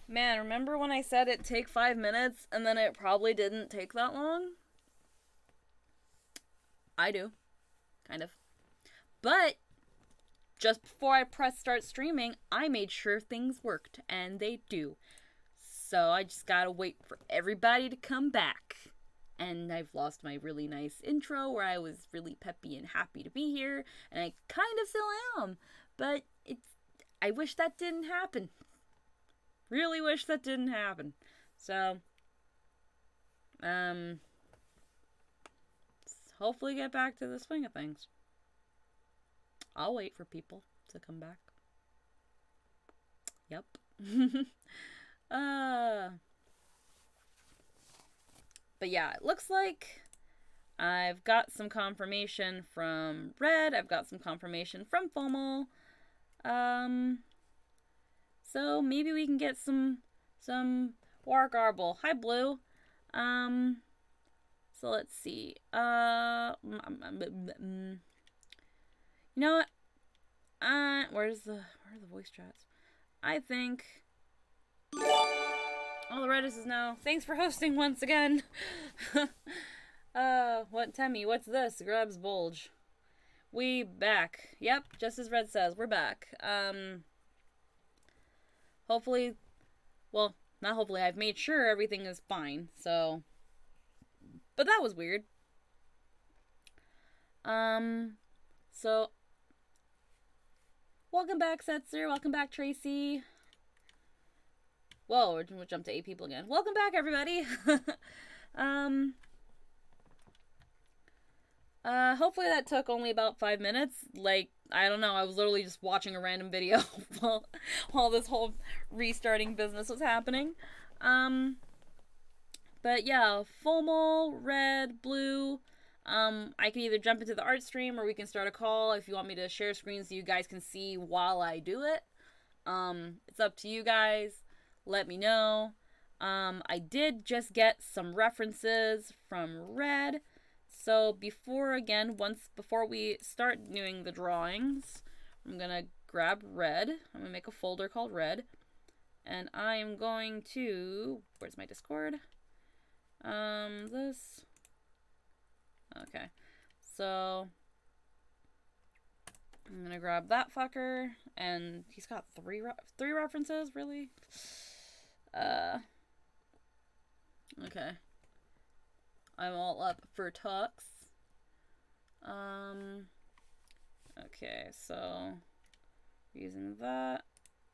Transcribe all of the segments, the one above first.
Man, remember when I said it'd take 5 minutes and then it probably didn't take that long? I do. Kind of. But just before I pressed start streaming, I made sure things worked, and they do. So I just gotta wait for everybody to come back. And I've lost my really nice intro where I was really peppy and happy to be here, and I kind of still am. But I wish that didn't happen. Really wish that didn't happen. So, hopefully get back to the swing of things. I'll wait for people to come back. Yep. But yeah, it looks like I've got some confirmation from Red. I've got some confirmation from FOMO. So maybe we can get some War Garble. Hi, Blue. So let's see. You know what? Where are the voice chats? I think. All the Redis is now. Thanks for hosting once again. What, Temmie? What's this? Grabs Bulge. We back. Yep, just as Red says, we're back. Hopefully, well, not hopefully, I've made sure everything is fine, so. But that was weird. So. Welcome back, Setzer. Welcome back, Tracy. Whoa, we'll jump to 8 people again. Welcome back, everybody. Hopefully that took only about 5 minutes. Like, I don't know, I was literally just watching a random video while this whole restarting business was happening. But yeah, FOMO, Red, Blue. I can either jump into the art stream or we can start a call if you want me to share screen so you guys can see while I do it. It's up to you guys. Let me know. I did just get some references from Red. So before we start doing the drawings, I'm gonna grab Red. I'm gonna make a folder called Red. And I am going to, where's my Discord? This. Okay. So I'm gonna grab that fucker, and he's got three references, really? Okay. I'm all up for talks. Okay, so we're using that,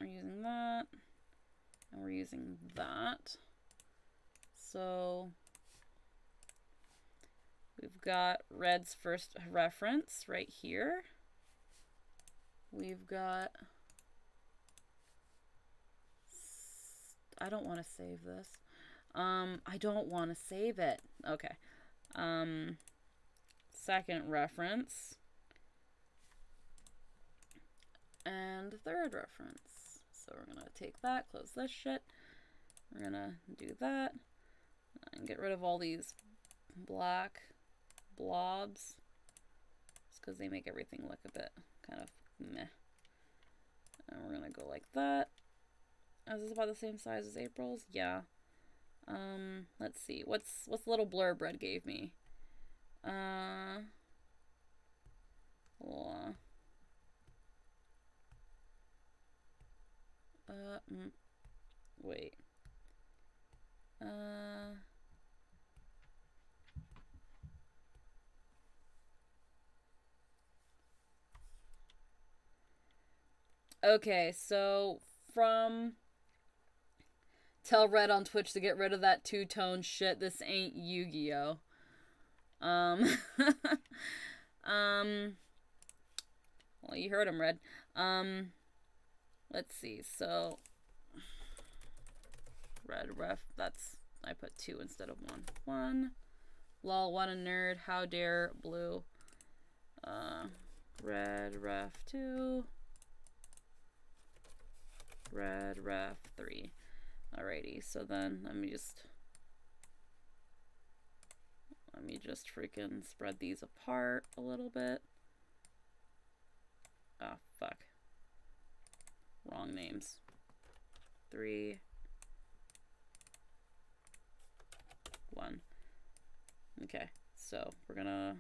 we're using that, and we're using that. So we've got Red's first reference right here. We've got, I don't want to save this. I don't want to save it. Okay. Second reference. And third reference. So we're gonna take that, close this shit. We're gonna do that. And get rid of all these black blobs. Just because they make everything look a bit kind of meh. And we're gonna go like that. Is this about the same size as April's? Yeah. Let's see. What's the little blurb Red gave me? Wait. Okay, so from tell Red on Twitch to get rid of that two-tone shit. This ain't Yu-Gi-Oh. Well, you heard him, Red. Let's see. So Red ref. That's, I put 2 instead of 1. 1. Lol. What a nerd. How dare Blue. Red ref 2. Red ref 3. Alrighty, so then let me just freaking spread these apart a little bit. Ah, fuck. Wrong names. 3, 1. Okay, so we're gonna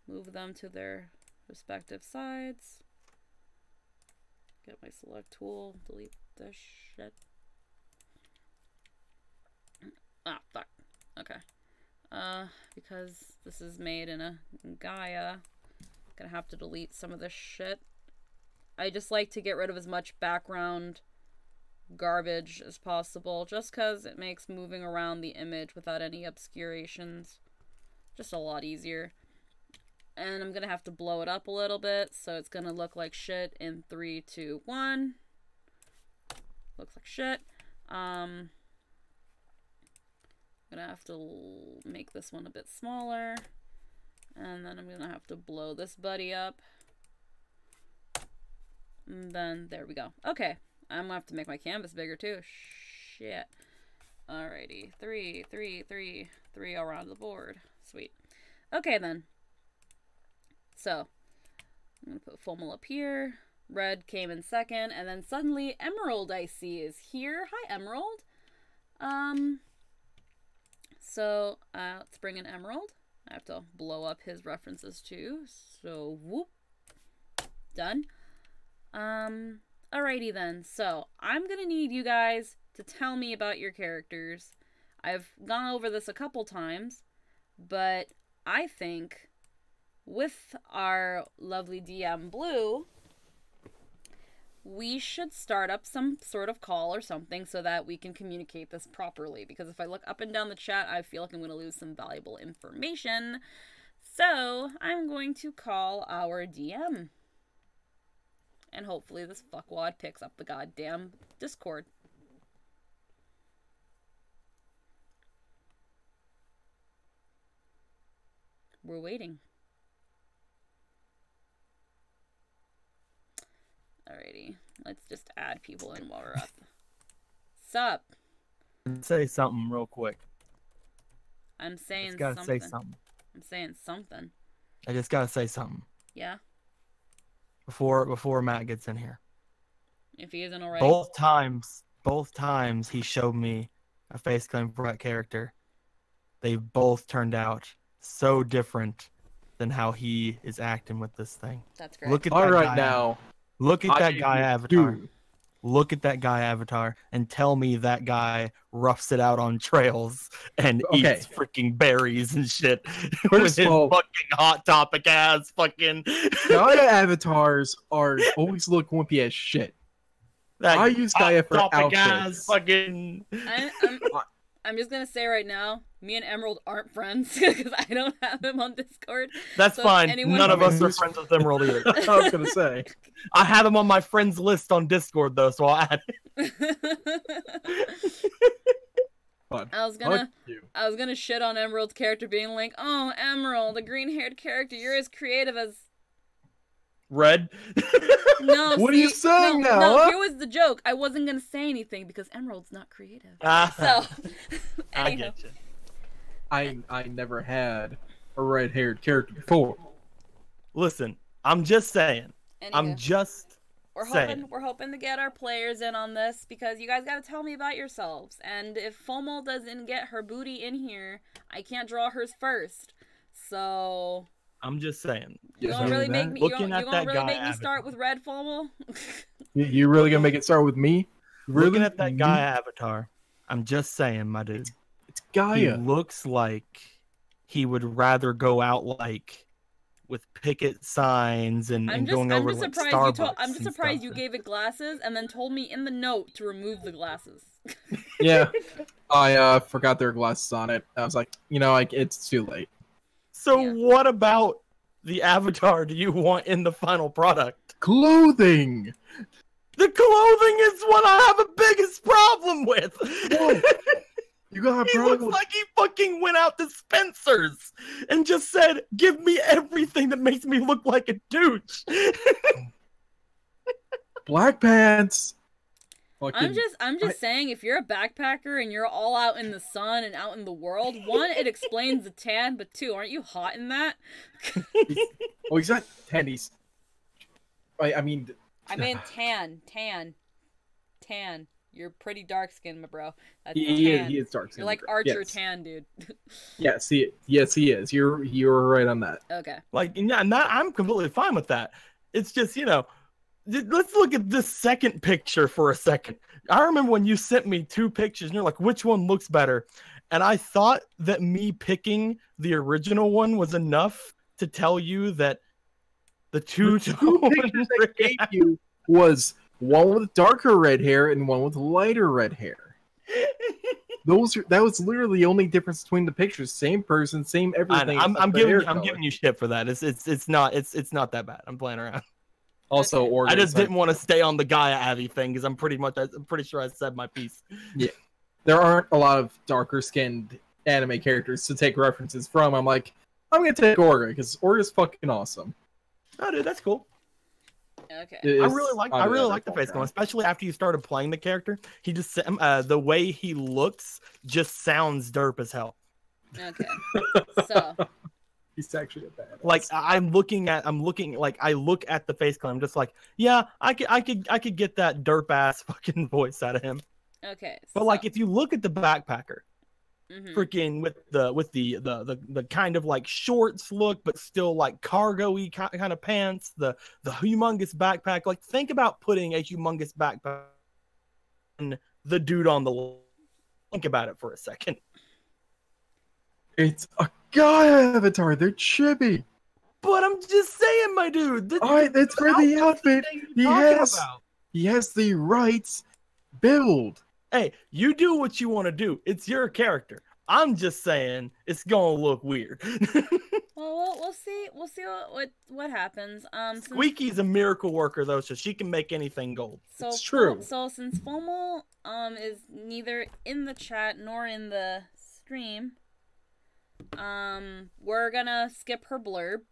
move them to their respective sides. Get my select tool, delete this shit. Ah, fuck. Okay. Because this is made in a Gaia, I'm gonna have to delete some of this shit. I just like to get rid of as much background garbage as possible, just because it makes moving around the image without any obscurations just a lot easier. And I'm gonna have to blow it up a little bit, so it's gonna look like shit in 3, 2, 1. Looks like shit. I'm gonna have to make this one a bit smaller, and then I'm gonna have to blow this buddy up. And then there we go. Okay, I'm gonna have to make my canvas bigger too. Shit. Alrighty, 3, 3, 3, 3 around the board. Sweet. Okay then. So I'm gonna put Fomal up here. Red came in second, and then suddenly Emerald I see is here. Hi, Emerald. So let's bring in Emerald. I have to blow up his references too. So whoop. Done. Alrighty then. So I'm gonna need you guys to tell me about your characters. I've gone over this a couple times, but I think with our lovely DM Blue, we should start up some sort of call or something so that we can communicate this properly. Because if I look up and down the chat, I feel like I'm going to lose some valuable information. So I'm going to call our DM. And hopefully this fuckwad picks up the goddamn Discord. We're waiting. Alrighty, let's just add people in while we're up. Sup? Say something real quick. I'm saying gotta something. say something. I'm saying something. I just gotta say something. Yeah? Before Matt gets in here. If he isn't already. Both times he showed me a face claim for that character. They both turned out so different than how he is acting with this thing. That's great. Look at All that right guy. now. Look at that guy avatar. do. Look at that guy avatar and tell me that guy roughs it out on trails and Okay. eats freaking berries and shit with First his of all- fucking Hot Topic ass fucking. Gaia avatars are always look wimpy as shit. That I use Gaia for Hot Topic ass outfits. fucking. I'm just gonna say right now, me and Emerald aren't friends because I don't have him on Discord. That's So fine. anyone None of who- us are friends with Emerald either. I was gonna say. I have him on my friends list on Discord though, so I'll add it. But I was gonna shit on Emerald's character being like, oh, Emerald, a green-haired character, you're as creative as... Red. No, What are you saying now, No, huh? here was the joke. I wasn't gonna say anything because Emerald's not creative. Ah, So, I anyhow. get you. I never had a red-haired character before. Listen, I'm just saying. I'm Anywho. just saying. We're hoping to get our players in on this because you guys got to tell me about yourselves. And if FOMO doesn't get her booty in here, I can't draw hers first. So I'm just saying. you Yes, gonna I really know make that. me? Looking You gonna at that really guy make me avatar. start with red FOMO? You really gonna make it start with me? Really? Looking at that guy avatar, I'm just saying, my dude. It's He Gaia. looks like he would rather go out like with picket signs and going over like Starbucks. I'm just and surprised stuff. you gave it glasses and then told me in the note to remove the glasses. Yeah. I forgot there were glasses on it. I was like, it's too late. So Yeah. what about the avatar do you want in the final product? Clothing. The clothing is what I have the biggest problem with. Whoa. You got a He problem? looks like he fucking went out to Spencer's and just said, "Give me everything that makes me look like a douche." Black pants. I'm just saying, if you're a backpacker and you're all out in the sun and out in the world, one, it explains the tan, but two, aren't you hot in that? Oh, he's not tennies. I mean, I mean tan. You're pretty dark skinned, my bro. That's He tan. is dark. You're like Archer tan, dude. Yes, he is. You're right on that. Okay. Like, yeah, I'm completely fine with that. It's just, let's look at this second picture for a second. I remember when you sent me 2 pictures and you're like, which one looks better? And I thought that me picking the original one was enough to tell you that the two pictures I gave you was one with darker red hair and one with lighter red hair. That was literally the only difference between the pictures. Same person, same everything. I'm giving you shit for that. It's not that bad. I'm playing around. Also, I just didn't want to stay on the Gaia Abby thing because I'm pretty sure I said my piece. Yeah, there aren't a lot of darker skinned anime characters to take references from. I'm like, I'm gonna take Orga because Orga's fucking awesome. Oh, dude, that's cool. Okay. I really like the face cam, especially after you started playing the character. He just the way he looks just sounds derp as hell. Okay. So he's actually a badass. Like I look at the face cam, I'm just like, yeah, I could get that derp ass fucking voice out of him. Okay. But like if you look at the backpacker, freaking with the kind of like shorts look, but still like cargo-y kind of pants, the humongous backpack. Like think about putting a humongous backpack on the dude on the left. Think about it for a second. It's a guy avatar. They're chibi. But I'm just saying, my dude. Alright, that's for the outfit. He has the right build. Hey, you do what you want to do. It's your character. I'm just saying it's gonna look weird. Well, we'll see. We'll see what happens. Squeaky's a miracle worker though, so she can make anything gold. So it's true. So since FOMO is neither in the chat nor in the stream, we're gonna skip her blurb.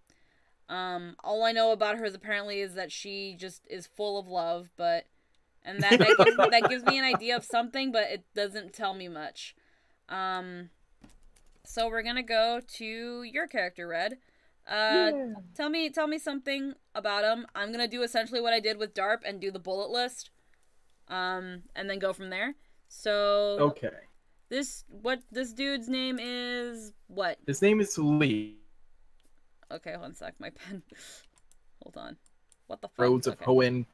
All I know about her is apparently is that she just is full of love, and that gives me an idea of something, but it doesn't tell me much. So we're gonna go to your character, Red. Tell me something about him. I'm gonna do essentially what I did with Darp and do the bullet list, and then go from there. So okay. This dude's name is what? His name is Lee. Okay, one sec. My pen. Hold on. What the fuck? Roads of Hoenn.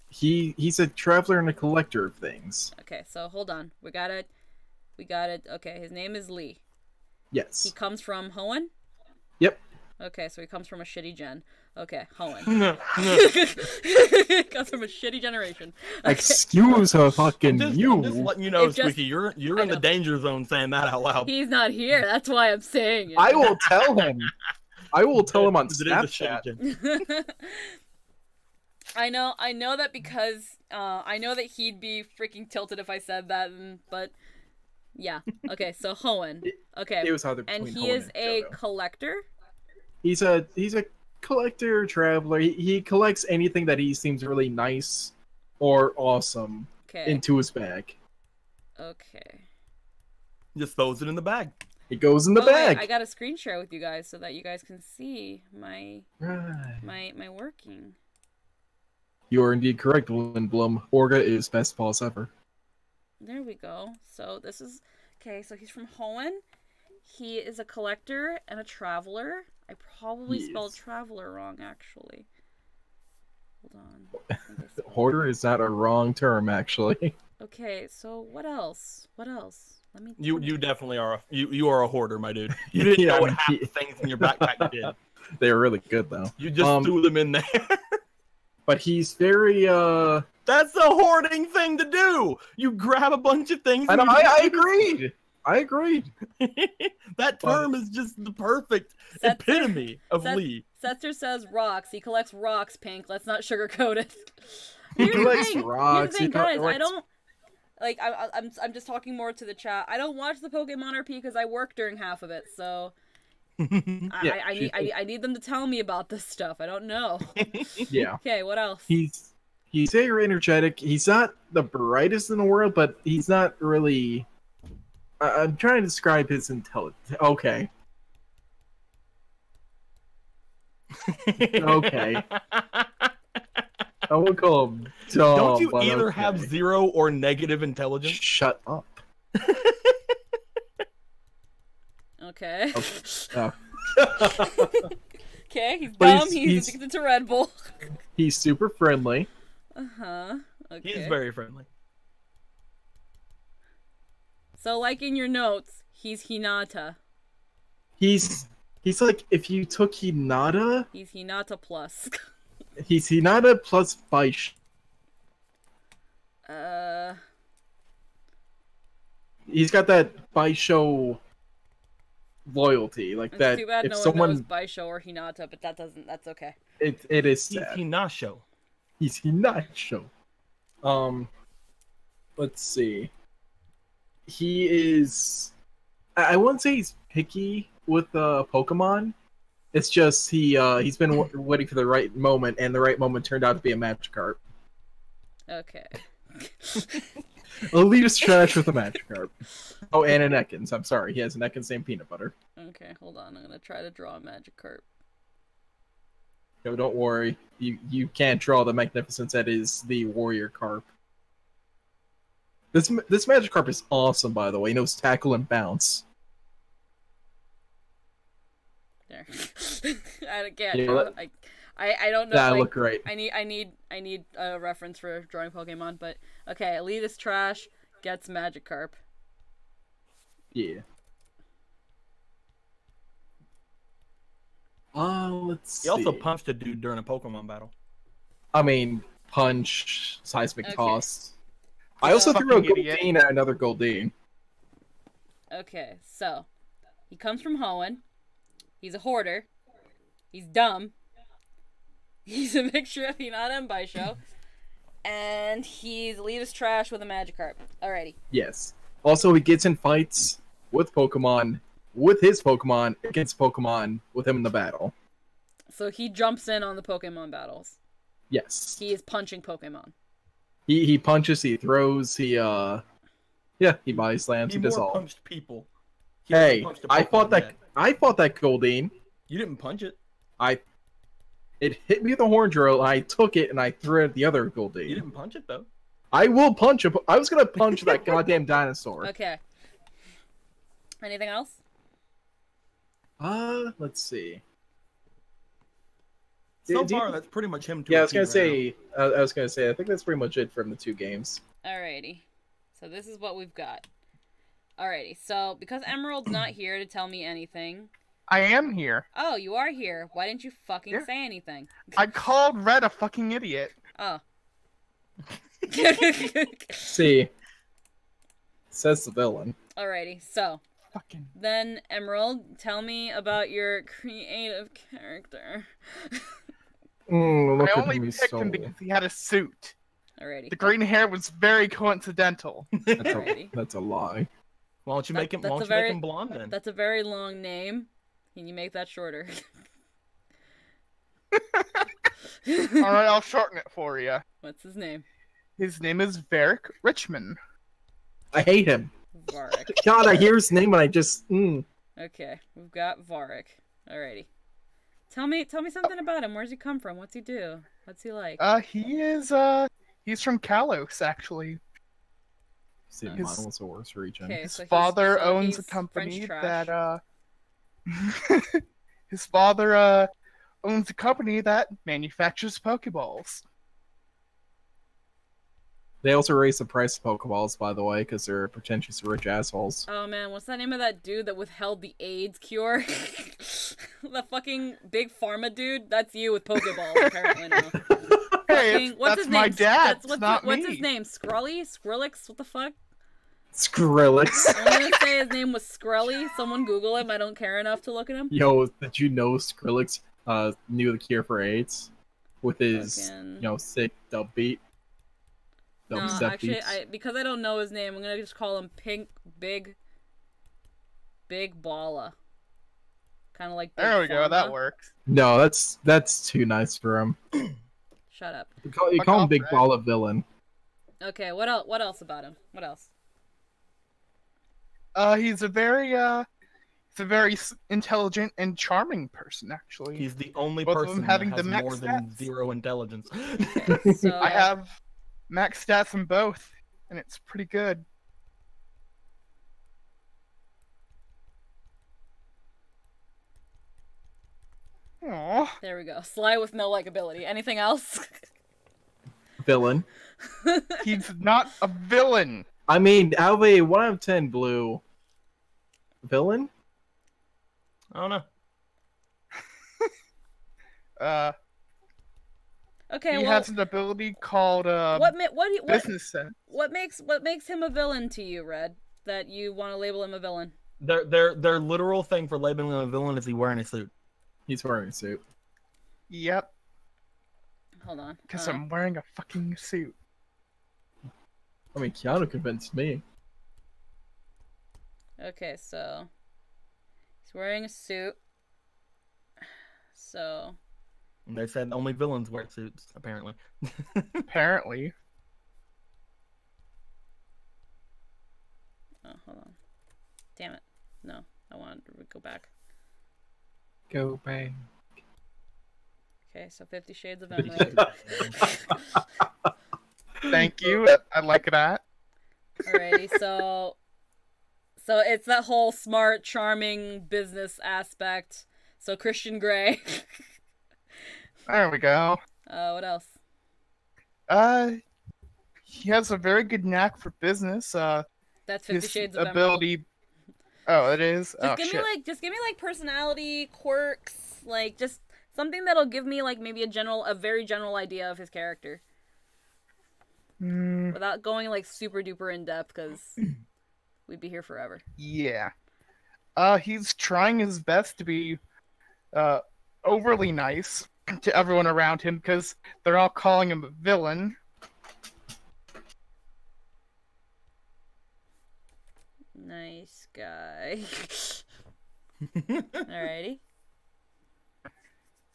He's a traveler and a collector of things. Okay, so hold on. We got it. Okay, his name is Lee. Yes. He comes from Hoenn? Yep. Okay, so he comes from a shitty gen. Okay, Hoenn. Comes from a shitty generation. Okay. Excuse her fucking I'm just letting you know, Squeaky, you're in the danger zone saying that out loud. He's not here. That's why I'm saying it. I will tell him. I will tell him on Snapchat. I know that because I know that he'd be freaking tilted if I said that, but yeah. Okay, so Hoenn. Okay. It was either and he Hoenn is a collector? He's a collector, traveler. He collects anything that he seems really nice or awesome into his bag. Okay. Just throws it in the bag. It goes in the bag. Wait, I got a screen share with you guys so that you guys can see my working. You are indeed correct, Lindblom. Orga is best boss ever. There we go. So this is okay. So he's from Hoenn. He is a collector and a traveler. I probably spelled traveler wrong, actually. Hold on. Hoarder is not a wrong term, actually. Okay, so what else? Let me. You definitely are. You are a hoarder, my dude. You didn't know what half the things in your backpack did. They were really good, though. You just threw them in there. But he's very That's a hoarding thing to do. You grab a bunch of things. And I agreed. I agreed. That term is just the perfect epitome of Lee. Setzer says rocks. He collects rocks, Pink. Let's not sugarcoat it. He collects rocks. Here's the thing, guys. I don't like. I'm just talking more to the chat. I don't watch the Pokemon RP because I work during half of it. So I need them to tell me about this stuff. I don't know. Yeah. Okay. What else? He's very energetic. He's not the brightest in the world, but he's not really. I'm trying to describe his intelligence. Okay. Okay. I would call him dumb. Don't you but either okay. have 0 or negative intelligence? Shut up. Okay. Oh. Okay, he's But dumb. He's addicted to Red Bull. He's super friendly. Uh-huh. Okay. He's very friendly. So, like in your notes, he's Hinata. He's like if you took Hinata, He's Hinata plus. he's Hinata plus Baish. He's got that Baisho loyalty, like It's that. too bad If no one someone, knows Baisho or Hinata, but that's okay. it is He's sad. Hinasho. He's Hinasho. Let's see. He is. I wouldn't say he's picky with Pokemon. It's just he's been waiting for the right moment, and the right moment turned out to be a Magikarp. Okay. Elitist trash with a Magikarp. Oh, and an Ekans. I'm sorry, he has an Ekans named Peanut Butter. Okay, hold on. I'm gonna try to draw a Magikarp. No, don't worry. You can't draw the magnificence that is the Warrior Carp. This Magikarp is awesome, by the way. He knows tackle and bounce. There. I can't Yeah, draw. I don't know. That like, look great. I need a reference for drawing Pokemon, but okay. Elitist trash gets Magikarp. Yeah. Let's see. He also punched a dude during a Pokemon battle. I mean, punch, seismic Okay. toss. I also threw a Fucking idiot. Goldeen at another Goldeen. Okay, so he comes from Hoenn. He's a hoarder. He's dumb. He's a mixture of Hinata and Baisho. And he's elitist trash with a Magikarp. Alrighty. Yes. Also, he gets in fights with Pokemon, with his Pokemon, against Pokemon, with him in the battle. So he jumps in on the Pokemon battles. Yes. He is punching Pokemon. He punches, he throws, he body slams, He he does more all. punched people. He Hey, hasn't punched a I Pokemon fought that yet. Goldeen. You didn't punch it. It hit me with a horn drill, I took it and I threw it at the other You Goldeen. didn't punch it though. I will punch him. I was gonna punch that goddamn dinosaur. Okay. Anything else? Let's see. So Do you- far, that's pretty much him. To Yeah, a I was gonna T right say. I was gonna say. I think that's pretty much it from the two games. Alrighty. So this is what we've got. Alrighty. So because Emerald's not here to tell me anything. I am here. Oh, you are here. Why didn't you fucking Yeah. say anything? I called Red a fucking idiot. Oh. See, says the villain. Alrighty. So Fucking. then, Emerald, tell me about your creative character. Look I at only me picked so. him because he had a suit. Alrighty. The green hair was very coincidental. That's Alrighty. that's a lie. Why don't you make him? Why That's don't a you very- make him blonde then? That's a very long name. Can you make that shorter? Alright, I'll shorten it for you. What's his name? His name is Varric Richmond. I hate him. Varric. God, I hear his name and I just. Okay, we've got Varric. Alrighty. Tell me something about him. Where's he come from? What's he do? What's he like? He's from Kalos, actually. See, His- Monosaurus region. Okay. His So he's- father so owns a he's company French trash. that, his father, owns a company that manufactures Pokeballs. They also raise the price of Pokeballs, by the way, because they're pretentious rich assholes. Oh man, what's the name of that dude that withheld the AIDS cure? The fucking big pharma dude? That's you with Pokeballs, apparently now. Hey, Fucking- what's that's his my name? dad, it's What's not what's me. his name? Skrully? Skrillex? What the fuck? Skrillex. I'm gonna say his name was Skrully. Someone Google him. I don't care enough to look at him. Yo, did you know Skrillex knew the cure for AIDS with his Fucking- sick dub beat? No, Dubstep actually, beats. because I don't know his name, I'm gonna just call him Pink Big Balla. Kind of like Big There we go, that Pharma. works. No, that's too nice for him. Shut up. You Fuck call him off, Big Red. Ball of Villain. Okay, what else? What else about him? What else? He's a very He's a very intelligent and charming person, actually. He's the only Both of them person having that the has max more than stats. 0 intelligence. Okay, so I have max stats in both, and it's pretty good. Aww. there we go. Sly with no likability. Anything else? Villain. He's not a villain. I mean, out of a 1 out of 10 blue villain, I don't know. Okay, He well, has an ability called business sense. what makes him a villain to you, Red? That you want to label him a villain? Their literal thing for labeling him a villain is he wearing a suit. he's wearing a suit. Yep, Hold on. because I'm wearing a fucking suit. I mean, Keanu convinced me. Okay, so he's wearing a suit. So They said only villains wear suits, apparently. Apparently. oh, hold on. Damn it. No, I wanted to go back. Go bang. Okay, so 50 Shades of Emerald. Thank you. I like that. Alrighty, so it's that whole smart, charming business aspect. So Christian Grey. There we go. What else? He has a very good knack for business. That's 50 His Shades of Emerald. ability. Oh, it is. Just Oh give shit. me like personality quirks, like just something that'll give me like maybe a very general idea of his character, without going like super duper in depth, because we'd be here forever. Yeah. He's trying his best to be overly nice to everyone around him because they're all calling him a villain. Nice guy. Alrighty.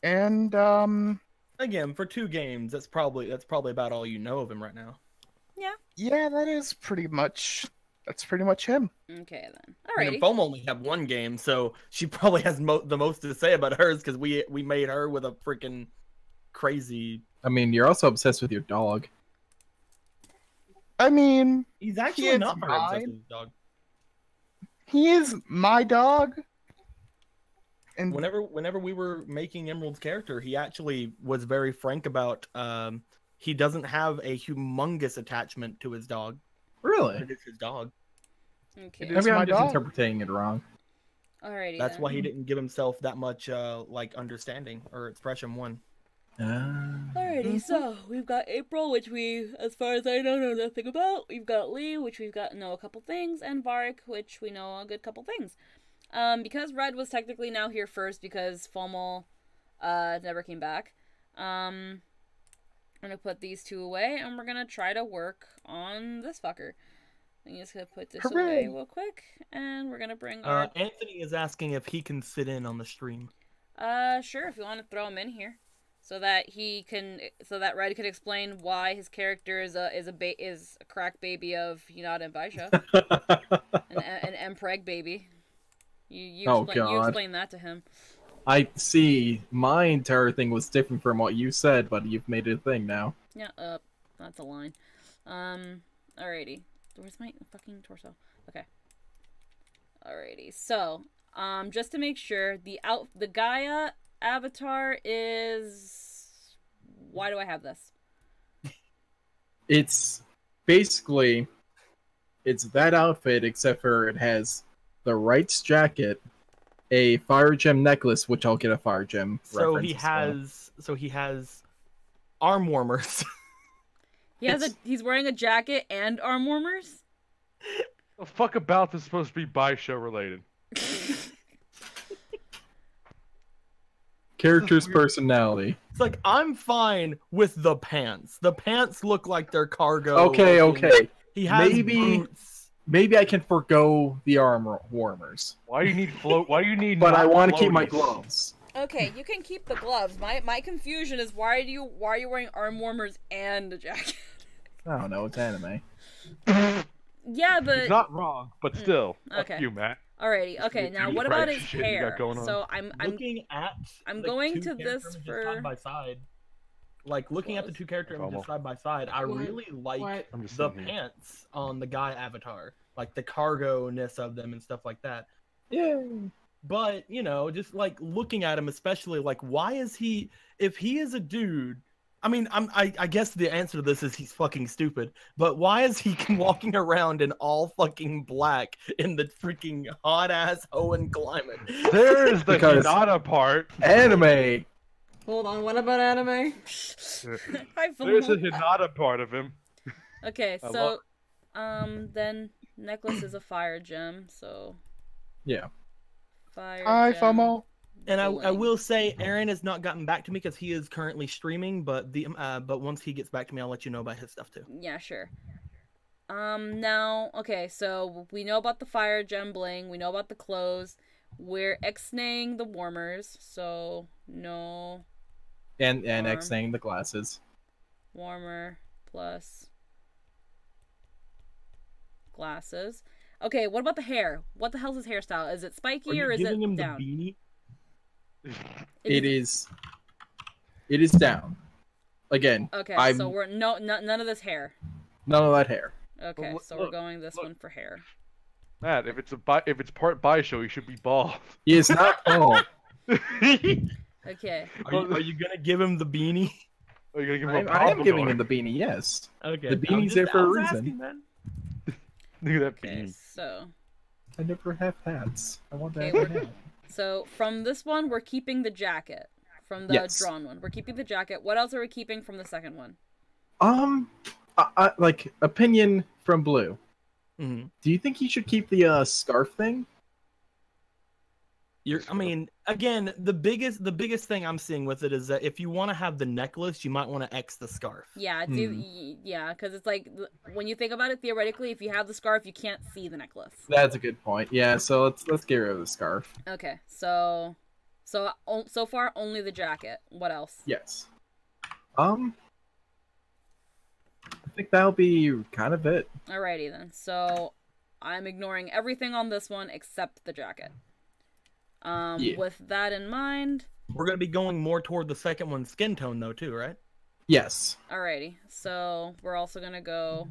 And Again, for 2 games, that's probably about all you know of him right now. yeah, that's pretty much him. Okay then. I mean, Alrighty. Foam only had 1 game, so she probably has the most to say about hers because we made her with a freaking crazy. I mean, you're also obsessed with your dog. I mean, He's He actually is not very obsessed mine. with his dog. he is my dog. And Whenever we were making Emerald's character, he actually was very frank about he doesn't have a humongous attachment to his dog. Really? It's his dog. Okay. It is Maybe my I'm just dog. interpreting it wrong. Alrighty. That's then. why he didn't give himself that much like understanding or expression 1. Alrighty, so we've got April, which we, as far as I know nothing about. We've got Lee, which we've got know a couple things, and Varric, which we know a good couple things. Because Red was technically now here first because Fomal never came back. I'm gonna put these 2 away, and we're gonna try to work on this fucker. I'm just gonna put this away real quick, and we're gonna bring our... Anthony is asking if he can sit in on the stream. Sure, if you want to throw him in here. So that that Red could explain why his character is a crack baby of Hinata and Baisha, an Mpreg baby. You explain that to him. I see. My entire thing was different from what you said, but you've made it a thing now. Yeah, that's a line. Alrighty. Where's my fucking torso? Okay. Alrighty. So, just to make sure, the Gaia avatar is... Why do I have this? It's basically that outfit, except for it has the Wright's jacket, a fire gem necklace, which I'll get a fire gem. So reference as well. he has arm warmers. He's wearing a jacket and arm warmers? The fuck about this is supposed to be Baisha related. Character's personality. It's like, I'm fine with the pants. The pants look like they're cargo. Okay. He has Maybe- boots. Maybe I can forgo the arm warmers, Why do you need float? Why do you need? but I want to floaties? keep my gloves. Okay, you can keep the gloves. My confusion is why are you wearing arm warmers and a jacket? I don't know. It's anime. Yeah, but He's not wrong, but still. okay. Fuck you, Matt. Alrighty. Okay. Now, what about his shit you got hair? going on. So I'm Looking at I'm the going two to character this images for- side by side. Like looking at the two character images Almost. side by side, I What? really like What? I'm just the sitting here. pants on the guy avatar, like the cargo-ness of them and stuff like that. Yeah. But you know, just like looking at him, especially like, why is he? If he is a dude, I mean, I guess the answer to this is he's fucking stupid. But why is he walking around in all fucking black in the freaking hot ass Hoenn climate? There is the Because- Hinata part. Anime. Hold on, what about anime? Hi, There's a FOMO. Hinata part of him. Okay, I so then necklace is a fire gem, so Yeah. fire. Hi, gem, FOMO. And I bling. will say, Aaron has not gotten back to me because he is currently streaming. But but once he gets back to me, I'll let you know about his stuff too. Yeah, sure. Now, okay, so we know about the fire gem bling. We know about the clothes. We're X-naying the warmers, so no And Arm. X-naying the glasses. warmer plus glasses. Okay, what about the hair? What the hell's his hairstyle? Is it Are spiky you or is giving it him down? the beanie? It is down. Again, Okay, I'm so we're none of this hair. none of that hair. Okay, look- so we're look, going this look. one for hair. Matt, if it's part Baisho, he should be bald. He is not tall. Okay. Are you gonna give him the beanie? Are you gonna give him a I am giving pompadour? him the beanie, yes. Okay, The beanie's there for a reason. Man. Look at that Okay, beanie. so I never have hats. I want Okay, that right now. so from this one we're keeping the jacket. From the Yes. drawn one, we're keeping the jacket. What else are we keeping from the second one? Like opinion from Blue. Mm-hmm. Do you think he should keep the scarf thing? I mean, again, the biggest thing I'm seeing with it is that if you want to have the necklace, you might want to X the scarf. Yeah, yeah, because it's like when you think about it theoretically, if you have the scarf, you can't see the necklace. That's a good point. Yeah, so let's get rid of the scarf. Okay, so far only the jacket. What else? Yes. I think that'll be kind of it. Alrighty then. So I'm ignoring everything on this one except the jacket. Yeah. With that in mind, We're gonna be going more toward the second one skin tone though too, right? Yes. alrighty. So we're also gonna go.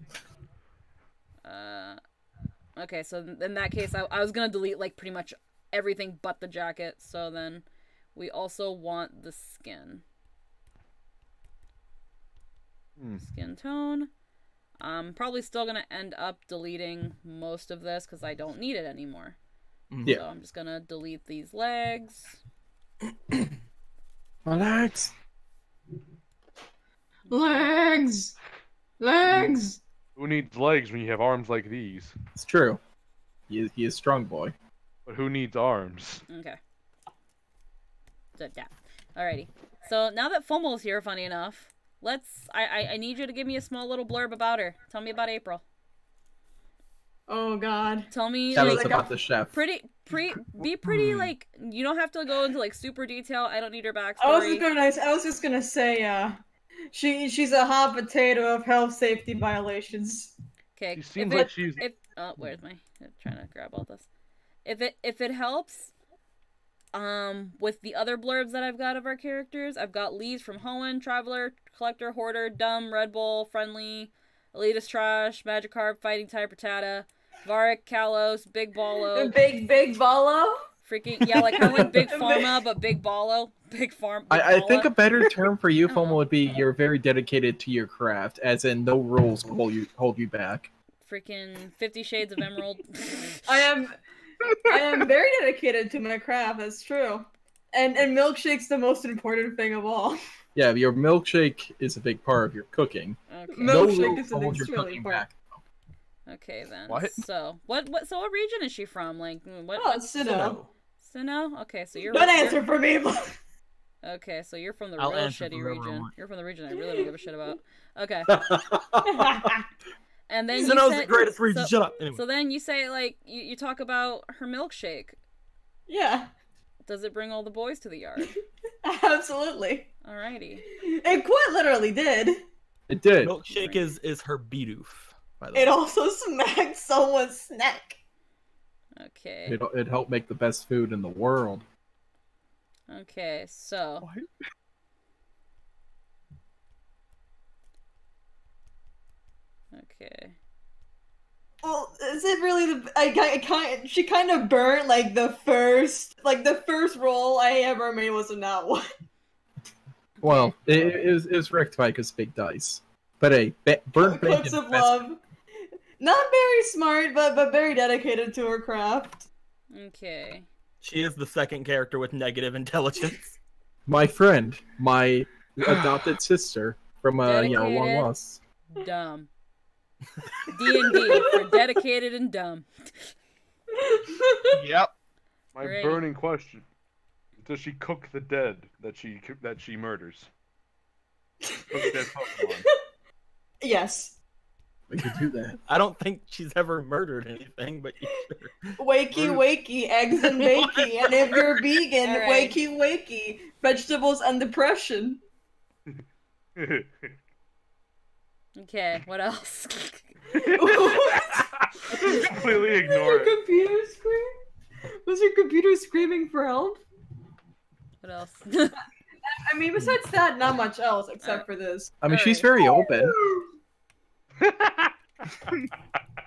Okay, so in that case, I was gonna delete like pretty much everything but the jacket. So then, we also want the skin. Skin tone. I'm probably still gonna end up deleting most of this because I don't need it anymore. Yeah. So I'm just gonna delete these legs. Relax. Legs! Legs! Who needs legs when you have arms like these? It's true. He is strong boy. But who needs arms? Okay. So, yeah. Alrighty. So now that FOMO's here, funny enough, I need you to give me a small little blurb about her. Tell me about April. Oh god. Tell me Tell like us about the chef. be pretty like you don't have to go into like super detail. I don't need her backstory. I was just gonna say, she's a hot potato of health safety violations. Okay. She seems like she's. Where's my I'm trying to grab all this. If it helps, with the other blurbs that I've got of our characters, I've got Lee's from Hoenn, Traveler, Collector, Hoarder, Dumb, Red Bull, Friendly, Elitist Trash, Magikarp, Fighting Type, Rattata, Varric, Kalos, Big Ballo, Big Ballo? freaking yeah, like kind of like Big Pharma, but Big Ballo, Big Farm. Big I think a Balla. better term for you, FOMO, would be you're very dedicated to your craft, as in no rules will hold you back. Freaking 50 Shades of Emerald. I am very dedicated to my craft, that's true. And milkshake's the most important thing of all. Yeah, your milkshake is a big part of your cooking. Okay. No Milkshake rules is an hold your extremely cooking important. back. Okay then. What? So what what region is she from? Like what? Oh, it's Sinnoh. Sinnoh? Okay, so you're. Don't answer for me. Okay, so you're from the I'll real answer shitty for whoever I region. want. You're from the region I really don't give a shit about. Okay, and then Sinnoh's you the said, greatest region. so, Shut up. Anyway. so then you say like you talk about her milkshake. Yeah, Does it bring all the boys to the yard? absolutely. Alrighty. It quite literally did. It did. Milkshake is her bidoof. By the way. It also smacked someone's neck. Okay. It'd help make the best food in the world. Okay, so. What? Okay. Well, is it really she kind of burnt like the first roll I ever made was in that one. Well, it was rectified because big dice. But hey, burnt bacon. Cooks of love. Not very smart, but very dedicated to her craft. Okay. She is the second character with negative intelligence. My friend, my adopted sister from long Dedicated. lost. Dumb. D&D for dedicated and dumb. Yep. My Great. burning question: does she cook the dead that she murders? Cook dead Pokemon. Yes. We could do that. I don't think she's ever murdered anything, but sure. Wakey, eggs and bakey. And if you're vegan, All right. wakey, vegetables and depression. Okay, what else? Completely ignore Was your it. computer scream? Was your computer screaming for help? What else? I mean, besides that, not much else except for this. I mean, she's Alright. very open.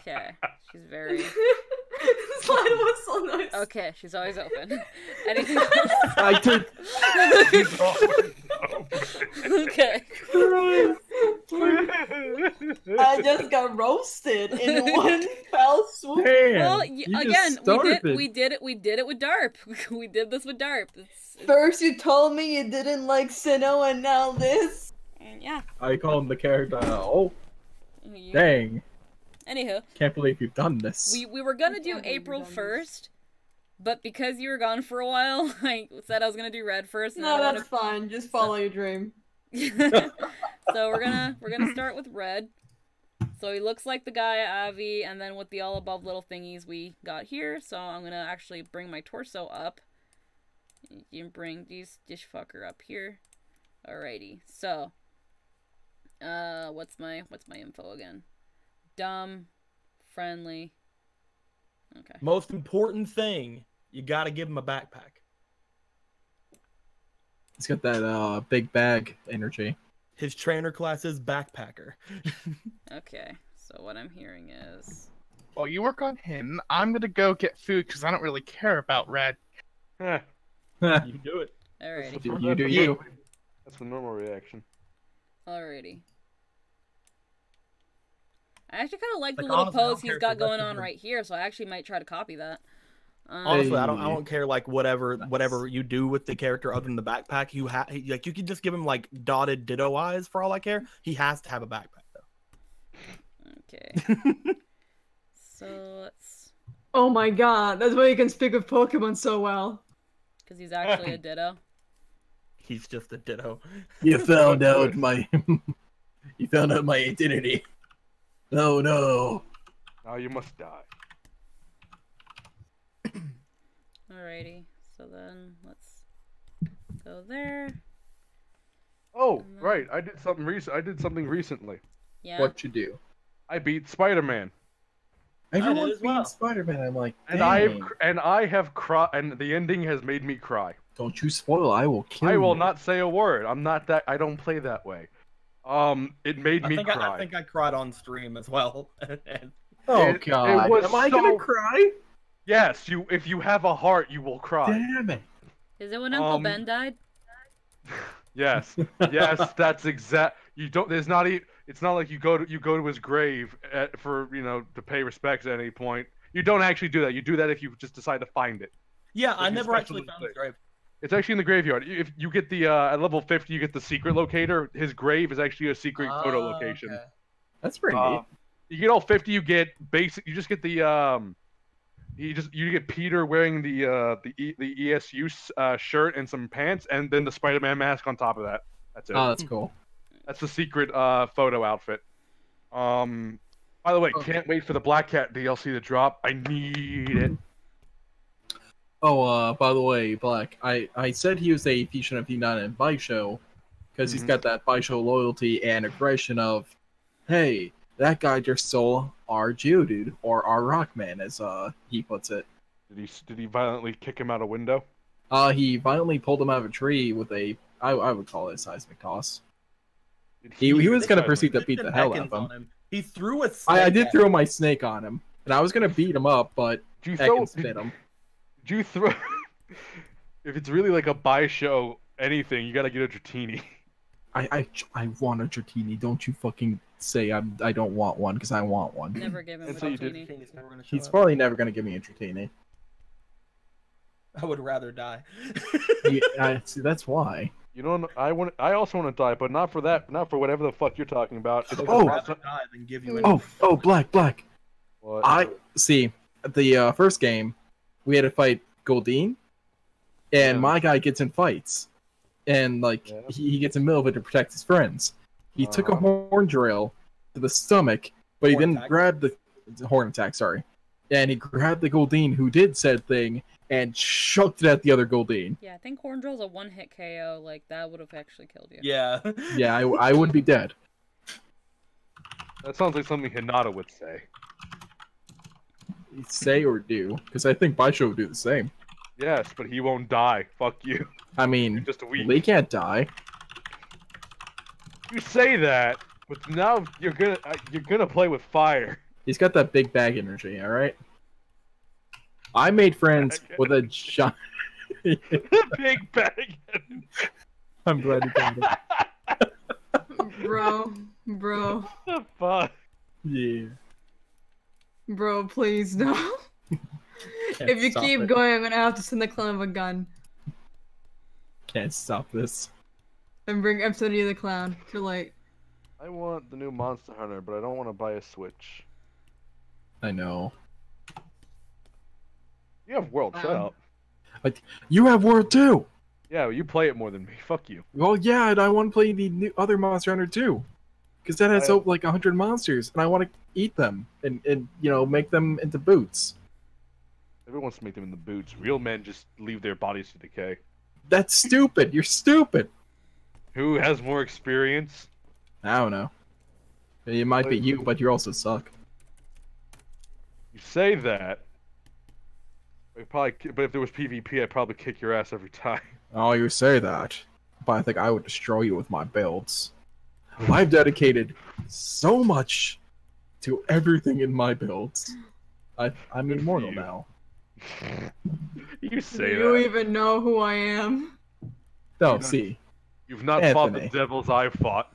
Okay, she's very. This line was so nice. Okay, she's always open. Anything else? I did. Okay. I just got roasted in one fell swoop. Damn. Well, you again, just started. we did it with DARP. We did this with DARP. First you told me you didn't like Sinnoh, and now this. Yeah. I call him the character. Oh, You- dang. Anywho, Can't believe you've done this. we were gonna do can't believe April you've done 1st, but because you were gone for a while, I said I was gonna do Red first. And No, I that's fine. Just follow your dream. So we're gonna start with Red. So he looks like the guy Avi, and then with the all above little thingies we got here. So I'm gonna actually bring my torso up. You can bring this fucker up here. Alrighty. So what's my info again? Dumb, friendly. Okay. Most important thing, you gotta give him a backpack. He's got that big bag energy. His trainer class is backpacker. Okay. So what I'm hearing is Well, you work on him. I'm gonna go get food because I don't really care about Red. Eh, You do it. alrighty. You do you. That's the normal reaction. Alrighty. I actually kind of like the Like, little honestly, I don't pose he's care if got the rest going of on them- right here, so I actually might try to copy that. Honestly, I Hey. don't care like whatever you do with the character other than the backpack. You could just give him like dotted ditto eyes for all I care. He has to have a backpack though. Okay. So let's, Oh my god, that's why you can speak with Pokemon so well. because he's actually a ditto. He's just a ditto. You found out my. You found out my identity. Oh no. Now you must die. Alrighty. So then let's go there. Oh, And then- right. I did something recently. Yeah. What you do? I beat Spider-Man, Everyone's as well. being Spider-Man. I'm like, and dang. I have cried, and the ending has made me cry. Don't you spoil. I will kill you. I will not say a word. I'm not that. I don't play that way. It made me cry. I think I cried on stream as well. Oh It god. was Am I so- gonna cry? Yes, if you have a heart, you will cry. Damn it. Is it when Uncle Um, Ben died? Yes, yes, that's exact. You don't. There's not. It's not like you go to his grave for to pay respects at any point. You don't actually do that. You do that if you just decide to find it. Yeah, I Like, never especially actually found his grave. It's actually in the graveyard. If you get the at level 50, you get the secret locator. His grave is actually a secret photo location. Okay. That's pretty neat. You get all 50. You get basic. You just get the you get Peter wearing the ESU shirt and some pants, and then the Spider-Man mask on top of that. That's it. Oh, that's cool. That's the secret photo outfit. By the way, can't wait for the Black Cat DLC to drop. I need it. Oh, by the way, Black, I said he was a fusion of Unite and Baisho because he's Mhm. got that Baisho loyalty and aggression of, hey, that guy just stole our Geodude, or our Rockman, as he puts it. Did he violently kick him out a window? He violently pulled him out of a tree with a I would call it a seismic toss. He was gonna proceed to beat the hell out of him. He threw a snake I did at throw him. my snake on him, and I was gonna beat him up, but Did you I throw? can spit him. Did you throw? If it's really like a buy show anything, you gotta get a Dratini. I want a Dratini. Don't you fucking say I don't want one, because I want one. Never give him a And so you did- Dratini. He's never gonna show He's up. probably never gonna give me a Dratini. I would rather die. See, that's why. You know, I also want to die, but not for that. Not for whatever the fuck you're talking about. It's I would Oh. rather die than give you an Oh, black. What? I see. The first game, we had to fight Goldeen, and Yeah. my guy gets in fights, and like Yeah. he gets in the middle of it to protect his friends. He took a Uh-huh. horn drill to the stomach, but he Horn didn't attack. grab the horn attack. Sorry, and he grabbed the Goldeen who did said thing and chucked it at the other Goldeen. Yeah, I think Horn Drill's a one-hit KO. Like, that would have actually killed you. Yeah. Yeah, I would be dead. That sounds like something Hinata would say. Say or do, because I think Baisho would do the same. Yes, but he won't die. Fuck you. I You're mean, just a weak. they can't die. You say that, but now you're gonna play with fire. He's got that big bag energy, all right? I made friends with a giant... Big bag. I'm glad you got it. Bro, The fuck? Yeah. bro, please no. Can't If you stop keep it. going, I'm gonna have to send the clown with a gun Can't stop this. and I'm sending you the clown. Too late. I want the new Monster Hunter, but I don't want to buy a Switch. I know. You have World, shut up. You have World 2! Yeah, you play it more than me. Fuck you. Well, yeah, and I want to play the new other Monster Hunter too. Because that has like 100 monsters, and I want to eat them and make them into boots. Everyone wants to make them in the boots. Real men just leave their bodies to decay. That's stupid. You're stupid. Who has more experience? I don't know. It might be you, but you also suck. You say that. But if there was PvP, I'd probably kick your ass every time. Oh, you say that, but I think I would destroy you with my builds. I've dedicated so much to everything in my builds. I'm Good for immortal you. now. You say Do you that. even know who I am? No, see, You've not fought the Anthony. devils I've fought.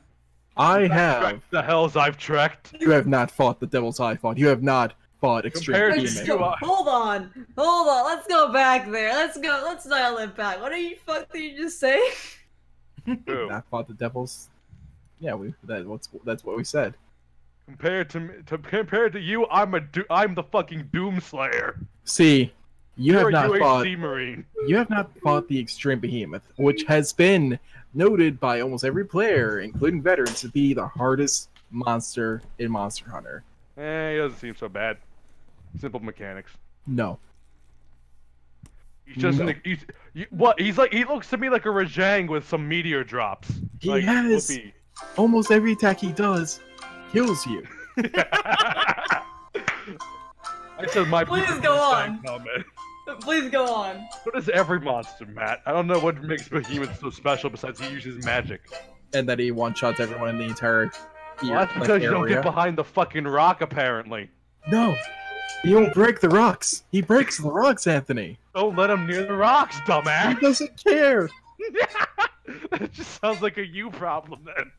I have. Trekked the hells I've trekked. You have not fought the devil's I fought. You have not fought extreme Compared to Let's demon. you, go. Hold on. Let's go back there. Let's dial it back. What the fuck did you just say? Who? Not fought the devil's. Yeah, that's what we said. Compared to you, I'm the fucking Doomslayer. See, you You're have not a fought. UHC Marine. You have not fought the extreme behemoth, which has been noted by almost every player, including veterans, to be the hardest monster in Monster Hunter. He doesn't seem so bad. Simple mechanics. No. He's just No. he looks to me like a Rajang with some meteor drops. He Like, has. whoopee. Almost every attack he does kills you. I said my Please people go understand on. comment. Please go on. So does every monster, Matt. I don't know what makes Behemoth so special besides he uses magic. And that he one-shots everyone in the entire Well, that's because you don't area. get behind the fucking rock, apparently. No. He won't break the rocks. He breaks the rocks, Anthony. Don't let him near the rocks, He dumbass. doesn't care. That just sounds like a you problem then.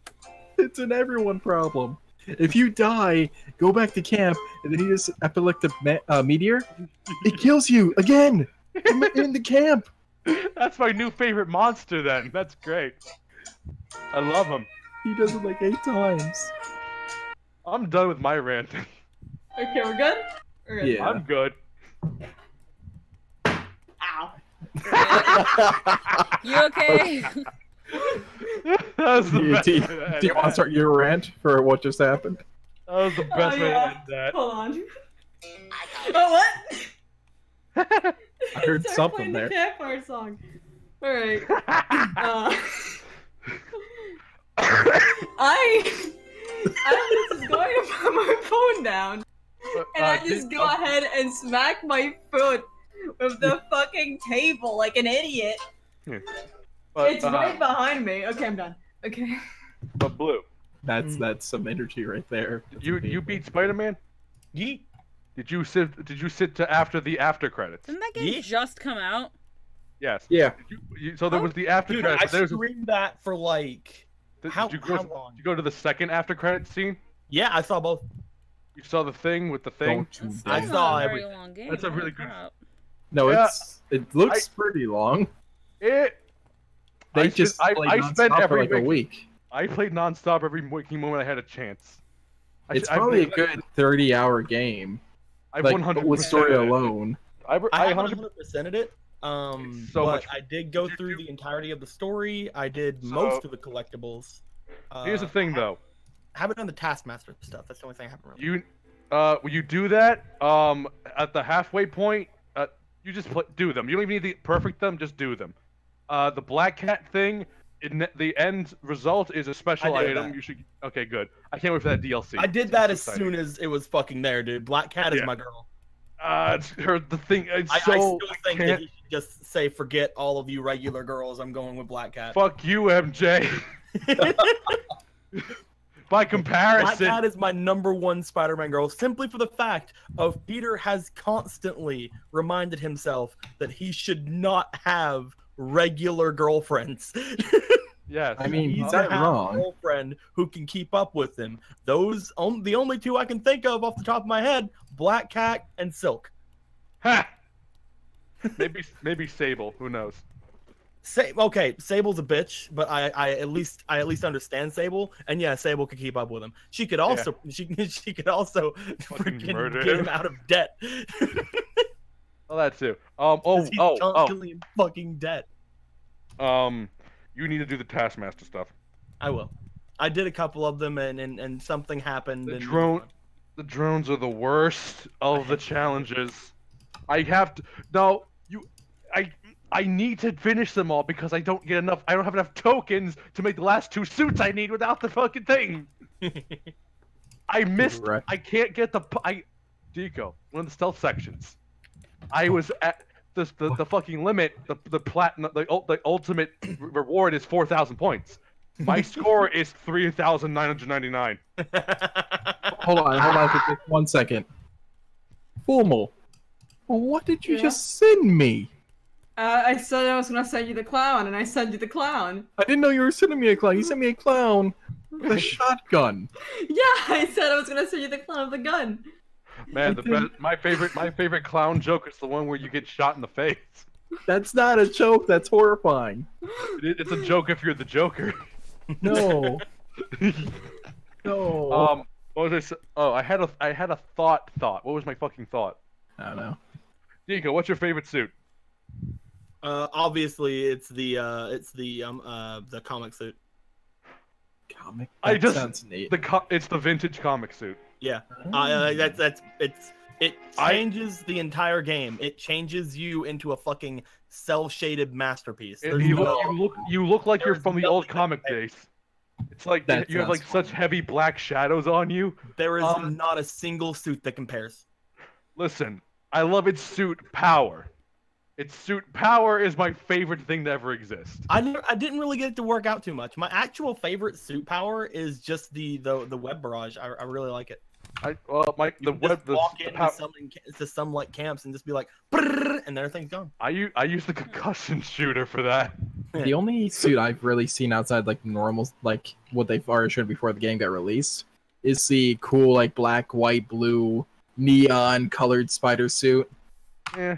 It's an everyone problem. If you die, go back to camp, and then he uses epileptic meteor, it kills you again in the camp. That's my new favorite monster then. That's great. I love him. He does it like 8 times. I'm done with my ranting. Okay, we're good? We're good. Yeah. I'm good. Ow. You okay? That was the best Do you way to end want to that. start your rant for what just happened? That was the best way to yeah. end that. Hold on. Oh, what? I heard Start something playing there. the campfire song. Alright. I was just going to put my phone down, and I just go ahead and smack my foot of the fucking table like an idiot. But, It's right behind me. Okay, I'm done. Okay. But Blue, That's some energy right there. you beat Spider-Man? Yeet. Did you sit to after the after credits? Didn't that game Yeah. just come out? Yes. Yeah. So there was the after Dude, credits. I but there's streamed that for like how did long? you go to the second after credits scene? Yeah, I saw both. You saw the thing with the thing. Don't you That's dare. still I saw not a very everything. long game. That's a really Holy good- crap. No, Yeah. it looks pretty long. It. They I just spent- played I spent nonstop for every like a week- week. I played nonstop every waking moment I had a chance. It's probably a good 30-hour game. I Like 100% with story alone. I I 100. 100%ed it. It's so but much- I did go Did you through do- the entirety of the story. I did So- most of the collectibles. Here's the thing, though. I haven't done the Taskmaster stuff. That's the only thing I haven't really. When you do that, at the halfway point, you just do them. You don't even need to perfect them. Just do them. The Black Cat thing. The end result is a special I did item. that. You should. Okay, good. I can't wait for that DLC. I did It's that as exciting. soon as it was fucking there, dude. Black Cat is Yeah. my girl. It's her. The thing. It's I so. still think that can't- he should just say, "Forget all of you regular girls. I'm going with Black Cat." Fuck you, MJ. By Black comparison, Cat is my #1 Spider-Man girl, simply for the fact of Peter has constantly reminded himself that he should not have regular girlfriends. yes. I mean, He he's needs not to have wrong. a girlfriend who can keep up with him. The only two I can think of off the top of my head: Black Cat and Silk. Ha! Maybe Sable. Who knows? Okay, Sable's a bitch, but I at least understand Sable, and yeah, Sable could keep up with him. She could also she could also freaking murder get him. him out of debt. Oh, that too. He's constantly in fucking debt. You need to do the Taskmaster stuff. I will. I did a couple of them, and something happened. The drones are the worst of the challenges. I have to. No, I need to finish them all because I don't have enough tokens to make the last 2 suits I need without the fucking thing. I missed. Right. I can't get the. Deco, one of the stealth sections. I was at the fucking limit. The platinum. The ultimate reward is 4,000 points. My score is 3,999. Hold on for just 1 second. Formal. Well, what did you Yeah. just send me? I said I was gonna send you the clown, and I sent you the clown. I didn't know you were sending me a clown. You sent me a clown with a shotgun. Yeah, I said I was gonna send you the clown with the gun. Man, my favorite clown joke is the one where you get shot in the face. That's not a joke. That's horrifying. It's a joke if you're the Joker. No. No. What was I? Oh, I had a thought. What was my fucking thought? I don't know. Deco, what's your favorite suit? Obviously, it's the comic suit. Comic. I That just- sounds neat. It's the vintage comic suit. Yeah, it changes the entire game. It changes you into a fucking cel-shaded masterpiece. There's You look like you're there's from the old nothing comic to say. days. It's like That you have like sounds such fun. heavy black shadows on you. There is not a single suit that compares. Listen, I love its suit power. Its suit power is my favorite thing to ever exist. I didn't really get it to work out too much. My actual favorite suit power is just the web barrage. I really like it. The You can just walk into pow- some like camps and just be like, "Brrr," and everything's gone. I use the concussion shooter for that. The only suit I've really seen outside like normal, like what they've already shown before the game got released, is the cool like black, white, blue, neon colored spider suit. Yeah.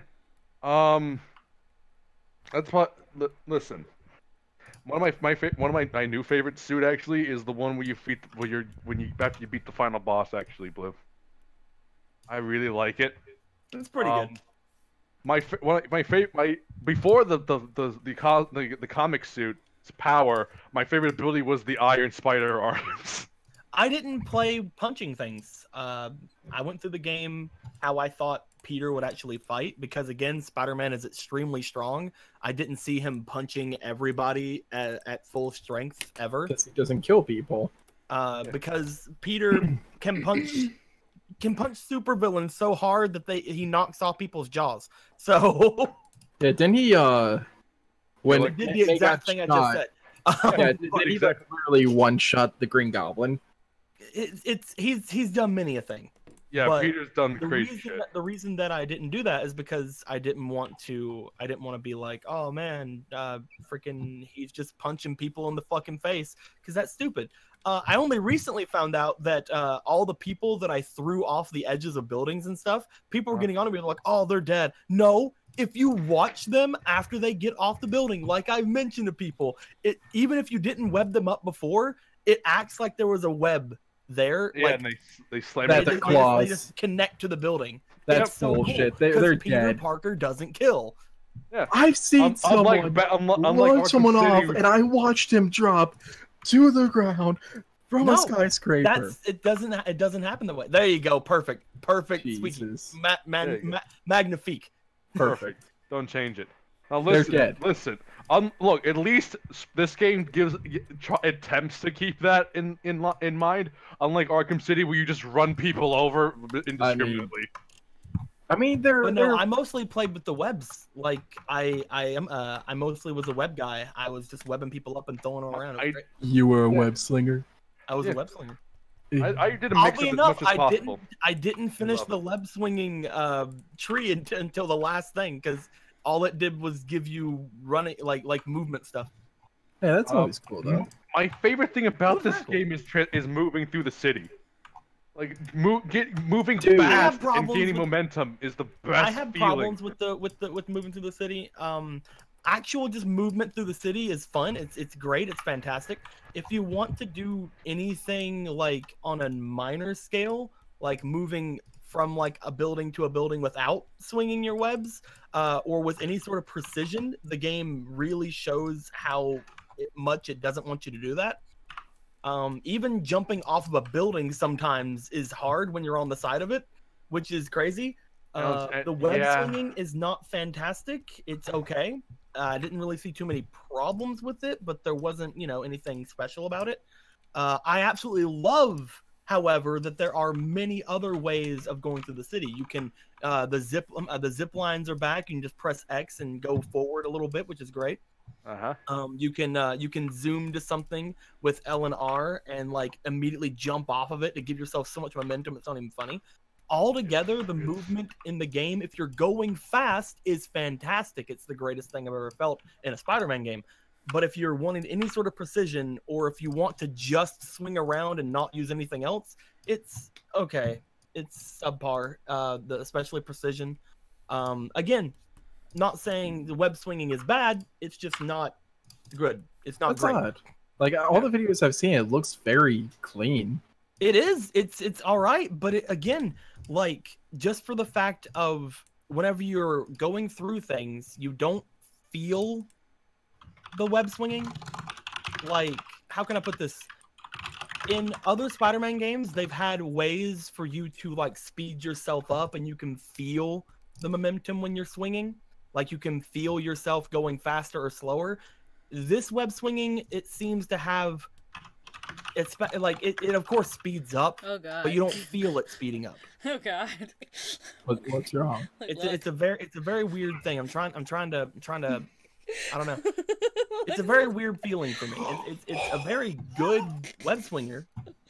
That's what. Listen. One of my new favorite suit actually is the one where you after you beat the final boss actually, Blue. I really like it. It's pretty good. Before the comic suit's power, my favorite ability was the Iron Spider arms. I didn't play punching things. I went through the game how I thought Peter would actually fight because, again, Spider-Man is extremely strong. I didn't see him punching everybody at full strength ever. Because he doesn't kill people. Because Peter can punch can punch supervillains so hard that he knocks off people's jaws. So Yeah, didn't he? When he did the exact thing I just said. Yeah, did he exactly. literally one-shot the Green Goblin? He's done many a thing. Yeah, But Peter's done crazy shit. The reason that I didn't do that is because I didn't want to be like, oh man, freaking, he's just punching people in the fucking face, because that's stupid. I only recently found out that all the people that I threw off the edges of buildings and stuff, people were getting on to me like, oh, they're dead. No, if you watch them after they get off the building, like I've mentioned to people, even if you didn't web them up before, it acts like there was a web there. Yeah, like, and they slam That's it. their claws. They just connect to the building. That's so bullshit. Cool, They're Peter dead. Parker doesn't kill. Yeah. I've seen someone unlike launch someone Arkham off, City, and I watched him drop to the ground from No, a skyscraper. It doesn't happen that way. There you go. Perfect. Jesus. Sweet. There you go. Magnifique. Perfect. Don't change it. Now They're listen. dead. Listen. Look. At least this game attempts to keep that in mind. Unlike Arkham City, where you just run people over indiscriminately. I mean, they're I mostly played with the webs. Like I mostly was a web guy. I was just webbing people up and throwing them around. You were a web slinger. I was a web slinger. I did a mix Oddly of enough, as much as possible. I didn't finish the web swinging tree until the last thing, because all it did was give you running like movement stuff. Yeah, that's always cool though. My favorite thing about this Cool. game is moving through the city. Like moving Dude, I have fast and problems gaining with- momentum is the best. I have feeling. problems with moving through the city. Actual just movement through the city is fun. It's great. It's fantastic. If you want to do anything like on a minor scale, like moving from like a building to a building without swinging your webs, or with any sort of precision, the game really shows how much it doesn't want you to do that. Even jumping off of a building sometimes is hard when you're on the side of it, which is crazy. The web swinging is not fantastic. It's okay. I didn't really see too many problems with it, but there wasn't, anything special about it. I absolutely love, however, that there are many other ways of going through the city. You can the zip lines are back. You can just press X and go forward a little bit, which is great. You can zoom to something with L and R and like immediately jump off of it to give yourself so much momentum it's not even funny. Altogether, the movement in the game, if you're going fast, is fantastic. It's the greatest thing I've ever felt in a Spider-Man game. But if you're wanting any sort of precision, or if you want to just swing around and not use anything else, it's okay. It's subpar, especially precision. Again, not saying the web swinging is bad. It's just not good. It's not great. Odd. Like all the videos I've seen, it looks very clean. It is. It's all right, but again, like just for the fact of whenever you're going through things, you don't feel the web swinging. Like, how can I put this? In other Spider-Man games, they've had ways for you to like speed yourself up, and you can feel the momentum when you're swinging. Like you can feel yourself going faster or slower. This web swinging, it seems to have. It's like it of course speeds up, Oh god. but you don't feel it speeding up. Oh god. What's wrong? Like, It's a very weird thing. I'm trying to I don't know. It's a very weird feeling for me. It's a very good web swinger.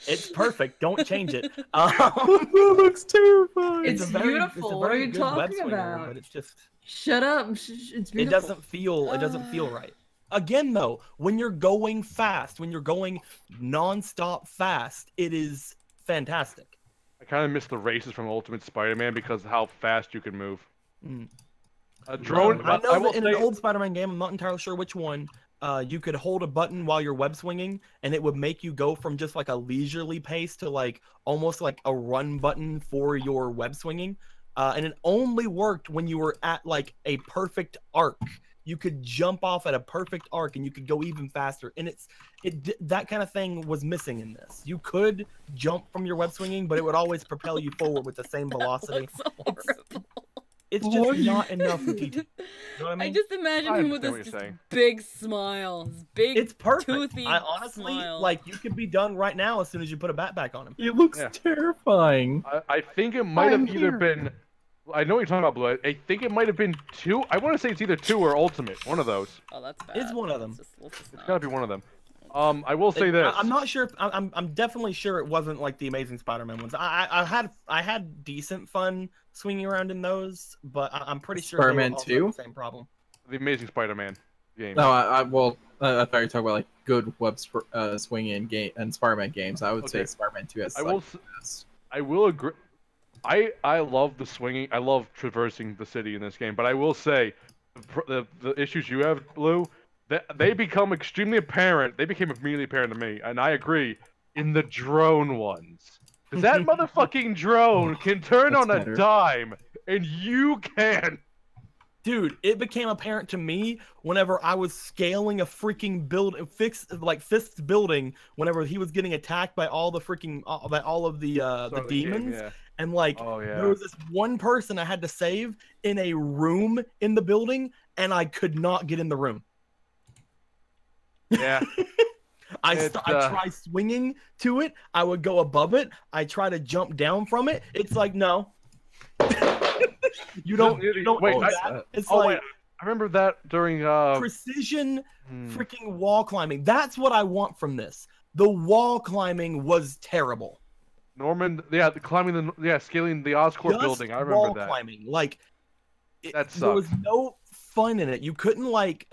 It's perfect. Don't change it. That looks terrifying. It's beautiful. What are you good web talking swinger, about? But it's just Shut up. It's beautiful. it doesn't feel right. Again, though, when you're going fast, when you're going non-stop fast, it is fantastic. I kind of miss the races from Ultimate Spider-Man because of how fast you can move. Drone. I know will that in say, an old Spider-Man game, I'm not entirely sure which one, you could hold a button while you're web swinging, and it would make you go from just like a leisurely pace to like almost like a run button for your web swinging. And it only worked when you were at like a perfect arc. You could jump off at a perfect arc, and you could go even faster. And that kind of thing was missing in this. You could jump from your web swinging, but it would always propel you forward with the same velocity. Looks so horrible. it's What just are not enough detail. You know what I I mean? just imagine I him with understand what this you're just saying. big smile, this big It's perfect. toothy I honestly smile. like you could be done right now as soon as you put a bat back on him. He looks Yeah. terrifying. I think it might have I'm either here. been. I know what you're talking about, Blue. I think it might have been 2. I want to say it's either 2 or Ultimate. One of those. Oh, that's bad. It's one of them. Let's just It's not. gotta be one of them. I will say this. I'm not sure. I'm definitely sure it wasn't like the Amazing Spider-Man ones. I had decent fun swinging around in those, but I'm pretty sure Spider-Man they were also 2? had the same problem. The Amazing Spider-Man game. No, I thought you were talking about like good swinging game and Spider-Man games. I would say Okay. Spider-Man 2 has I will. the best. I will agree. I love the swinging. I love traversing the city in this game. But I will say, the issues you have, Blue, they become extremely apparent. They became immediately apparent to me, and I agree. In the drone ones, 'cause that motherfucking drone can turn That's on a better. dime, and you can. Dude, it became apparent to me whenever I was scaling a freaking fist building. Whenever he was getting attacked by all the freaking by all of the Start of the game, demons, yeah. and like Oh yeah. there was this one person I had to save in a room in the building, and I could not get in the room. Yeah. I It's, try swinging to it. I would go above it. I try to jump down from it. It's like no. You don't Wait, do I- that. It's Oh like wait, I remember that during precision hmm. freaking wall climbing. That's what I want from this. The wall climbing was terrible. Norman. Yeah, scaling the Oscorp Just building. I wall remember that. climbing. Like That there was sucked. no fun in it. You couldn't like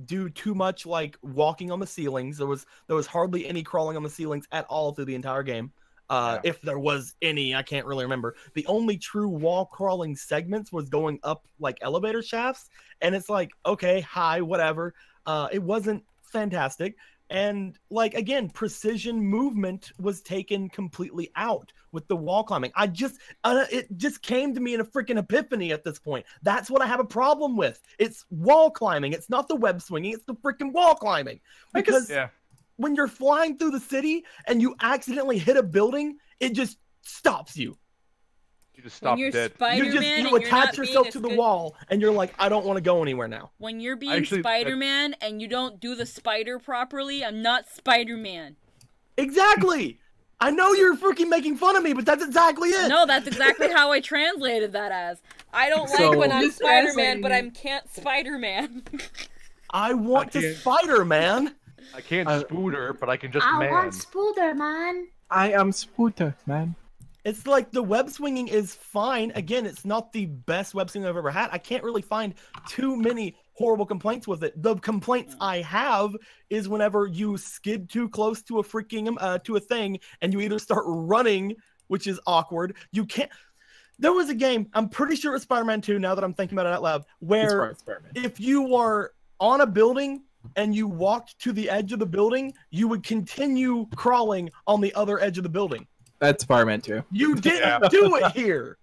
do too much like walking on the ceilings. There was hardly any crawling on the ceilings at all through the entire game. Yeah. If there was any, I can't really remember. The only true wall crawling segments was going up like elevator shafts, and it's like, okay, hi, whatever. It wasn't fantastic. And like again, precision movement was taken completely out with the wall climbing. It just came to me in a freaking epiphany at this point. That's what I have a problem with. It's wall climbing. It's not the web swinging. It's the freaking wall climbing. Because Yeah. when you're flying through the city and you accidentally hit a building, it just stops you. You just When stop you're dead. Spider-Man You and you're not attach yourself being to as the good- wall and you're like, I don't want to go anywhere now. When you're being Actually, that- Spider-Man and you don't do the spider properly, I'm not Spider-Man. Exactly. I know you're freaking making fun of me, but that's exactly it. No, that's exactly how I translated that as. I don't So- like when I'm Just Spider-Man, but I translating can't Spider-Man. I want to can't- Spider-Man. I can't spooter, but I can just I man. want Spooder, man. I am Spooter, man. It's like the web swinging is fine. Again, it's not the best web swinging I've ever had. I can't really find too many horrible complaints with it. The complaints I have is whenever you skid too close to a freaking to a thing and you either start running, which is awkward. You can't. There was a game, I'm pretty sure it was Spider-Man 2 now that I'm thinking about it out loud, where Spider-Man. if you are on a building and you walked to the edge of the building, you would continue crawling on the other edge of the building. That's Spider-Man 2. You didn't Yeah. do it here.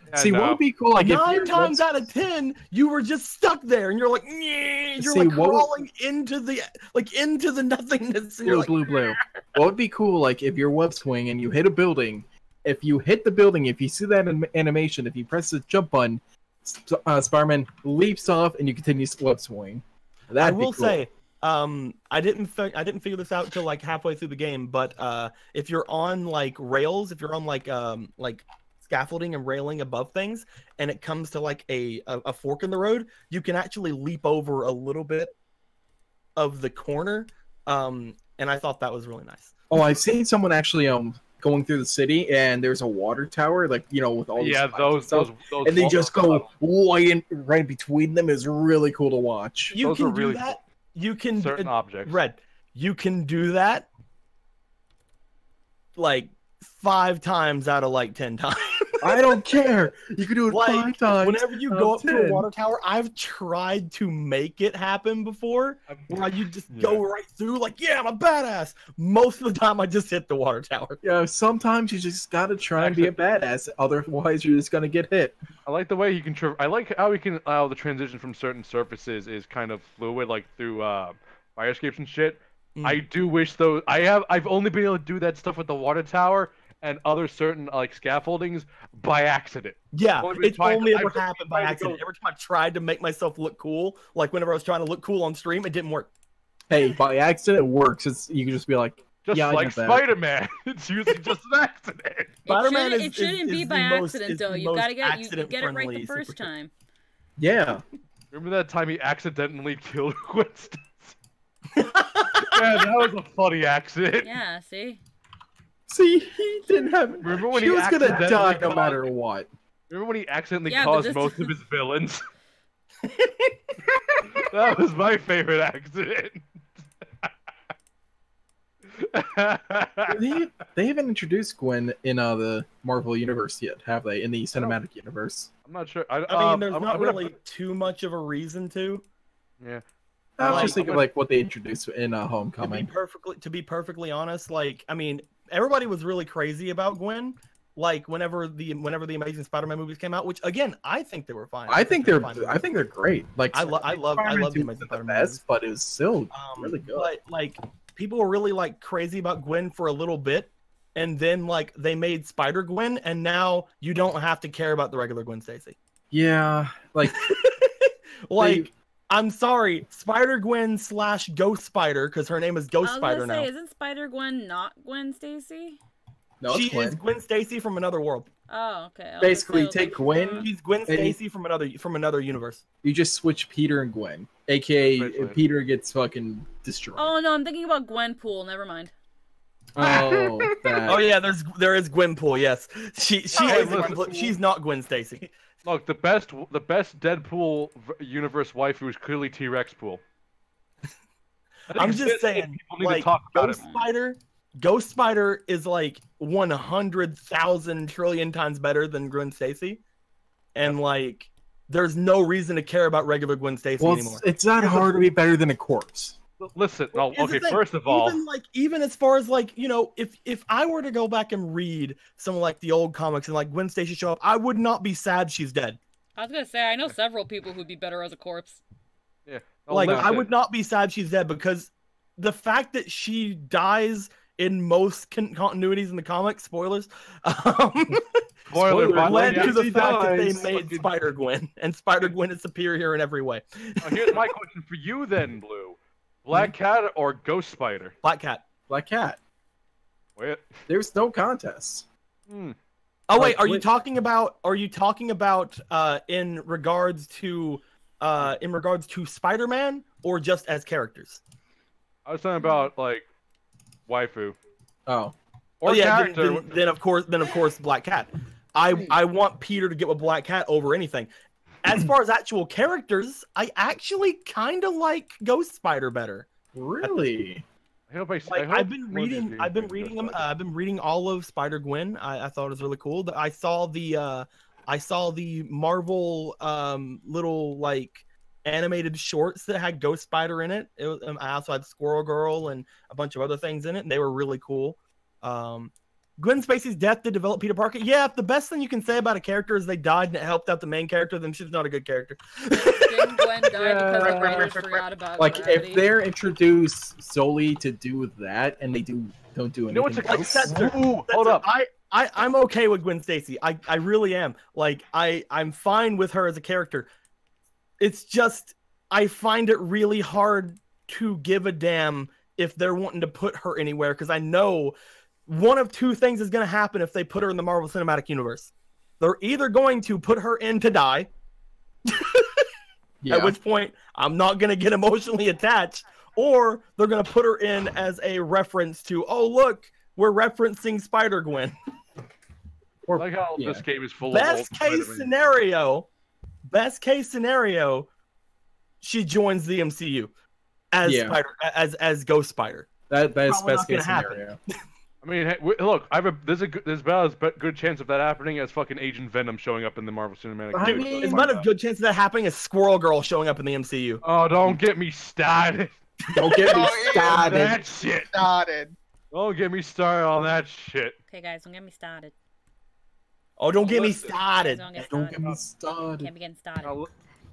Yeah, See, what no. would be cool? Like, if 9 your times web- out of 10, you were just stuck there, and you're like, "Nyeh," you're See, like what would- crawling into the nothingness. And you're Blue, like, blue, blue. What would be cool, like, if you're web swing and you hit a building, if you hit the building, if you see that animation, if you press the jump button, Spider-Man leaps off and you continue web swing. I will say, I didn't figure this out till like halfway through the game, but if you're on like rails, if you're on like scaffolding and railing above things, and it comes to like a fork in the road, you can actually leap over a little bit of the corner, and I thought that was really nice. Oh, I've seen someone actually going through the city and there's a water tower, like, you know, with all these Yeah, spikes and those, stuff, those and they walls just are go right between them. Is really cool to watch. You Those can are do really that. You can certain objects. Red. You can do that like 5 times out of like 10 times. I don't care. You can do it 5 times. Whenever you out go of up to a 10. water tower, I've tried to make it happen before, where you just Yeah. go right through, like, yeah, I'm a badass. Most of the time, I just hit the water tower. Yeah, sometimes you just gotta try and be a badass. Otherwise, you're just gonna get hit. I like the way he can. I like how he can. How the transition from certain surfaces is kind of fluid, like through fire escapes and shit. Mm. I do wish though. I've only been able to do that stuff with the water tower, and other certain like scaffoldings by accident. Yeah, Only it's tried- only I've ever been happened by trying to accident. go- Every time I tried to make myself look cool, like whenever I was trying to look cool on stream, it didn't work. Hey, by accident it works. You can just be like, Just yeah, I like get that. Spider-Man, it's usually just an accident. Spider-Man it shouldn't be by accident though. You gotta get you get it right accident-friendly the first superhero. time. Yeah. Remember that time he accidentally killed Gwen Stacy? Yeah, that was a funny accident. Yeah, see? See, he didn't have. Remember when she he was gonna accidentally die no caused- matter what. Remember when he accidentally Yeah, but caused this- most of his villains? That was my favorite accident. They haven't introduced Gwen in the Marvel universe yet, have they? In the cinematic universe. I'm not sure. I mean, there's I'm not gonna- really too much of a reason to. Yeah. I was Like, just thinking like what they introduced in Homecoming. To be perfectly honest, like I mean, everybody was really crazy about Gwen. Like whenever the Amazing Spider-Man movies came out, which again I think they were fine. I think they're fine great. Like I love Spider-Man the 2 Amazing wasn't the Spider-Man best, movies. but it was still really good. But like people were really like crazy about Gwen for a little bit, and then like they made Spider Gwen, and now you don't have to care about the regular Gwen Stacy. Yeah, like Like I'm sorry, Spider Gwen / Ghost Spider, because her name is Ghost I was Spider gonna now. say, isn't Spider Gwen not Gwen Stacy? no, She it's Gwen. is Gwen Stacy from another world. Oh, okay. I was Basically, gonna say, I was take like, Gwen. She's Gwen And- Stacy from another universe. You just switch Peter and Gwen, aka Basically. Peter gets fucking destroyed. Oh no, I'm thinking about Gwenpool. Never mind. Oh, that. Oh yeah, there is Gwenpool. Yes, she Hey, is. listen. She's not Gwen Stacy. Look, the best Deadpool universe waifu is clearly T-Rex Pool. I think I'm it's just this, saying, people need to like talk about Ghost Spider is like 100,000 trillion times better than Gwen Stacy, and like there's no reason to care about regular Gwen Stacy Well, anymore. it's not hard to be better than a corpse. Listen, no, Here's the okay. thing, First of all, even as far as like if I were to go back and read some of like the old comics and like Gwen Stacy show up, I would not be sad she's dead. I was gonna say I know several people who'd be better as a corpse. yeah. Like I listen. would not be sad she's dead because the fact that she dies in most continuities in the comics, spoilers, Spoiler, but led yeah, to the she fact that they dies. made Spider Gwen, and Spider Gwen is superior in every way. Here's my question for you then, Blue. Black Cat or Ghost Spider? Black Cat. Black Cat. Wait. There's no contest. Hmm. Oh wait, Like, are you wait. talking about? Are you talking about in regards to Spider-Man or just as characters? I was talking about like waifu Oh, or character. Then of course Black Cat. I want Peter to get with Black Cat over anything. As far as actual characters, I actually kind of like Ghost Spider better. really? I hope I, Like I hope I've been one of these reading, days I've been Ghost reading them. Spider. I've been reading all of Spider Gwen. I thought it was really cool. I saw the Marvel little like animated shorts that had Ghost Spider in it. I also had Squirrel Girl and a bunch of other things in it, and they were really cool. Gwen Stacy's death did develop Peter Parker. Yeah, if the best thing you can say about a character is they died and it helped out the main character, then she's not a good character. Didn't Gwen die because the Yeah. writers forgot about Like gravity? if they're introduced solely to do that and they don't do You know what's anything a else, That's Ooh, hold up. I'm okay with Gwen Stacy. I really am. Like I'm fine with her as a character. It's just I find it really hard to give a damn if they're wanting to put her anywhere because I know one of two things is going to happen if they put her in the Marvel Cinematic Universe. They're either going to put her in to die, yeah. at which point I'm not going to get emotionally attached, or they're going to put her in as a reference to, oh, look, we're referencing Spider-Gwen. Or, I like how yeah. this game is full of Best old case scenario, she joins the MCU as Yeah. as Ghost Spider. That is Probably best not case gonna happen. scenario. I mean, hey, look, there's about as good chance of that happening as fucking Agent Venom showing up in the Marvel Cinematic I Universe. mean- It's Oh not my a God. good chance of that happening as Squirrel Girl showing up in the MCU. Oh, don't get me started. Don't get me Oh, yeah. started. That shit. Started. Don't get me started on that shit. Okay, guys, don't get me started. Oh, don't get me Listen. started. Don't get Don't started. get me started. Can't be getting started. Now,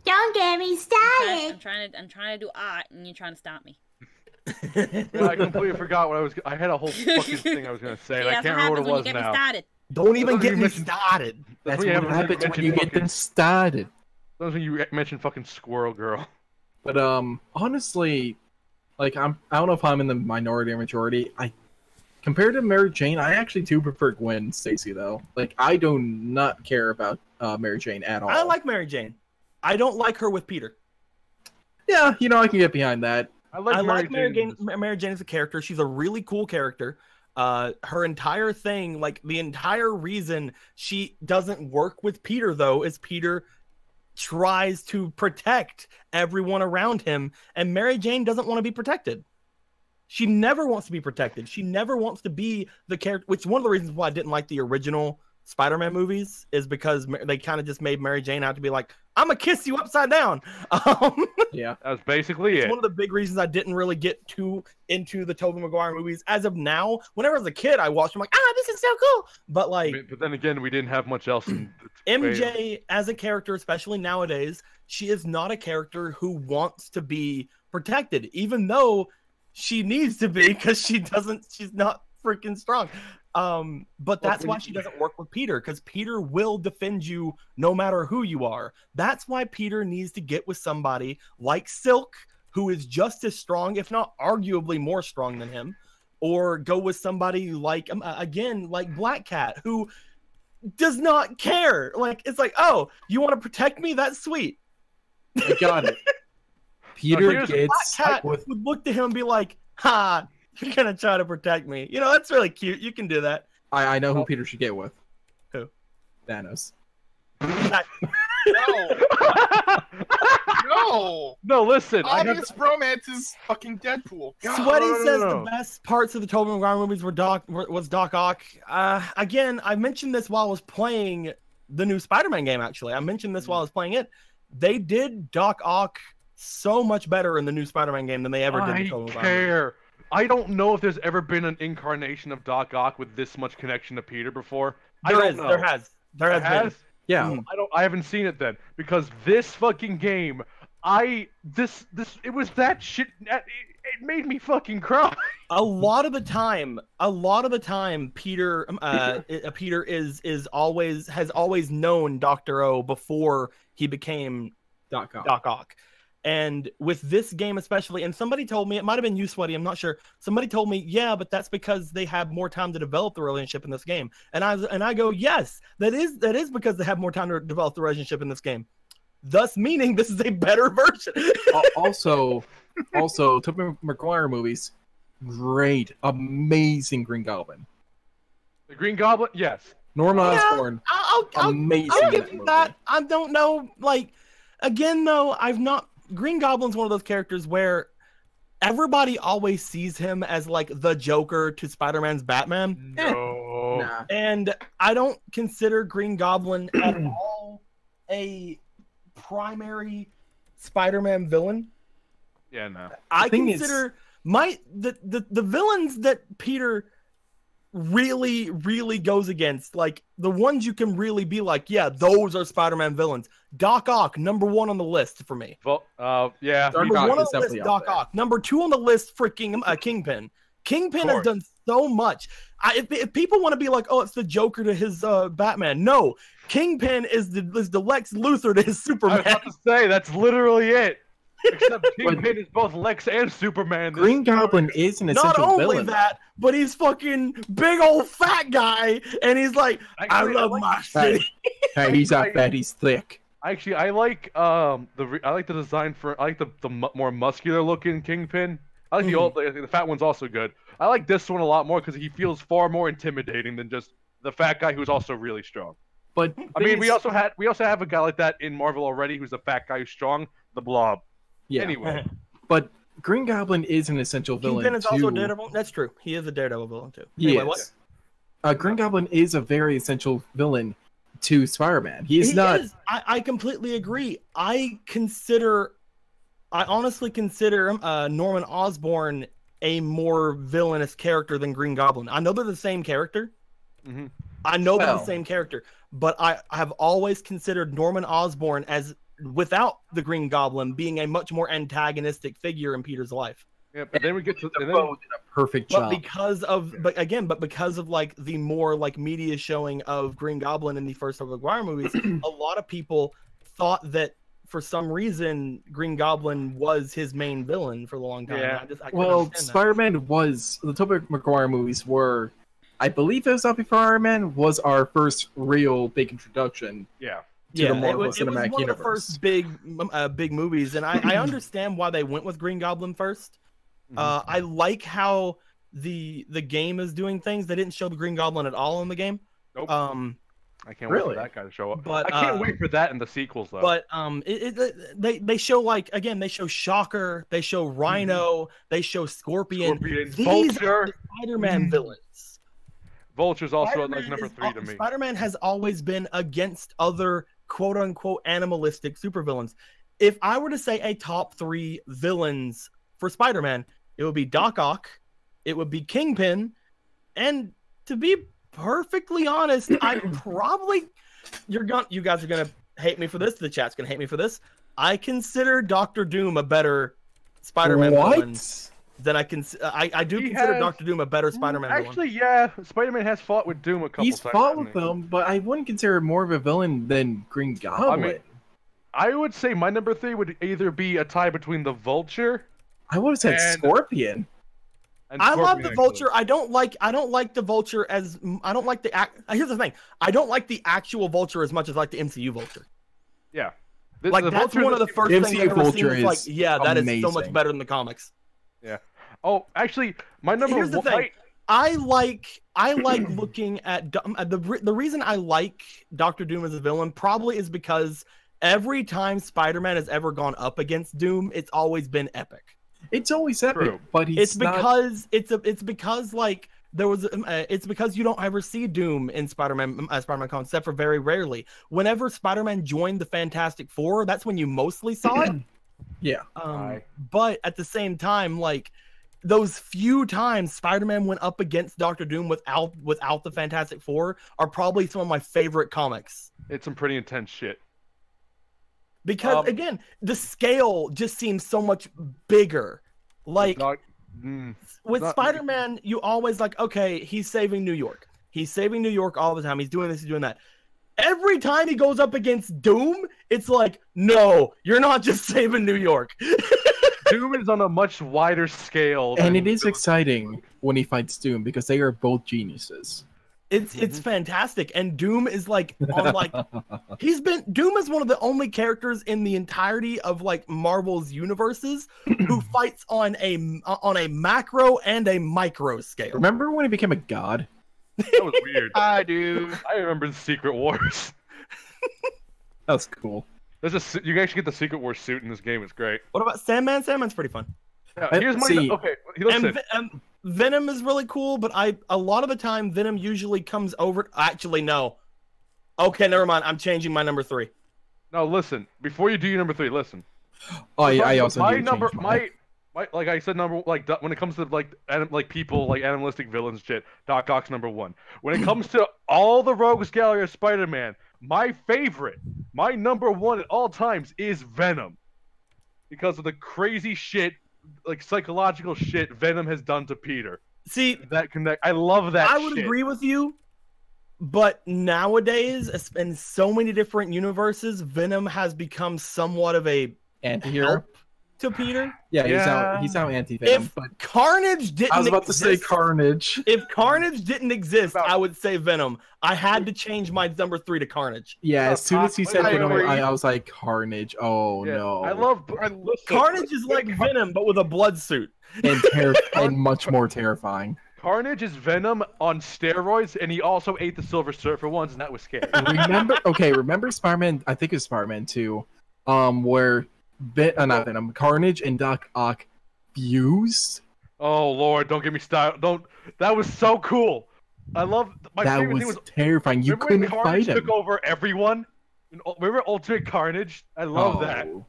Don't get me I'm started. trying to do art, and you're trying to stop me. Yeah, I completely forgot what I was. I had a whole fucking thing I was gonna say, and I Yeah, can't that's what remember what happens it when you was get me now. started. Don't even That's get what me you mentioned. started. That's when you what haven't happens when mentioned you get fucking- them started. That was when you mentioned fucking Squirrel Girl. But honestly, like I don't know if I'm in the minority or majority. Compared to Mary Jane, I actually do prefer Gwen Stacy though. Like I do not care about Mary Jane at all. I like Mary Jane. I don't like her with Peter. Yeah, you know I can get behind that. I like Mary Jane. Mary Jane as a character. She's a really cool character. Her entire thing, like the entire reason she doesn't work with Peter though, is Peter tries to protect everyone around him, and Mary Jane doesn't want to be protected. She never wants to be protected. She never wants to be the character, which one of the reasons why I didn't like the original Spider-Man movies is because they kind of just made Mary Jane out to be like, I'm gonna kiss you upside down. Yeah, That's basically It's it. one of the big reasons I didn't really get too into the Tobey Maguire movies. As of now, whenever I was a kid, I watched them like, this is so cool. But like, But then again, we didn't have much else. In MJ as a character, especially nowadays, she is not a character who wants to be protected, even though she needs to be because she's not freaking strong. But that's why she doesn't work with Peter, because Peter will defend you no matter who you are. That's why Peter needs to get with somebody like Silk, who is just as strong, if not arguably more strong than him, or go with somebody like, again, like Black Cat, who does not care. Like, it's like, oh, you want to protect me? That's sweet. I got it. Peter here's Black gets Cat with would look to him and be like, ha, you're gonna try to protect me. You know, that's really cute. You can do that. I know who Peter should get with. Who? Thanos. No, no. No, listen. Obvious romance is fucking Deadpool. God. Sweaty no, says no. the best parts of the Tobey Maguire movies was Doc Ock. Again, I mentioned this while I was playing the new Spider-Man game, actually. I mentioned this while I was playing it. They did Doc Ock so much better in the new Spider-Man game than they ever did in the Tobey Maguire movie. care. I don't know if there's ever been an incarnation of Doc Ock with this much connection to Peter before. There has been. Yeah. I haven't seen it then because this fucking game, it was that shit. It made me fucking cry. A lot of the time, Peter, Peter has always known Dr. O before he became Doc Ock. Doc Ock. And with this game especially, and somebody told me, it might have been you, Sweaty, I'm not sure. Somebody told me, yeah, but that's because they have more time to develop the relationship in this game. And I go, yes, that is because they have more time to develop the relationship in this game. Thus meaning this is a better version. Also, Tobey Maguire movies, great, amazing Green Goblin. The Green Goblin, yes. Norman Osborn, I'll amazing. give in you that movie. that. I don't know, like, again though, Green Goblin's one of those characters where everybody always sees him as like the Joker to Spider-Man's Batman. No. Nah. And I don't consider Green Goblin at all a primary Spider-Man villain. Yeah, no. I thing is- consider the villains that Peter really, really goes against, like the ones you can really be like, yeah, those are Spider-Man villains. Doc Ock, number 1 on the list for me. Well, yeah. Doc Number Ock 1 on is the list, definitely up Doc there. Ock. Number 2 on the list, freaking Kingpin. Kingpin has course. done so much. If people want to be like, oh, it's the Joker to his Batman, no. Kingpin is the Lex Luthor to his I was Superman. about to say that's literally it. Except Kingpin is both Lex and Superman. This- Green Goblin is an Not essential only villain. that, but he's fucking big old fat guy, and he's like, Actually, I love my city. Hey, he's not fat, he's thick. Actually, I like the design for the more muscular looking Kingpin. I like the fat one's also good. I like this one a lot more because he feels far more intimidating than just the fat guy who's also really strong. But I mean, we also have a guy like that in Marvel already who's a fat guy who's strong, the Blob. yeah. Anyway, But Green Goblin is an essential villain. Kingpin is also a to- Daredevil. That's true. He is a Daredevil villain too. He Anyway, is. what? Green Goblin is a very essential villain to Spider-Man. He's He not. is. I completely agree. I honestly consider Norman Osborn a more villainous character than Green Goblin. I know they're the same character. Mhm. I know they're the Well. same character, but I have always considered Norman Osborn as, without the Green Goblin, being a much more antagonistic figure in Peter's life. Yeah, but then we get to and then, Defoe did a perfect But job. because of like the more like media showing of Green Goblin in the first Tobey Maguire movies, a lot of people thought that for some reason Green Goblin was his main villain for a long time. Yeah. I couldn't Well, understand that. Spider-Man was the Tobey Maguire movies were, I believe it was not before Iron Man was our first real big introduction. yeah. To the Marvel it was Cinematic one Universe. of the first big movies, and I understand why they went with Green Goblin first. I like how the game is doing things. They didn't show the Green Goblin at all in the game. Nope. I can't wait really? for that guy to show up. But I can't wait for that in the sequels though. But they show like again they show Shocker, they show Rhino, they show Scorpion. Scorpion, These Vulture. are the Spider-Man villains. Vulture's also at like Spider-Man number is 3 to me. Spider-Man has always been against other quote-unquote animalistic supervillains. If I were to say a top 3 villains for Spider-Man, it would be Doc Ock, it would be Kingpin, and to be perfectly honest, I probably you guys are gonna hate me for this. The chat's gonna hate me for this. I consider Doctor Doom a better Spider-Man villain than I do consider Doctor Doom a better Spider-Man villain. Actually, yeah, Spider-Man has fought with Doom a couple He's times. fought hasn't with them, but I wouldn't consider him more of a villain than Green Goblin. I would say my number 3 would either be a tie between the Vulture. I would have said and- Scorpion. and I love Scorpion, the actually. Vulture. I don't like the Vulture as I don't like the here's the thing. I don't like the actual Vulture as much as I like the MCU Vulture. Yeah. Like the that's Vulture one of the that- first The things MCU I've ever Vulture seen. Like, is yeah, that is so much amazing. better than the comics. Oh, actually, my number Here's the one. thing. I like looking at the reason I like Doctor Doom as a villain probably is because every time Spider-Man has ever gone up against Doom, it's always been epic. It's always epic, True. but he's It's not... because like there was it's because you don't ever see Doom in Spider-Man comics except for very rarely. Whenever Spider-Man joined the Fantastic Four, that's when you mostly saw it. Yeah. But at the same time, like those few times Spider-Man went up against Doctor Doom without the Fantastic Four are probably some of my favorite comics. It's some pretty intense shit. Because again, the scale just seems so much bigger. Like with Spider-Man, you always like, okay, he's saving New York. He's saving New York all the time. He's doing this, he's doing that. Every time he goes up against Doom, it's like, no, you're not just saving New York. Doom is on a much wider scale. And than it is Doom. exciting when he fights Doom because they are both geniuses. It's fantastic, and Doom is like on like Doom is one of the only characters in the entirety of like Marvel's universes who fights on a macro and a micro scale. Remember when he became a god? That was weird. I do. I remember the Secret Wars. That's cool. You guys should get the Secret Wars suit in this game. It's great. What about Sandman? Sandman's pretty fun. Yeah, I- here's my see- okay. Listen, And Venom is really cool, but a lot of the time Venom usually comes over. Actually, no. Okay, never mind. I'm changing my number 3. no, listen. Before you do your number 3, listen. Oh, I also my need to number change mine. my like I said when it comes to like people like animalistic villains shit. Doc Ock's number 1. When it comes to all the Rogues Gallery of Spider-Man, my favorite, my number 1 at all times is Venom, because of the crazy shit, like psychological shit Venom has done to Peter. See, That connect. I love that. I would shit. agree with you, but nowadays, in so many different universes, Venom has become somewhat of a Anti-hero? help to Peter. Yeah, he's now anti-Venom. If But Carnage didn't I was about to say exist- Carnage. If Carnage didn't exist, I would say Venom. I had to change my number 3 to Carnage. Yeah, as soon as he said I Venom, agree. I was like, Carnage. Oh Yeah, no. I love. Listen, Carnage is like Venom, but with a blood suit. and much more terrifying. Carnage is Venom on steroids, and he also ate the Silver Surfer once, and that was scary. Remember Spider-Man, I think it was Spider-Man 2, where not Venom, Carnage and Doc Ock fused? Oh Lord, don't get me started. Don't. That was so cool. I love. My That favorite thing was was. terrifying. You Remember when couldn't Carnage fight him. took over everyone? Remember Ultimate Carnage? I love that. Oh.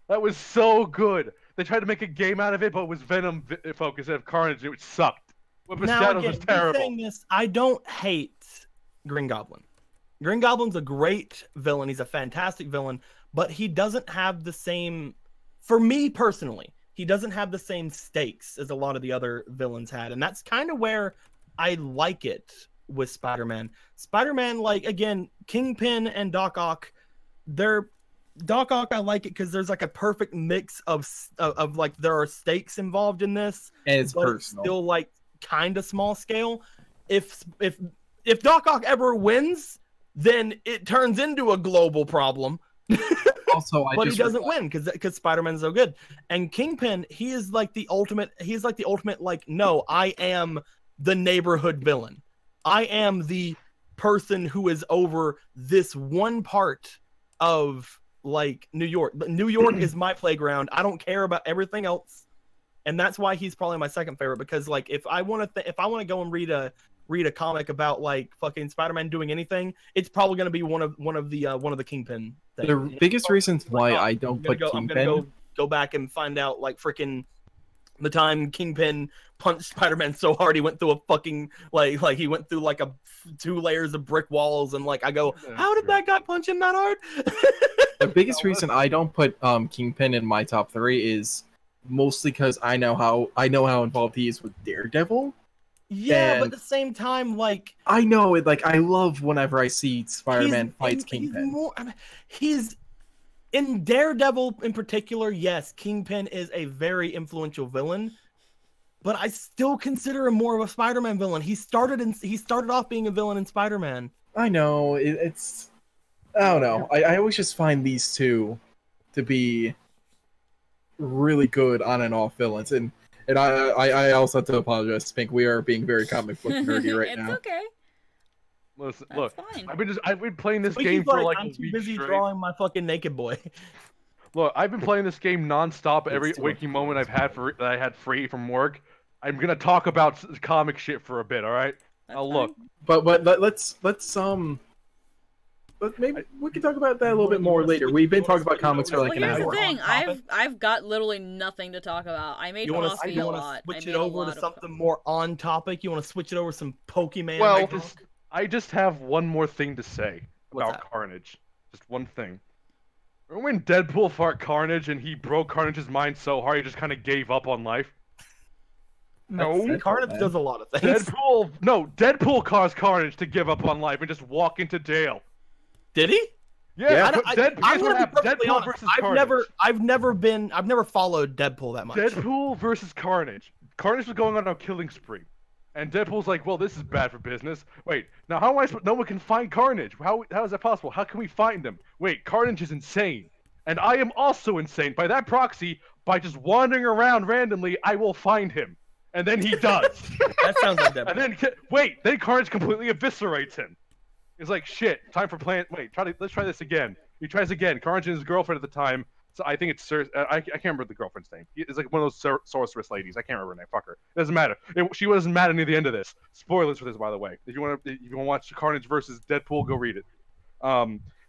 That was so good. They tried to make a game out of it, but it was Venom focused instead of Carnage. It sucked. Weapon Now Shadows again, was terrible. saying this, I don't hate Green Goblin. Green Goblin's a great villain. He's a fantastic villain, but he doesn't have the same. For me personally, he doesn't have the same stakes as a lot of the other villains had, and that's kind of where I like it with Spider-Man. Spider-Man, like, again, Kingpin and Doc Ock, Doc Ock, I like it because there's like a perfect mix of like there are stakes involved in this, And it's but it's personal. still like kind of small scale. If Doc Ock ever wins, then it turns into a global problem. Also, But he doesn't win because Spider-Man's so good. And Kingpin, he is like the ultimate. He's like the ultimate. Like, no, I am the neighborhood villain. I am the person who is over this one part of like New York. But New York is my playground. I don't care about everything else, and that's why he's probably my second favorite. Because like, if I want to go and read a comic about like fucking Spider-Man doing anything, it's probably going to be one of the Kingpin things. The biggest reasons why I don't put I'm Kingpin. gonna go back and find out like freaking the time Kingpin punched Spider-Man so hard he went through a fucking like he went through like 2 layers of brick walls, and like I go, how did that guy punch him that hard? The biggest reason I don't put Kingpin in my top 3 is mostly because I know how involved he is with Daredevil. Yeah, but And- at the same time, like I know it. Like I love whenever I see Spider-Man fights Kingpin. He's in Daredevil in particular. Yes, Kingpin is a very influential villain, but I still consider him more of a Spider-Man villain. He started off being a villain in Spider-Man. I know it's. I don't know. I always just find these two to be really good on and off villains, and I also have to apologize, Pink. We are being very comic book nerdy right now. It's okay. Listen, That's look, fine. I've been playing this But game he's for like I'm a too week busy straight. drawing my fucking naked boy. Look, I've been playing this game nonstop every It's too waking much. moment that I had free from work. I'm gonna talk about comic shit for a bit, all right? That's Now look, fine. But let's maybe we can talk about that a little bit more later. We've been talking about comics for like Well, an here's the hour. thing. On topic? I've got literally nothing to talk about. I made You want coffee to a lot. switch I it made a over lot to of something more on topic? You want to switch it over to some Pokemon? Well, talk? I just have one more thing to say What's about that? Carnage. Just one thing. Remember when Deadpool fought Carnage and he broke Carnage's mind so hard he just kind of gave up on life? No. That's Carnage bad. does a lot of things. Deadpool caused Carnage to give up on life and just walk into jail. Did he? Yeah, I'm but here's gonna what be happened. perfectly Deadpool honest. versus I've Carnage. I've never followed Deadpool that much. Deadpool versus Carnage. Carnage was going on a killing spree. And Deadpool's like, well, this is bad for business. Wait, now how am I supposed... No one can find Carnage. How is that possible? How can we find him? Wait, Carnage is insane. And I am also insane. By that proxy, by just wandering around randomly, I will find him. And then he does. That sounds like Deadpool. And then Carnage completely eviscerates him. It's like, shit, time for plan... Wait, let's try this again. He tries again. Carnage and his girlfriend at the time... So I think it's I can't remember the girlfriend's name. It's like one of those sorceress ladies. I can't remember her name. Fuck her. It doesn't matter. She wasn't mad near the end of this. Spoilers for this, by the way. If you want to watch Carnage versus Deadpool, go read it.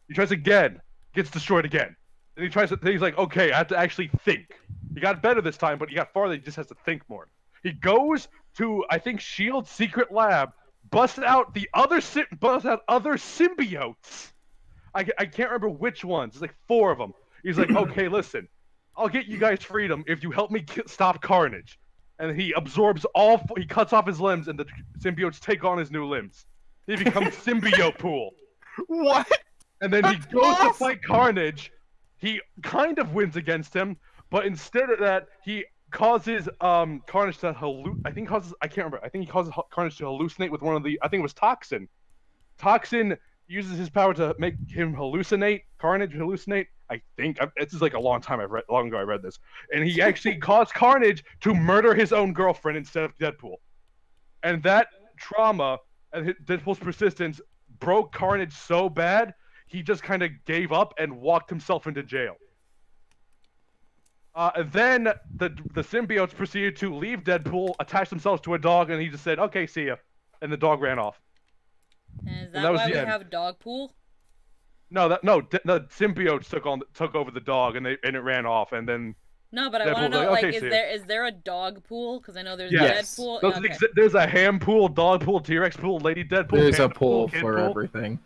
He tries again, gets destroyed again. And he's like, okay, I have to actually think. He got better this time, but he got farther. He just has to think more. He goes to I think Shield's secret lab, busts out other symbiotes. I can't remember which ones. It's like 4 of them. He's like, okay, listen, I'll get you guys freedom if you help me stop Carnage. And he absorbs he cuts off his limbs, and the symbiotes take on his new limbs. He becomes Symbiote Pool. What? And then he That's goes to awesome. fight Carnage. He kind of wins against him, but instead of that, he causes Carnage to I think he causes Carnage to hallucinate with I think it was Toxin. Toxin uses his power to make him Carnage hallucinate. I think this is like a long ago I read this, and he actually caused Carnage to murder his own girlfriend instead of Deadpool, and that trauma and Deadpool's persistence broke Carnage so bad he just kind of gave up and walked himself into jail. Then the symbiotes proceeded to leave Deadpool, attach themselves to a dog, and he just said, "Okay, see ya," and the dog ran off. And is that that was why the we end. have dog pool? The symbiotes took over the dog, and it ran off, and then No, but I Deadpool's want to know, like, like, okay, see ya. is there a dog pool? Because I know there's Yes. Deadpool. Those Okay. there's a ham pool, dog pool, T-Rex pool, Lady Deadpool. There's a Panda pool kid for pool. everything.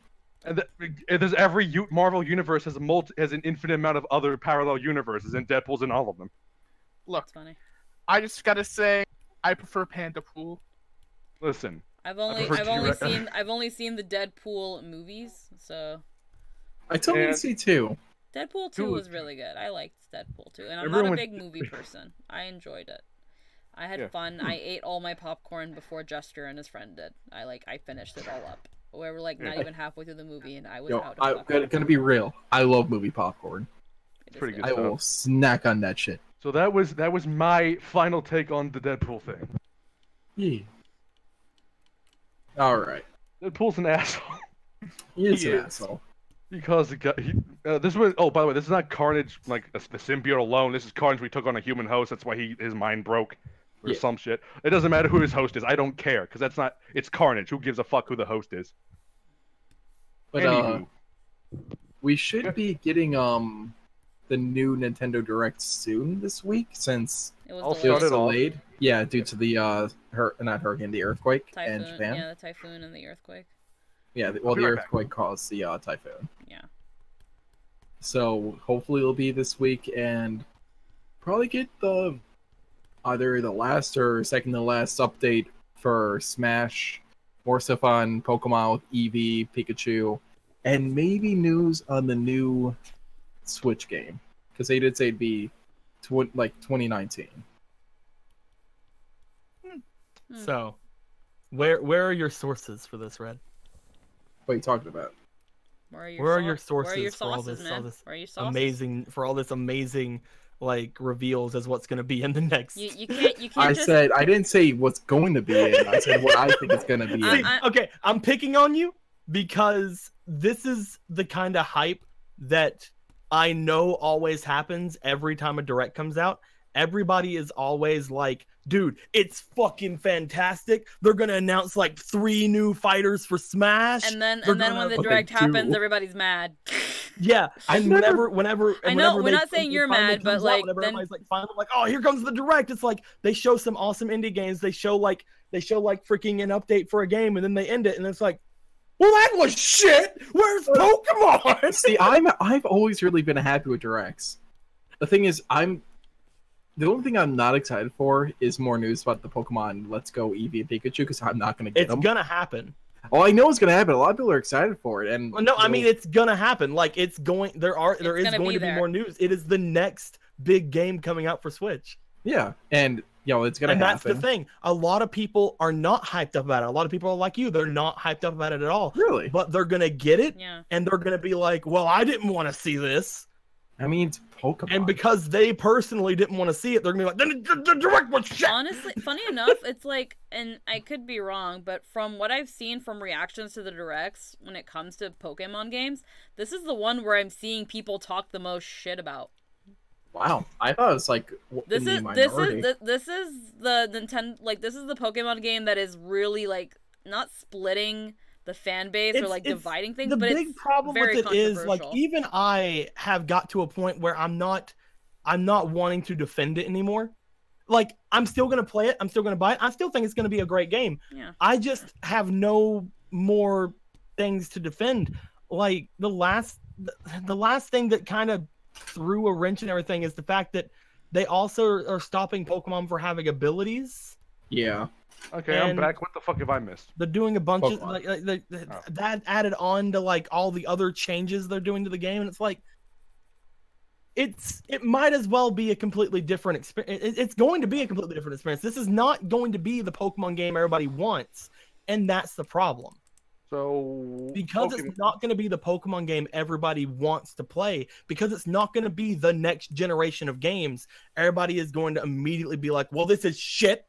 And there's every Marvel universe has an infinite amount of other parallel universes, and Deadpool's in all of them. Look, That's funny. I just gotta say, I prefer Panda Pool. Listen, I've prefer only seen the Deadpool movies, so I totally And- see too. Deadpool 2 Dude. was really good. I liked Deadpool 2, and I'm Everyone not a would- big movie person. I enjoyed it. I had Yeah. fun. I ate all my popcorn before Jester and his friend did. I finished it all up. We were like not Yeah. even halfway through the movie, and I was Yo, out of I'm popcorn. gonna be real. I love movie popcorn. It is pretty good. good. I will snack on that shit. So that was my final take on the Deadpool thing. Yeah. All right. Deadpool's an asshole He is He an is. asshole. because this was. Oh, by the way, this is not Carnage like the symbiote alone. This is Carnage we took on a human host. That's why his mind broke or Yeah. some shit. It doesn't matter who his host is. I don't care because that's not. It's Carnage. Who gives a fuck who the host is? But Anywho. we should be getting the new Nintendo Direct soon this week since It was I'll it start was it off. delayed. Yeah, due to the not hurricane, the earthquake in Typhoon. Japan. Yeah, the typhoon and the earthquake. Yeah, be the right back. earthquake caused the typhoon. Yeah. So hopefully it'll be this week and probably get either the last or second to last update for Smash, more stuff on Pokemon with Eevee, Pikachu, and maybe news on the new Switch game because they did say it'd be like 2019. So, where are your sources for this, Red? What are you talking about? Where are Where are your Where are your sources for all sauces, this- all man? this Where are your sauces? amazing like reveals as what's going to be in the next. You can't I just. said I didn't say what's going to be in. I said what I think it's going to be I- in. Okay, I'm picking on you because this is the kind of hype that I know always happens every time a direct comes out. Everybody is always like, dude, it's fucking fantastic. They're going to announce like 3 new fighters for Smash. And then They're when gonna- the What they direct happens, do. everybody's mad. Yeah, and whenever I know, whenever we're they- not saying it you're finally mad, but, comes out, like, whenever then- everybody's like finally like, oh, here comes the direct. It's like they show some awesome indie games. They show like freaking an update for a game, and then they end it, and it's like, well, that was shit. Where's Pokemon? See, I've always really been happy with directs. The thing is, the only thing I'm not excited for is more news about the Pokemon Let's Go Eevee and Pikachu because I'm not going to get It's them. gonna happen. Oh, I know it's going to happen. A lot of people are excited for it, and Well, no, I mean it's gonna happen. Like it's going. There is gonna going be to be there. more news. It is the next big game coming out for Switch. yeah, and it's going to And that's happen. the thing. A lot of people are not hyped up about it. A lot of people are like you. They're not hyped up about it at all. Really? But they're gonna get it, Yeah. and they're gonna be like, "Well, I didn't want to see this," I mean, it's Pokemon. and because they personally didn't want to see it, they're gonna be like, "The direct was shit." Honestly, funny enough, it's like, and I could be wrong, but from what I've seen from reactions to the directs when it comes to Pokemon games, this is the one where I'm seeing people talk the most shit about. Wow, I thought it was like This in the is minority. this is the Nintendo, like, this is the Pokemon game that is really like not splitting the fan base or like dividing things, The but big it's problem very with it is like controversial. even I have got to a point where I'm not wanting to defend it anymore. Like I'm still gonna play it. I'm still gonna buy it. I still think it's gonna be a great game. Yeah. I just have no more things to defend. Like the last thing that kind of threw a wrench in everything is the fact that they also are stopping Pokemon for having abilities. Yeah. Okay, I'm And- back. What the fuck have I missed? They're doing a bunch of Pokemon. that added on to like all the other changes they're doing to the game, and it's like it might as well be a completely different experience. It's going to be a completely different experience. This is not going to be the Pokemon game everybody wants, and that's the problem. So Because it's not going to be the Pokemon game everybody wants to play, because it's not going to be the next generation of games, everybody is going to immediately be like, well, this is shit.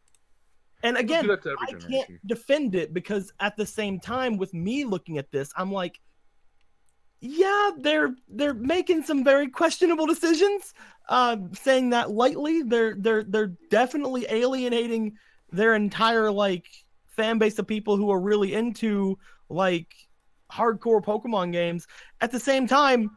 And again, do that to every I can't generation. defend it because at the same time, with me looking at this, I'm like, yeah, they're making some very questionable decisions. Saying that lightly, they're definitely alienating their entire like fan base of people who are really into like hardcore Pokemon games. At the same time,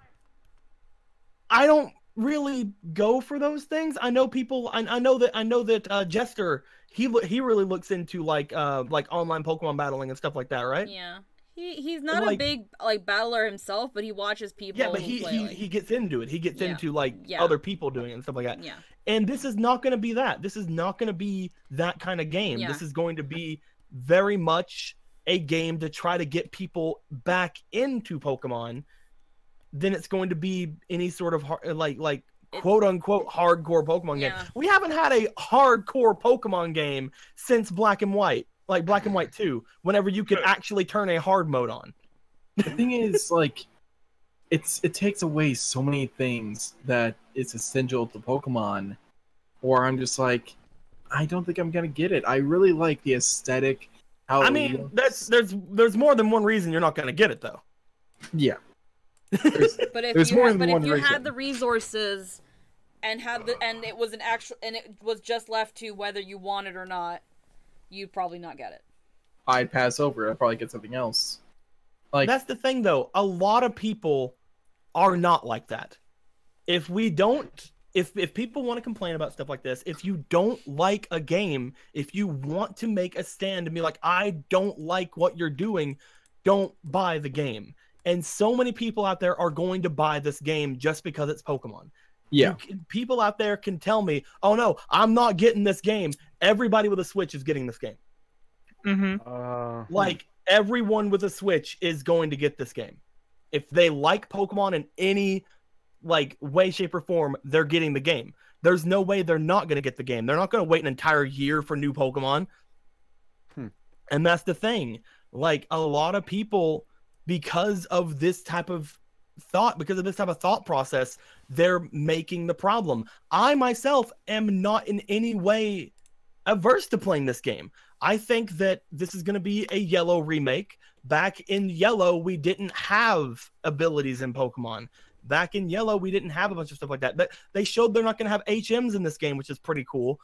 I don't really go for those things. I know people. I know that Jester he really looks into like online Pokemon battling and stuff like that, right? Yeah. He's not a Like- big like battler himself, but he watches people. Yeah, but who play, like- he gets into it. He gets Yeah. into like Yeah. other people doing it and stuff like that. Yeah. And this is not going to be that. This is not going to be that kind of game. Yeah. This is going to be very much a game to try to get people back into Pokemon. Then it's going to be any sort of like quote unquote hardcore Pokemon game. Yeah. We haven't had a hardcore Pokemon game since Black and White, like Black and White 2, whenever you could actually turn a hard mode on. The thing is, like, it takes away so many things that is essential to Pokemon, or I'm just like, I don't think I'm gonna get it. I really like the aesthetic. How I it mean, looks. there's more than one reason you're not going to get it though. Yeah. But if There's you, more had, than but one if you reason. had the resources and it was an actual and it was just left to whether you want it or not, you'd probably not get it. I'd pass over it. I'd probably get something else. Like, That's the thing though. A lot of people are not like that. If people want to complain about stuff like this, if you don't like a game, if you want to make a stand and be like, I don't like what you're doing, don't buy the game. And so many people out there are going to buy this game just because it's Pokemon. yeah. People out there can tell me, oh no, I'm not getting this game. Everybody with a Switch is getting this game. Mm-hmm. Like, everyone with a Switch is going to get this game. If they like Pokemon in any like way, shape, or form, they're getting the game. There's no way they're not going to get the game. They're not going to wait an entire year for new Pokemon. And that's the thing. Like, a lot of people, because of this type of thought process, they're making the problem. I myself am not in any way averse to playing this game. I think that this is going to be a Yellow remake. Back in Yellow, we didn't have abilities in Pokemon. Back in Yellow, we didn't have a bunch of stuff like that. But they showed they're not going to have HMs in this game, which is pretty cool.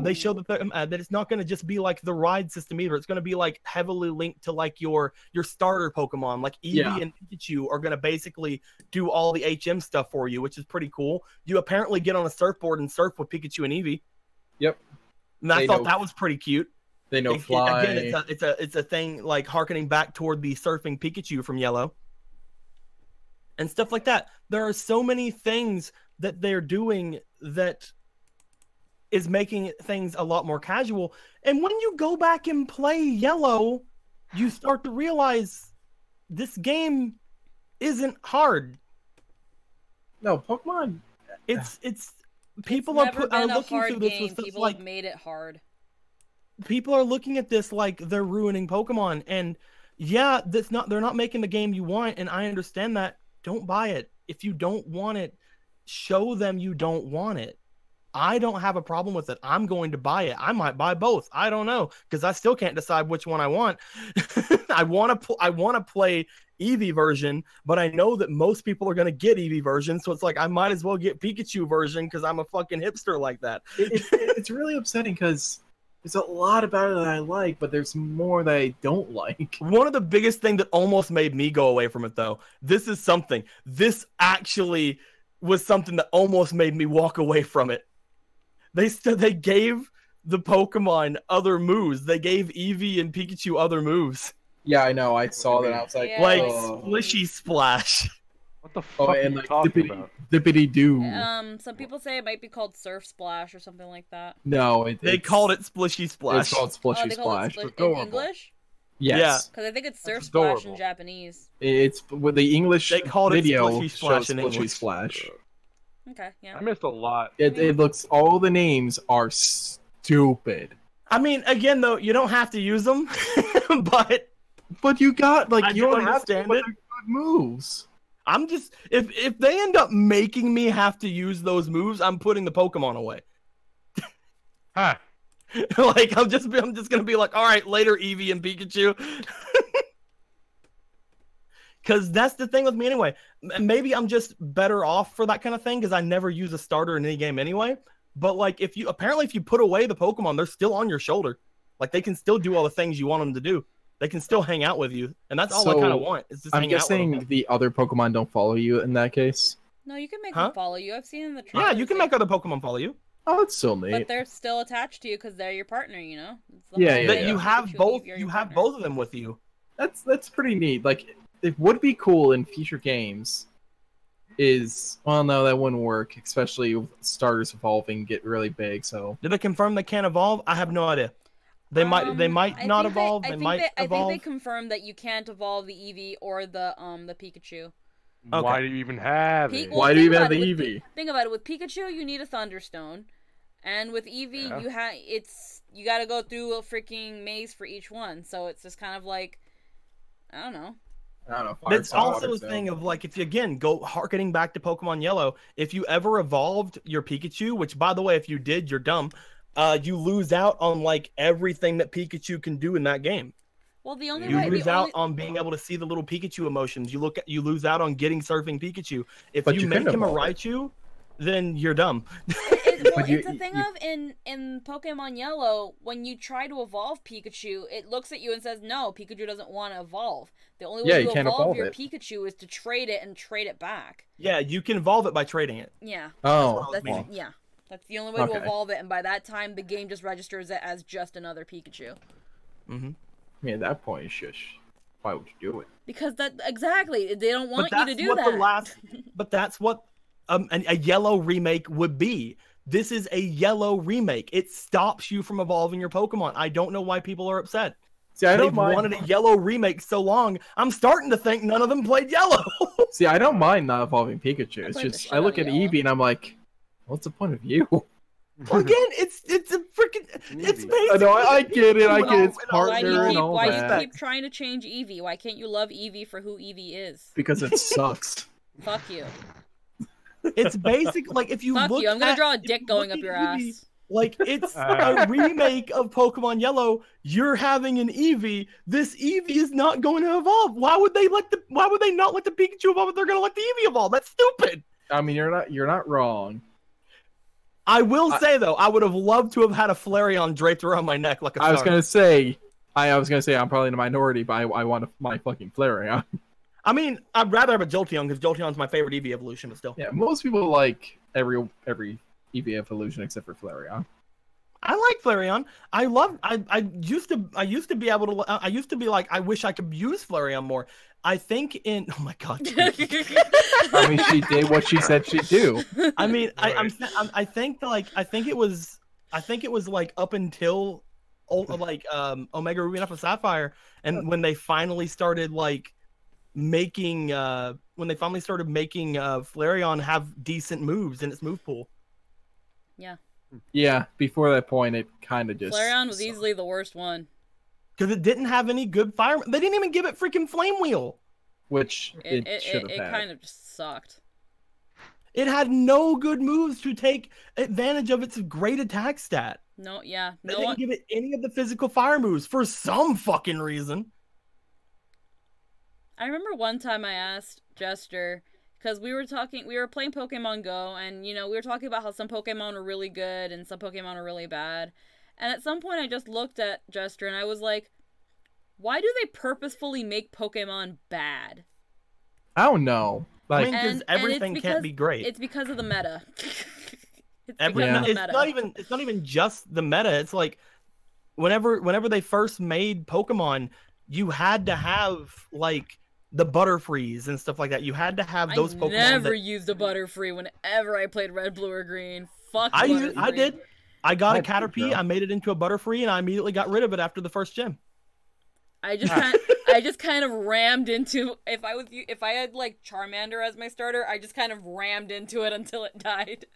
They showed that it's not going to just be like the ride system either. It's going to be like heavily linked to like your starter Pokemon, like Eevee and Pikachu are going to basically do all the HM stuff for you, which is pretty cool. You apparently get on a surfboard and surf with Pikachu and Eevee. Yep. And I thought that was pretty cute. They know fly. Again, it's a thing like harkening back toward the surfing Pikachu from Yellow. And stuff like that. There are so many things that they're doing that is making things a lot more casual. And when you go back and play Yellow, you start to realize this game isn't hard. No, Pokemon. It's people are Never been a looking hard through this game. with stuff People like have made it hard. people are looking at this like they're ruining Pokemon. And yeah, they're not making the game you want, and I understand that. Don't buy it. If you don't want it, show them you don't want it. I don't have a problem with it. I'm going to buy it. I might buy both. I don't know, because I still can't decide which one I want. I want to play Eevee version, but I know that most people are going to get Eevee version, so it's like I might as well get Pikachu version because I'm a fucking hipster like that. It's really upsetting because there's a lot about it that I like, but there's more that I don't like. One of the biggest thing that almost made me go away from it, though, this actually was something that almost made me walk away from it. They gave the Pokemon other moves. They gave Eevee and Pikachu other moves. Yeah, I know. I saw that. I was like, Yeah. Like oh. Splishy Splash. What the fuck are and you like talking about? dippity doo. Some people say it might be called Surf Splash or something like that. No, They called it Splishy Splash. It's called Splishy They call it Splash. in English? Yes. Because I think it's Surf That's Splash in adorable. Japanese. It's with the English They called it video Splishy Splash shows in Splishy English. Splash. Okay, yeah. I missed a lot. It looks, all the names are stupid. I mean, again, though, you don't have to use them, but But you got, like, I you do don't have to, understand but it. they're good moves. I'm just if they end up making me have to use those moves, I'm putting the Pokemon away. Huh. Like I'm just gonna be like, all right, later, Eevee and Pikachu. Because that's the thing with me anyway. Maybe I'm just better off for that kind of thing because I never use a starter in any game anyway. But like, if you put away the Pokemon, they're still on your shoulder. Like they can still do all the things you want them to do. They can still hang out with you, and that's all I So, kind of want. Is just I'm hang out with them. guessing the other Pokemon don't follow you in that case. No, you can make Huh? them follow you. I've seen in the Yeah, trailers. you can make other Pokemon follow you. Oh, that's still neat. But they're still attached to you because they're your partner, you know? It's the Yeah, whole yeah, That thing. you have Pikachu and both. Eevee are You your have partner. both of them with you. That's pretty neat. Like, it would be cool in future games. Well, no, that wouldn't work, especially if starters evolving get really big. So Did they confirm they can't evolve? I have no idea. They might not evolve. They might I evolve. think they confirmed that you can't evolve the Eevee or the Pikachu. Okay. Why do you even have it? Why do you even have the With Eevee? Think about it. With Pikachu, you need a Thunderstone, and with Eevee, you got to go through a freaking maze for each one. So it's just kind of like, I don't know. It's also a thing of like, if you again go harkening back to Pokemon Yellow, if you ever evolved your Pikachu, which by the way, if you did, you're dumb. You lose out on like everything that Pikachu can do in that game. Well, the only You way lose out on being able to see the little Pikachu emotions. You lose out on getting surfing Pikachu. If you make him a Raichu, then you're dumb. It's a thing of in Pokemon Yellow, when you try to evolve Pikachu, it looks at you and says, no, Pikachu doesn't want to evolve. The only way to evolve your Pikachu is to trade it and trade it back. Yeah, you can evolve it by trading it. Yeah. Oh. That's the only way to evolve it, and by that time, the game just registers it as just another Pikachu. Mm-hmm. I mean, at that point, shush. Why would you do it? Because exactly, they don't want you to do that. But that's what a Yellow remake would be. This is a Yellow remake. It stops you from evolving your Pokemon. I don't know why people are upset. See, I don't They've mind. wanted a Yellow remake so long. I'm starting to think none of them played Yellow. See, I don't mind not evolving Pikachu. It's played the just shit I look out at of Yellow. Eevee and I'm like, what's the point of you? Well, again, it's a freaking it's basically. I know, I get it. I get it's Why do partner and you all that. keep trying to change Eevee? Why can't you love Eevee for who Eevee is? Because it sucks. Fuck you. It's basic. Like if you Fuck look you. I'm gonna at- draw a if dick you going look up your at Eevee, ass. Like it's a remake of Pokemon Yellow. You're having an Eevee. This Eevee is not going to evolve. Why would they not let the Pikachu evolve if they're going to let the Eevee evolve? That's stupid. I mean, you're not wrong. I will say though, I would have loved to have had a Flareon draped around my neck like a I was star. gonna say I'm probably in the minority, but I want my fucking Flareon. I mean, I'd rather have a Jolteon because Jolteon's my favorite Eevee evolution, but still. Yeah, most people like every Eevee evolution except for Flareon. I like Flareon. I used to be able to. I used to be like, I wish I could use Flareon more. I think oh my god. I mean, she did what she said she'd do. I mean, Right. I think it was like up until Omega Ruby and Alpha Sapphire, and when they finally started making Flareon have decent moves in its move pool. Yeah. Yeah, before that point, it kind of just Flareon was easily the worst one. Because it didn't have any good fire. They didn't even give it freaking Flame Wheel. which it should have It had. kind of just sucked. It had no good moves to take advantage of its great attack stat. No, yeah. They No didn't one. give it any of the physical fire moves for some fucking reason. I remember one time I asked Jester, because we were playing Pokemon Go, and, we were talking about how some Pokemon are really good and some Pokemon are really bad. And at some point I just looked at Jester and I was like, why do they purposefully make Pokemon bad? I don't know. Like, because everything can't be great. It's because of the meta. It's It's not even just the meta. It's like whenever they first made Pokemon, you had to have the Butterfrees and stuff like that. You had to have those Pokemon. I never used a Butterfree whenever I played Red, Blue, or Green. Fuck Butterfree. I did. I got a Caterpie, I made it into a Butterfree, and I immediately got rid of it after the first gym. I just kind of rammed into, if I had Charmander as my starter, I just kind of rammed into it until it died,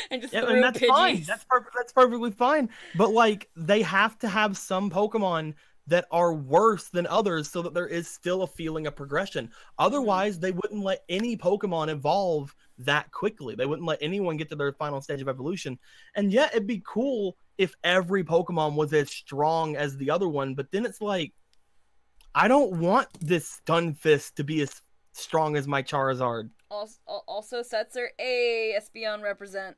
and just threw and that's Pidgeys. fine. That's perfectly fine. But they have to have some Pokemon that are worse than others so that there is still a feeling of progression. Otherwise, they wouldn't let any Pokemon evolve that quickly. They wouldn't let anyone get to their final stage of evolution. And yet, it'd be cool if every Pokemon was as strong as the other one. But then it's like, I don't want this Stunfisk to be as strong as my Charizard. Also, Setzer, Espeon represent.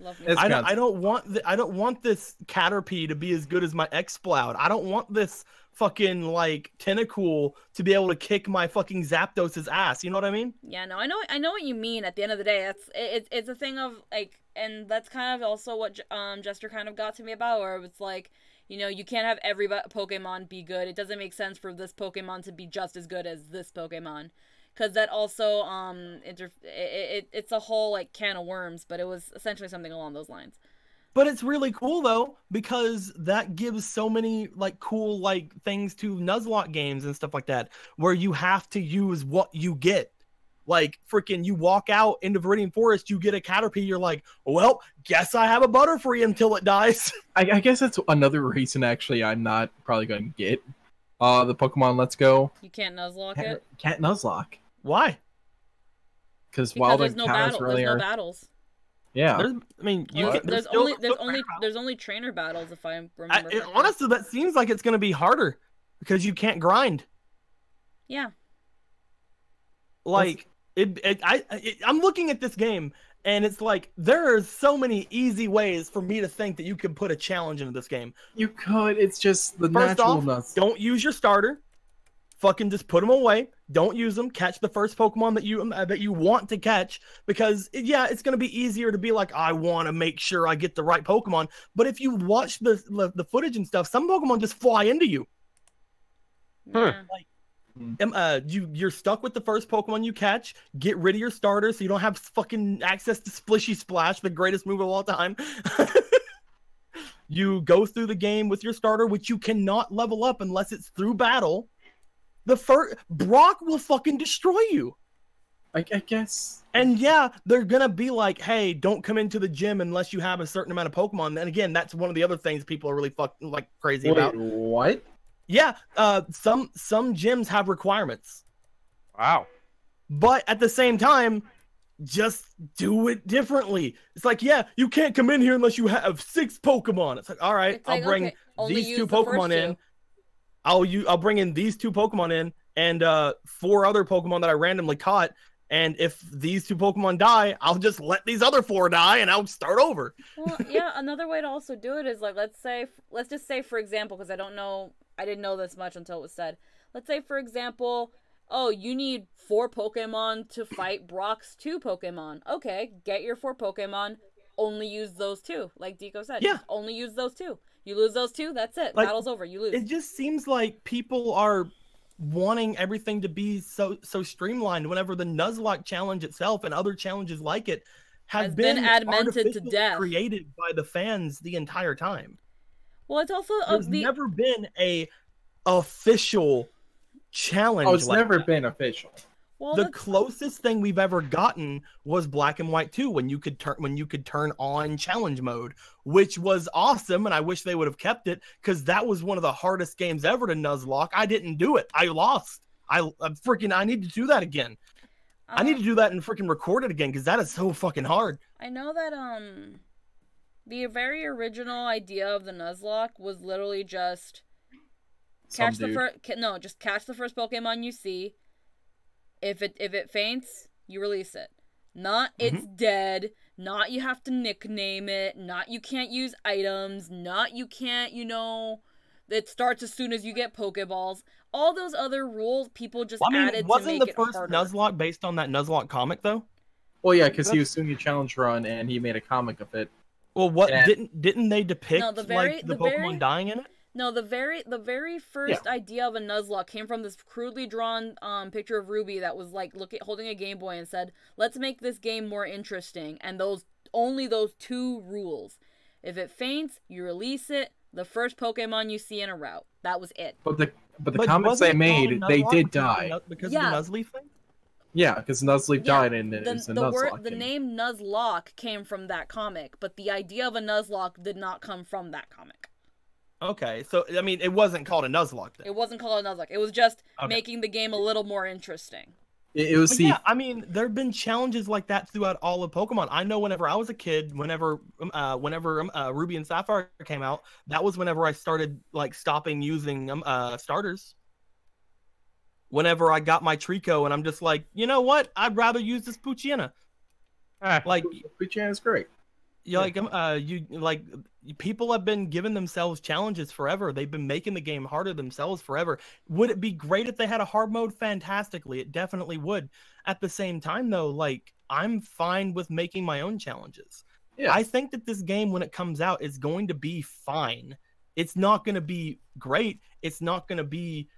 Love me. I don't want this Caterpie to be as good as my Exploud. I don't want this fucking Tentacool to be able to kick my fucking Zapdos's ass. You know what I mean? Yeah, no, I know what you mean. At the end of the day, it's a thing of and that's kind of also what Jester kind of got to me about, where it's You know, you can't have every Pokemon be good. It doesn't make sense for this Pokemon to be just as good as this Pokemon. Because that also, it's a whole, like, can of worms, but it was essentially something along those lines. But it's really cool, though, because that gives so many, like, cool, like, things to Nuzlocke games and stuff like that, where you have to use what you get. Like, freaking, you walk out into Viridian Forest, you get a Caterpie, you're like, well, guess I have a Butterfree until it dies. I guess that's another reason, actually, I'm not probably going to get the Pokemon Let's Go. You can't Nuzlocke it? Can't Nuzlocke. Why? Because wild there's no encounters really there's are... no battles. Yeah. There's only trainer battles, if I remember. Honestly, that seems like it's going to be harder because you can't grind. Yeah. Like I'm looking at this game and it's like there are so many easy ways for me to think that you could put a challenge into this game. You could. It's just the First naturalness. off, don't use your starter. Fucking just put them away. Don't use them. Catch the first Pokemon that you want to catch, because it's going to be easier to be like, I want to make sure I get the right Pokemon. But if you watch the footage and stuff, some Pokemon just fly into you. Yeah. You're stuck with the first Pokemon you catch. Get rid of your starter so you don't have fucking access to Splishy Splash, the greatest move of all time. You go through the game with your starter, which you cannot level up unless it's through battle. The first Brock will fucking destroy you. I guess. And yeah, they're gonna be like, hey, don't come into the gym unless you have a certain amount of Pokemon. And again, that's one of the other things people are really fucking like crazy about. What? Yeah, some gyms have requirements. Wow. But at the same time, just do it differently. It's like, yeah, you can't come in here unless you have 6 Pokemon. It's like, all right, I'll bring these 2 Pokemon in. I'll bring in these 2 Pokemon in and 4 other Pokemon that I randomly caught. And if these 2 Pokemon die, I'll just let these other 4 die and I'll start over. Well, yeah, another way to also do it is like, let's just say, for example, because I didn't know this much until it was said. Let's say, for example, oh, you need 4 Pokemon to fight Brock's 2 Pokemon. Okay, get your 4 Pokemon, only use those 2. Like Deco said, yeah. Just only use those 2. You lose those 2, that's it. Like, battle's over, you lose. It just seems like people are wanting everything to be so streamlined whenever the Nuzlocke challenge itself and other challenges like it has been augmented to death, created by the fans the entire time. Well, it's also there's never been a official challenge. Oh, it's never been official. Well, the closest thing we've ever gotten was Black and White 2, when you could turn on challenge mode, which was awesome, and I wish they would have kept it, because that was one of the hardest games ever to Nuzlocke. I didn't do it. I lost. I need to do that again. I need to do that and freaking record it again, because that is so fucking hard. I know that the very original idea of the Nuzlocke was literally just catch the first Pokemon you see. If it faints, you release it. Not it's dead. Not you have to nickname it. Not you can't use items. Not you can't, it starts as soon as you get Pokeballs. All those other rules people just added to make it harder. Wasn't the first Nuzlocke based on that Nuzlocke comic, though? Well, yeah, because he was doing a challenge run and he made a comic of it. Well, didn't they depict the Pokemon dying in it? No, the very first idea of a Nuzlocke came from this crudely drawn picture of Ruby that was like holding a Game Boy and said, "Let's make this game more interesting." And only those 2 rules: if it faints, you release it. The first Pokemon you see in a route. That was it. But the comics they made, they did die because of the Nuzleaf thing. Yeah, because Nuzleaf died and it's a Nuzlocke. The name Nuzlocke came from that comic, but the idea of a Nuzlocke did not come from that comic. Okay, so, I mean, it wasn't called a Nuzlocke then. It wasn't called a Nuzlocke. It was just making the game a little more interesting. It was yeah, I mean, there have been challenges like that throughout all of Pokemon. I know whenever I was a kid, whenever Ruby and Sapphire came out, that was whenever I started, like, stopping using starters. Whenever I got my Trico, and I'm just like, you know what? I'd rather use this Poochyena. Like, Poochyena's great. People have been giving themselves challenges forever. They've been making the game harder themselves forever. Would it be great if they had a hard mode? Fantastically, it definitely would. At the same time, though, like, I'm fine with making my own challenges. Yeah. I think that this game, when it comes out, is going to be fine. It's not going to be great. It's not going to be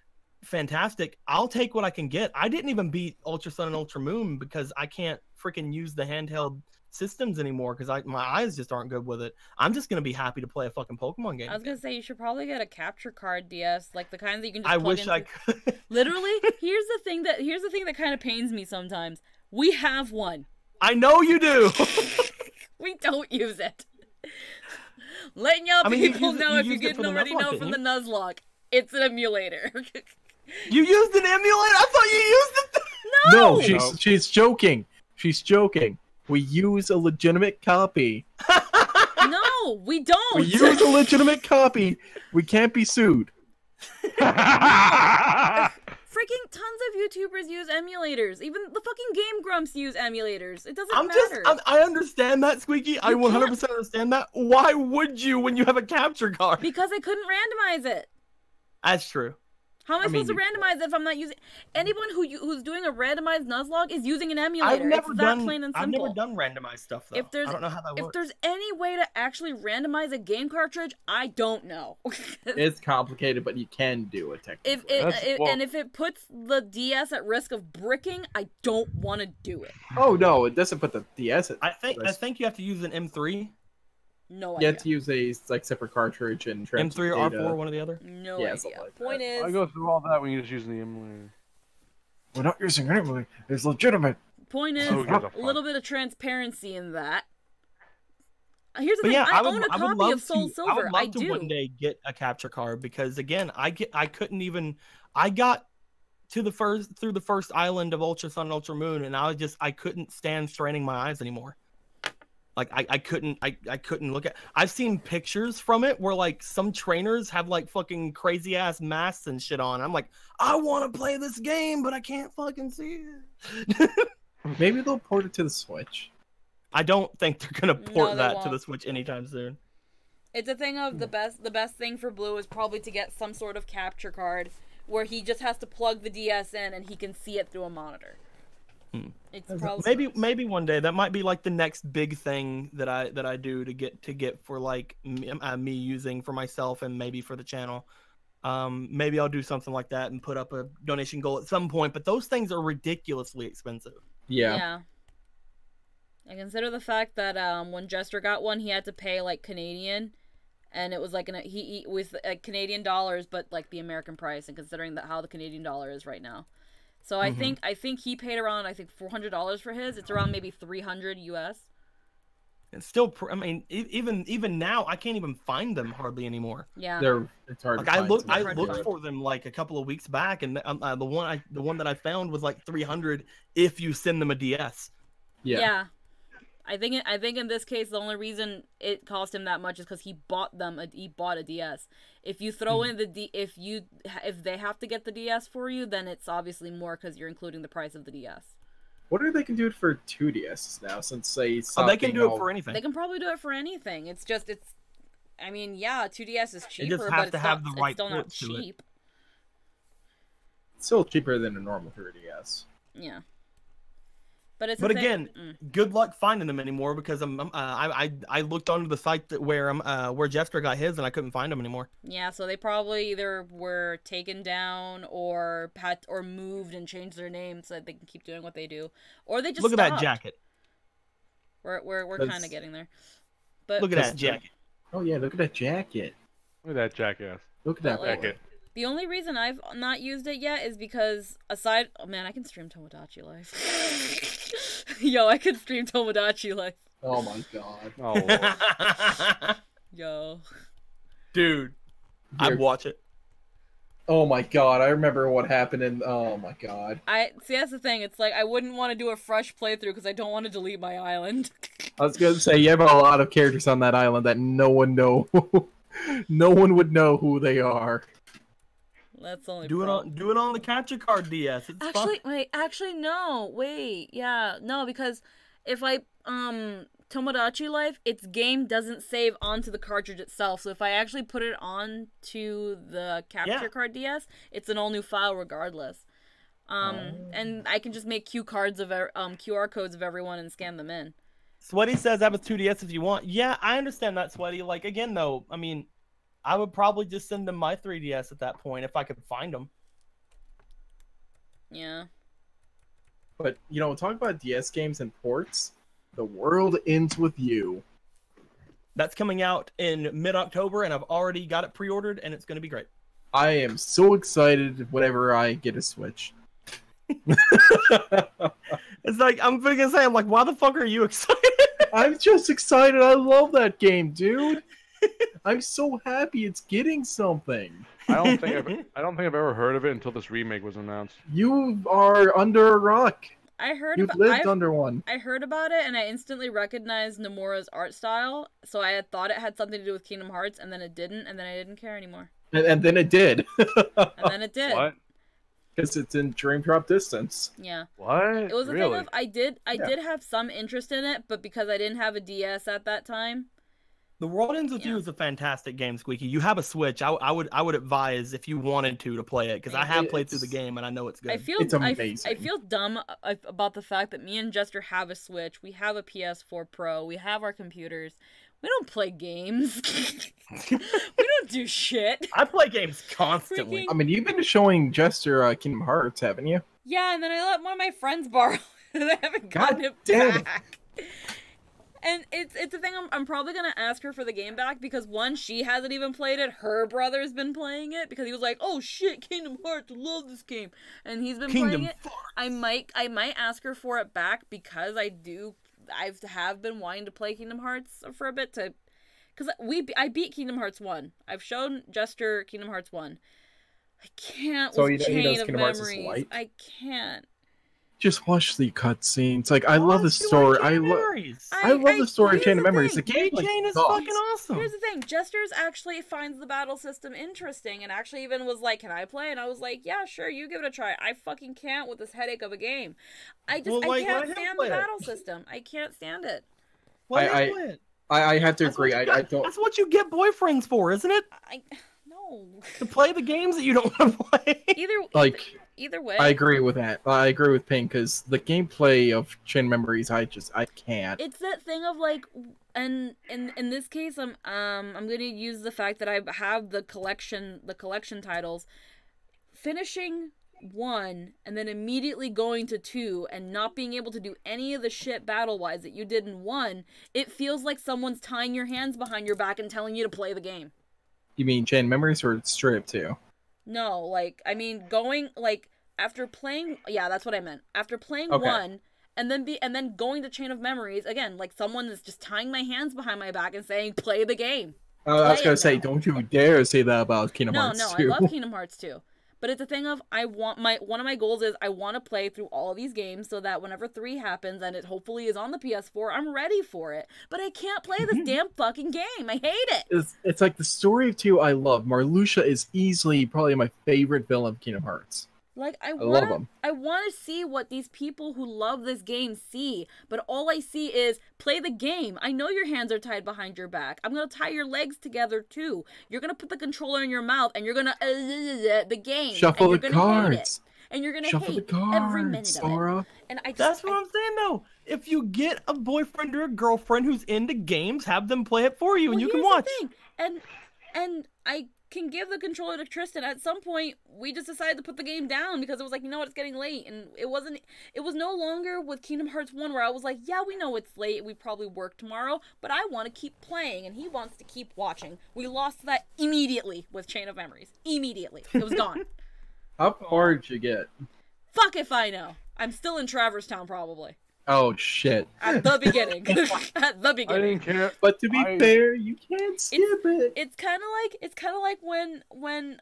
fantastic. I'll take what I can get. I didn't even beat Ultra Sun and Ultra Moon because I can't freaking use the handheld systems anymore because my eyes just aren't good with it. I'm just gonna be happy to play a fucking Pokemon game. I was gonna say you should probably get a capture card DS, like the kind that you can just I plug wish into. I could. Literally, here's the thing that kind of pains me sometimes. We have one. I know you do. We don't use it. Letting y'all people know if you didn't already know from the Nuzlocke, it's an emulator. You used an emulator? I thought you used it. No, she's joking. She's joking. We use a legitimate copy. No, we don't. We use a legitimate copy. We can't be sued. Freaking tons of YouTubers use emulators. Even the fucking Game Grumps use emulators. It doesn't matter. I understand that, Squeaky. I 100% understand that. Why would you when you have a capture card? Because I couldn't randomize it. That's true. How am I supposed to randomize it if I'm not using... Anyone who's doing a randomized Nuzlocke is using an emulator. It's that plain and simple. I've never done randomized stuff, though. I don't know how that works. If there's any way to actually randomize a game cartridge, I don't know. It's complicated, but you can do it technically. And if it puts the DS at risk of bricking, I don't want to do it. Oh, no, it doesn't put the DS at risk. I think you have to use an M3. No idea. idea. You have to use a separate cartridge and M3 or R4, one or the other. No idea. Like Point is, I go through all that when you're just using the emulator. We're not using an emulator. It's legitimate. Point is, a little bit of transparency in that. Here's the thing: yeah, I own a copy of Soul Silver. I would love do. To one day get a capture card because again, I got through the first island of Ultra Sun and Ultra Moon, and I couldn't stand straining my eyes anymore. Like I couldn't look at. I've seen pictures from it where like some trainers have like fucking crazy ass masks and shit on. I'm like, I want to play this game, but I can't fucking see it. Maybe they'll port it to the Switch. I don't think they're gonna port that to the Switch anytime soon. It's a thing of the best thing for Blue is probably to get some sort of capture card where he just has to plug the DS in and he can see it through a monitor. It's probably maybe one day that might be like the next big thing that I do to get for like me using for myself and maybe for the channel. Maybe I'll do something like that and put up a donation goal at some point. But those things are ridiculously expensive. Yeah. I consider the fact that when Jester got one, he had to pay like Canadian, and it was like he with Canadian dollars, but like the American price, and considering that how the Canadian dollar is right now. So I think he paid around $400 for his. It's around maybe $300 US. It's still, I mean, even now I can't even find them hardly anymore. Yeah, it's hard. Like I looked for them like a couple of weeks back, and the one that I found was like $300 if you send them a DS. Yeah. I think in this case the only reason it cost him that much is because he bought a DS. If you throw in if they have to get the DS for you, then it's obviously more because you're including the price of the DS. What if they can do it for 2DS now? Since they can do it for anything. They can probably do it for anything. It's just I mean, yeah, 2DS is cheaper, just have but it's still not cheap. It's still cheaper than a normal 3DS. Yeah. But again, good luck finding them anymore because I looked onto the site where Jester got his and I couldn't find them anymore. Yeah, so they probably either were taken down or moved and changed their name so that they can keep doing what they do, or they just look stopped. At that jacket. We're kind of getting there. But look at that jacket. Oh yeah, look at that jacket. Look at that jackass. Look at that jacket. The only reason I've not used it yet is because I can stream Tomodachi Life. Yo, I can stream Tomodachi Life. Oh my god. Oh. Yo. Dude. I'd watch it. Oh my god, I remember what happened oh my god. See, that's the thing. It's like I wouldn't want to do a fresh playthrough because I don't want to delete my island. I was gonna say you have a lot of characters on that island that no one would know who they are. That's only do it on the capture card DS. It's no, because if I Tomodachi Life, its game doesn't save onto the cartridge itself. So if I actually put it onto the capture card DS, it's an all new file regardless. And I can just make QR codes of everyone and scan them in. Sweaty says have a 2DS if you want. Yeah, I understand that, Sweaty. Like again though, I mean, I would probably just send them my 3DS at that point if I could find them. Yeah. But, talk about DS games and ports. The World Ends With You. That's coming out in mid-October, and I've already got it pre-ordered, and it's going to be great. I am so excited whenever I get a Switch. It's like, I'm going to say, I'm like, why the fuck are you excited? I'm just excited. I love that game, dude. I'm so happy it's getting something. I don't think I've ever heard of it until this remake was announced. You are under a rock. I heard You've about, lived under one. I heard about it and I instantly recognized Nomura's art style, so I had thought it had something to do with Kingdom Hearts, and then it didn't, and then I didn't care anymore. And then it did. And then it did. What? Because it's in dream drop distance. Yeah. What? It was a Really? thing of I did have some interest in it, but because I didn't have a DS at that time. The World Ends With You is a fantastic game, Squeaky. You have a Switch. I would advise if you wanted to play it, because I have played through the game and I know it's good. It's amazing. I feel dumb about the fact that me and Jester have a Switch. We have a PS4 Pro. We have our computers. We don't play games. We don't do shit. I play games constantly. I mean, you've been showing Jester Kingdom Hearts, haven't you? Yeah, and then I let one of my friends borrow it, and I haven't gotten God it damn back. And it's a thing I'm probably gonna ask her for the game back, because one, she hasn't even played it. Her brother's been playing it because he was like, "Oh shit, Kingdom Hearts, I love this game," and he's been playing it. I might ask her for it back, because I have been wanting to play Kingdom Hearts for a bit, because I beat Kingdom Hearts 1. I've shown Jester Kingdom Hearts 1. I can't with Chain of Memories. I can't. Just watch the cutscenes. Like, I love the story. I love the story of Chain of Memories. The game Chain is fucking awesome. Here's the thing. Jester's actually finds the battle system interesting, and actually even was like, "Can I play?" And I was like, "Yeah, sure, you give it a try." I fucking can't with this headache of a game. I can't stand the battle system. I can't stand it. I have to agree. I don't. That's what you get boyfriends for, isn't it? No. To play the games that you don't want to play. Either way. I agree with that. I agree with Pink, because the gameplay of Chain Memories, I can't. It's that thing of like, and in this case, I'm gonna use the fact that I have the collection titles, finishing 1 and then immediately going to 2 and not being able to do any of the shit battle-wise that you did in 1. It feels like someone's tying your hands behind your back and telling you to play the game. You mean Chain Memories or Strip too? No, like, I mean, going, like, after playing, yeah, that's what I meant. After playing 1, and then going to Chain of Memories, again, like, someone is just tying my hands behind my back and saying, play the game. I was gonna say, don't you dare say that about Kingdom Hearts 2. No, I love Kingdom Hearts 2. But it's a thing of, one of my goals is I want to play through all of these games so that whenever 3 happens and it hopefully is on the PS4, I'm ready for it. But I can't play this damn fucking game. I hate it. It's like the story of 2 I love. Marluxia is easily probably my favorite villain of Kingdom Hearts. Like, I love them. I want to see what these people who love this game see, but all I see is play the game. I know your hands are tied behind your back. I'm gonna tie your legs together too. You're gonna put the controller in your mouth and you're gonna the game. Shuffle and the cards. And you're gonna Shuffle hate the cards, every minute Sora. of it. And That's what I'm saying though. If you get a boyfriend or a girlfriend who's into games, have them play it for you, and you can watch. And I can give the controller to Tristan. At some point, we just decided to put the game down because it was like, you know what, it's getting late. And it was no longer with Kingdom Hearts 1 where I was like, yeah, we know it's late. We probably work tomorrow, but I want to keep playing and he wants to keep watching. We lost that immediately with Chain of Memories. Immediately. It was gone. How far did you get? Fuck if I know. I'm still in Traverse Town probably. Oh shit! At the beginning. At the beginning. I didn't care. But to be fair, you can't skip it. It's kind of like when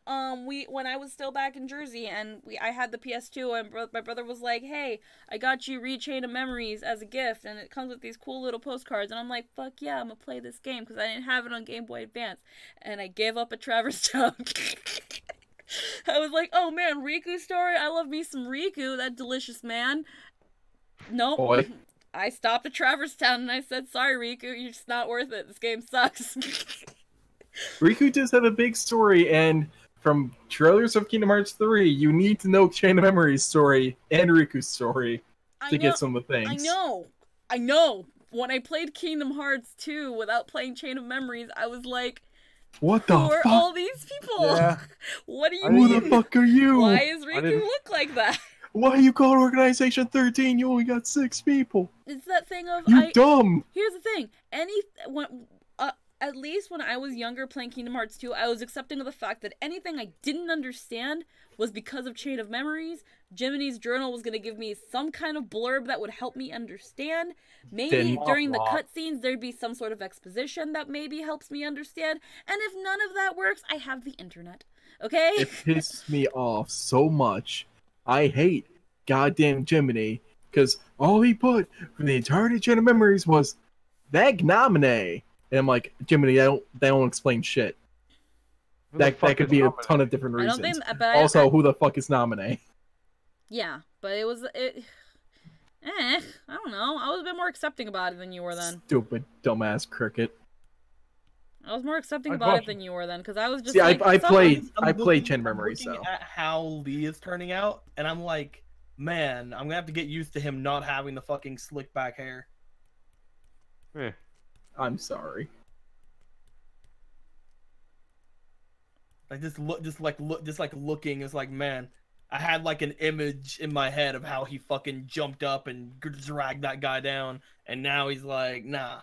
I was still back in Jersey and I had the PS2 and my brother was like, "Hey, I got you Chain of Memories as a gift and it comes with these cool little postcards." And I'm like, "Fuck yeah, I'm gonna play this game because I didn't have it on Game Boy Advance." And I gave up at Traverse Town. I was like, "Oh man, Riku story. I love me some Riku, that delicious man." Nope. Boy. I stopped at Traverse Town and I said, "Sorry, Riku, you're just not worth it. This game sucks." Riku does have a big story, and from trailers of Kingdom Hearts 3, you need to know Chain of Memories story and Riku's story to get some of the things. I know. When I played Kingdom Hearts 2 without playing Chain of Memories, I was like, What the Who are fuck? all these people? Yeah. What do you Who mean? the fuck are you? Why is Riku didn't- look like that? Why you call Organization 13? You only got 6 people. It's that thing of You dumb. Here's the thing. At least when I was younger playing Kingdom Hearts 2, I was accepting of the fact that anything I didn't understand was because of Chain of Memories. Jiminy's journal was going to give me some kind of blurb that would help me understand. Maybe Then- during the cutscenes there'd be some sort of exposition that maybe helps me understand. And if none of that works, I have the internet. Okay? It pissed me off so much. I hate goddamn Jiminy because all he put for the entirety Chain of Memories was Vagnomine. And I'm like, Jiminy, they don't explain shit. Who the That fuck could is be a Dominic? ton of different I reasons. don't think, but Also, who the fuck is Nominee? yeah, but it was I don't know. I was a bit more accepting about it than you were then. Stupid, dumbass cricket. I was more accepting I about got it than you were then, because I was just See, like, I played I'm Chain looking- Memories, I'm looking so. at how Lee is turning out, and I'm like, man, I'm gonna have to get used to him not having the fucking slick back hair. Eh. I'm sorry. Like looking, it's like, man, I had like an image in my head of how he fucking jumped up and dragged that guy down, and now he's like, nah,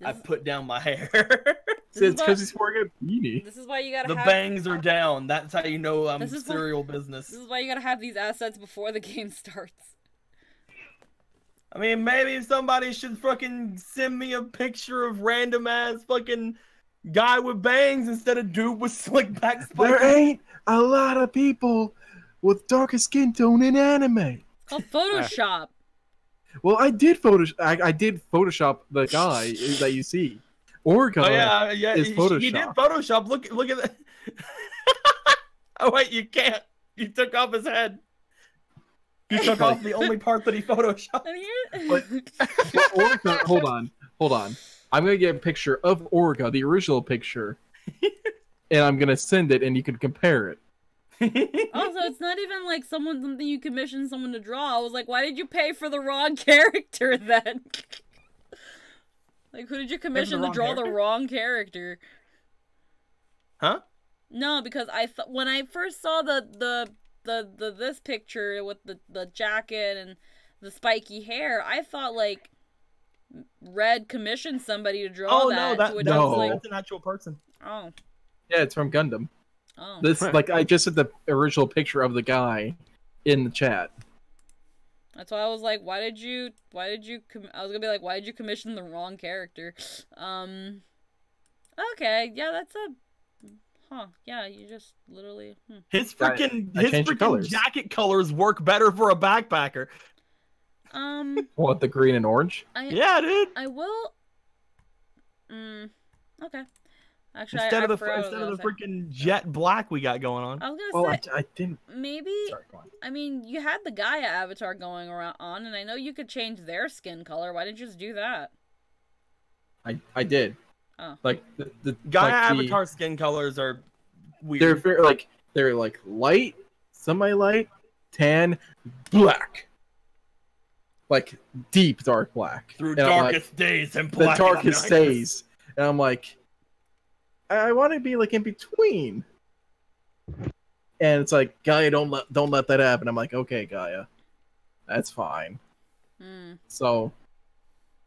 I This is- put down my hair. This See, is it's why- because he's wearing a beanie. This is why you gotta The have. bangs are down. That's how you know I'm This is why- serial business. This is why you gotta have these assets before the game starts. I mean, maybe somebody should fucking send me a picture of random ass fucking guy with bangs instead of dude with slick back spikes. There ain't a lot of people with darker skin tone in anime. It's called Photoshop. Well, I did Photoshop the guy that you see. Orga. Oh yeah, is he did Photoshop. Photoshop. Look at that. Oh wait, you can't. You took off his head. You took off the only part that he photoshopped. And here, But- Orga, hold on. I'm gonna get a picture of Orga, the original picture, and I'm gonna send it, and you can compare it. also, it's not even like something you commissioned someone to draw. I was like, why did you pay for the wrong character then? Like, who did you commission to wrong draw the character? wrong character? Huh? No, because when I first saw the this picture with the jacket and the spiky hair, I thought like Red commissioned somebody to draw Oh that. no, to which no. I was like, that's an actual person. oh, Yeah, it's from Gundam. oh. This I just said the original picture of the guy in the chat. That's why I was like, why did you I was gonna be like, why did you commission the wrong character? Okay, yeah, that's yeah, you just literally, His I freaking changed the colors. jacket colors work better for a backpacker. What, the green and orange? Yeah, dude. I will, okay. Actually, Instead I of the forgot what I was gonna say. freaking jet black we got going on. I was Well, gonna say, I didn't. maybe, Sorry, go on. I mean, you had the Gaia avatar going around on, and I know you could change their skin color. Why didn't you just do that? I did. Oh. Like the Gaia like the- avatar skin colors are weird. they're like light, semi-light, tan, black, like deep dark black. Through And I'm like, darkest days and the black darkest nights. days, and I'm like, I want to be like in between. And it's like, Gaia, don't let that happen. I'm like, okay, Gaia, that's fine. So,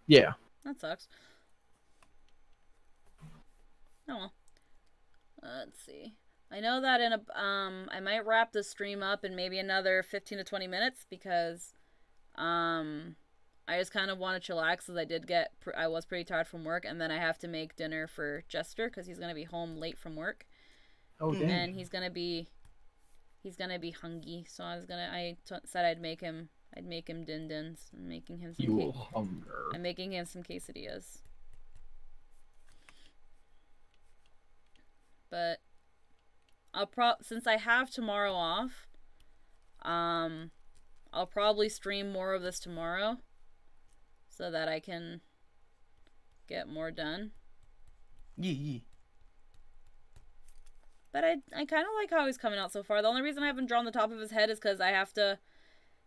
yeah. That sucks. Oh well. Let's see. I know that in I might wrap the stream up in maybe another 15 to 20 minutes because, I just kind of want to chillax because I was pretty tired from work, and then I have to make dinner for Jester because he's gonna be home late from work, Oh, dang. and he's gonna be hungry. So I said I'd make him din dins. I'm making him some. You will hunger. I'm making him some quesadillas. But since I have tomorrow off, I'll probably stream more of this tomorrow so that I can get more done. Yeah. But I kind of like how he's coming out so far. The only reason I haven't drawn the top of his head is because I have to.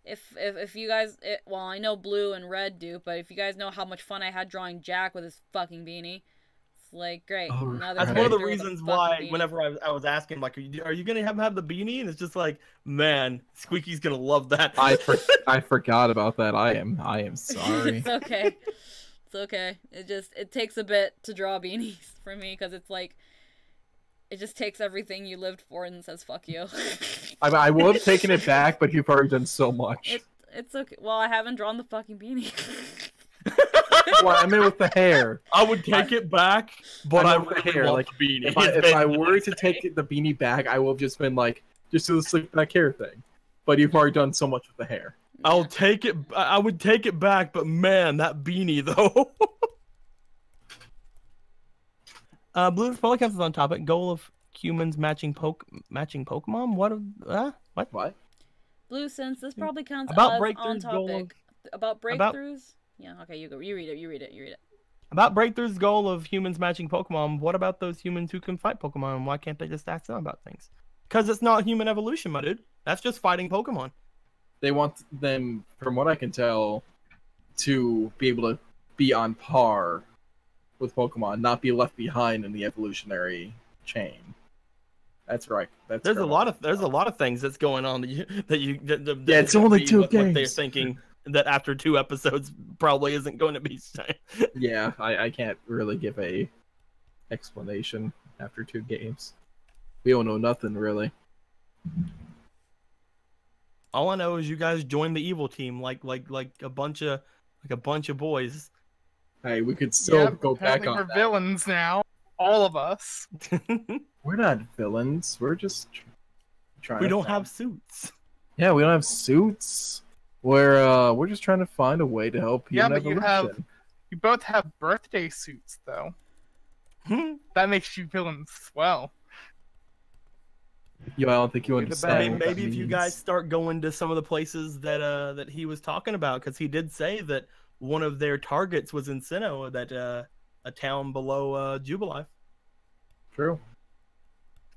If you guys, well, I know Blue and Red do, but if you guys know how much fun I had drawing Jack with his fucking beanie, like, great. Oh, Now they're That's Right. one of the through with a reasons fucking why beanie. whenever I was asking, like, are you gonna have the beanie? And it's just like, man, Squeaky's gonna love that. I forgot about that. I am sorry. It's okay. It's okay. It takes a bit to draw beanies for me because it's like it just takes everything you lived for and says fuck you. I would have taken it back, but you've already done so much. It's okay. Well, I haven't drawn the fucking beanie. Well, I mean with the hair. I would take it back, but I I know the would hair, want like, the beanie. If I were to take the beanie back, I would have just been like, just do the slick back hair thing. But you've already done so much with the hair. I'll take it. I would take it back, but man, that beanie though. Blue Polycast is on topic. Goal of humans matching Pokemon. What? Blue, since this probably counts About as on breakthroughs, goal topic. About breakthroughs? Yeah, okay, you go. You read it. About Breakthrough's goal of humans matching Pokemon, what about those humans who can fight Pokemon? Why can't they just ask them about things? Because it's not human evolution, my dude. That's just fighting Pokemon. They want them, from what I can tell, to be able to be on par with Pokemon, not be left behind in the evolutionary chain. That's right. There's a lot of things that's going on that Yeah, it's only two what they're games. thinking that after 2 episodes probably isn't going to be same. Yeah, I can't really give a explanation after 2 games. We don't know nothing really. All I know is you guys joined the evil team like a bunch of boys. Hey, we could still go back apparently on we're that. villains now. All of us. We're not villains. We're just trying. We to don't find- have suits. Yeah, we don't have suits. We're just trying to find a way to help Yeah, human but you evolution. You both have birthday suits, though. That makes you villains as well. I don't think you Look at the understand. I mean, what that maybe if you means. guys start going to some of the places that he was talking about, because he did say that one of their targets was in Sinnoh, that a town below Jubilife. True.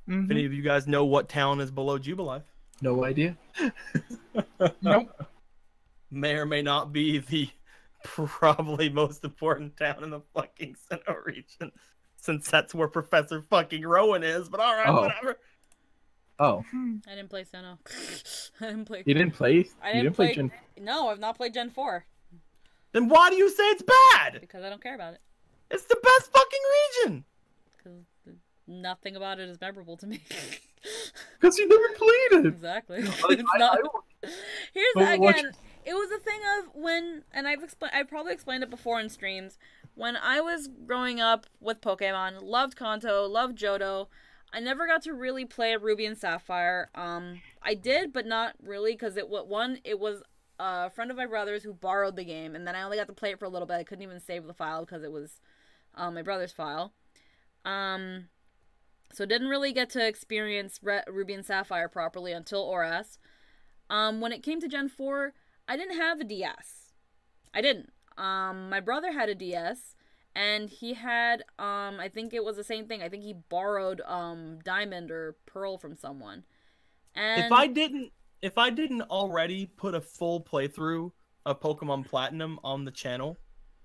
If any of you guys know what town is below Jubilife, No idea. Nope. may or may not be the probably most important town in the fucking Sinnoh region, since that's where Professor fucking Rowan is. But all right, Oh. whatever. Oh, I didn't play Sinnoh. I didn't play. you didn't play. I You didn't didn't play play- Gen. No, I've not played Gen 4 Then why do you say it's bad? because I don't care about it. It's the best fucking region. Because nothing about it is memorable to me. Because you never played it. Exactly. Like, It's not- Here's But what again. It was a thing of when, and I've probably explained it before in streams. When I was growing up with Pokemon, loved Kanto, loved Johto. I never got to really play Ruby and Sapphire. I did, but not really, because it was a friend of my brother's who borrowed the game, and then I only got to play it for a little bit. I couldn't even save the file because it was my brother's file. So didn't really get to experience Ruby and Sapphire properly until ORAS. When it came to Gen 4, I didn't have a DS. I didn't. My brother had a DS, and he had, I think it was the same thing. I think he borrowed Diamond or Pearl from someone. And If I didn't already put a full playthrough of Pokemon Platinum on the channel,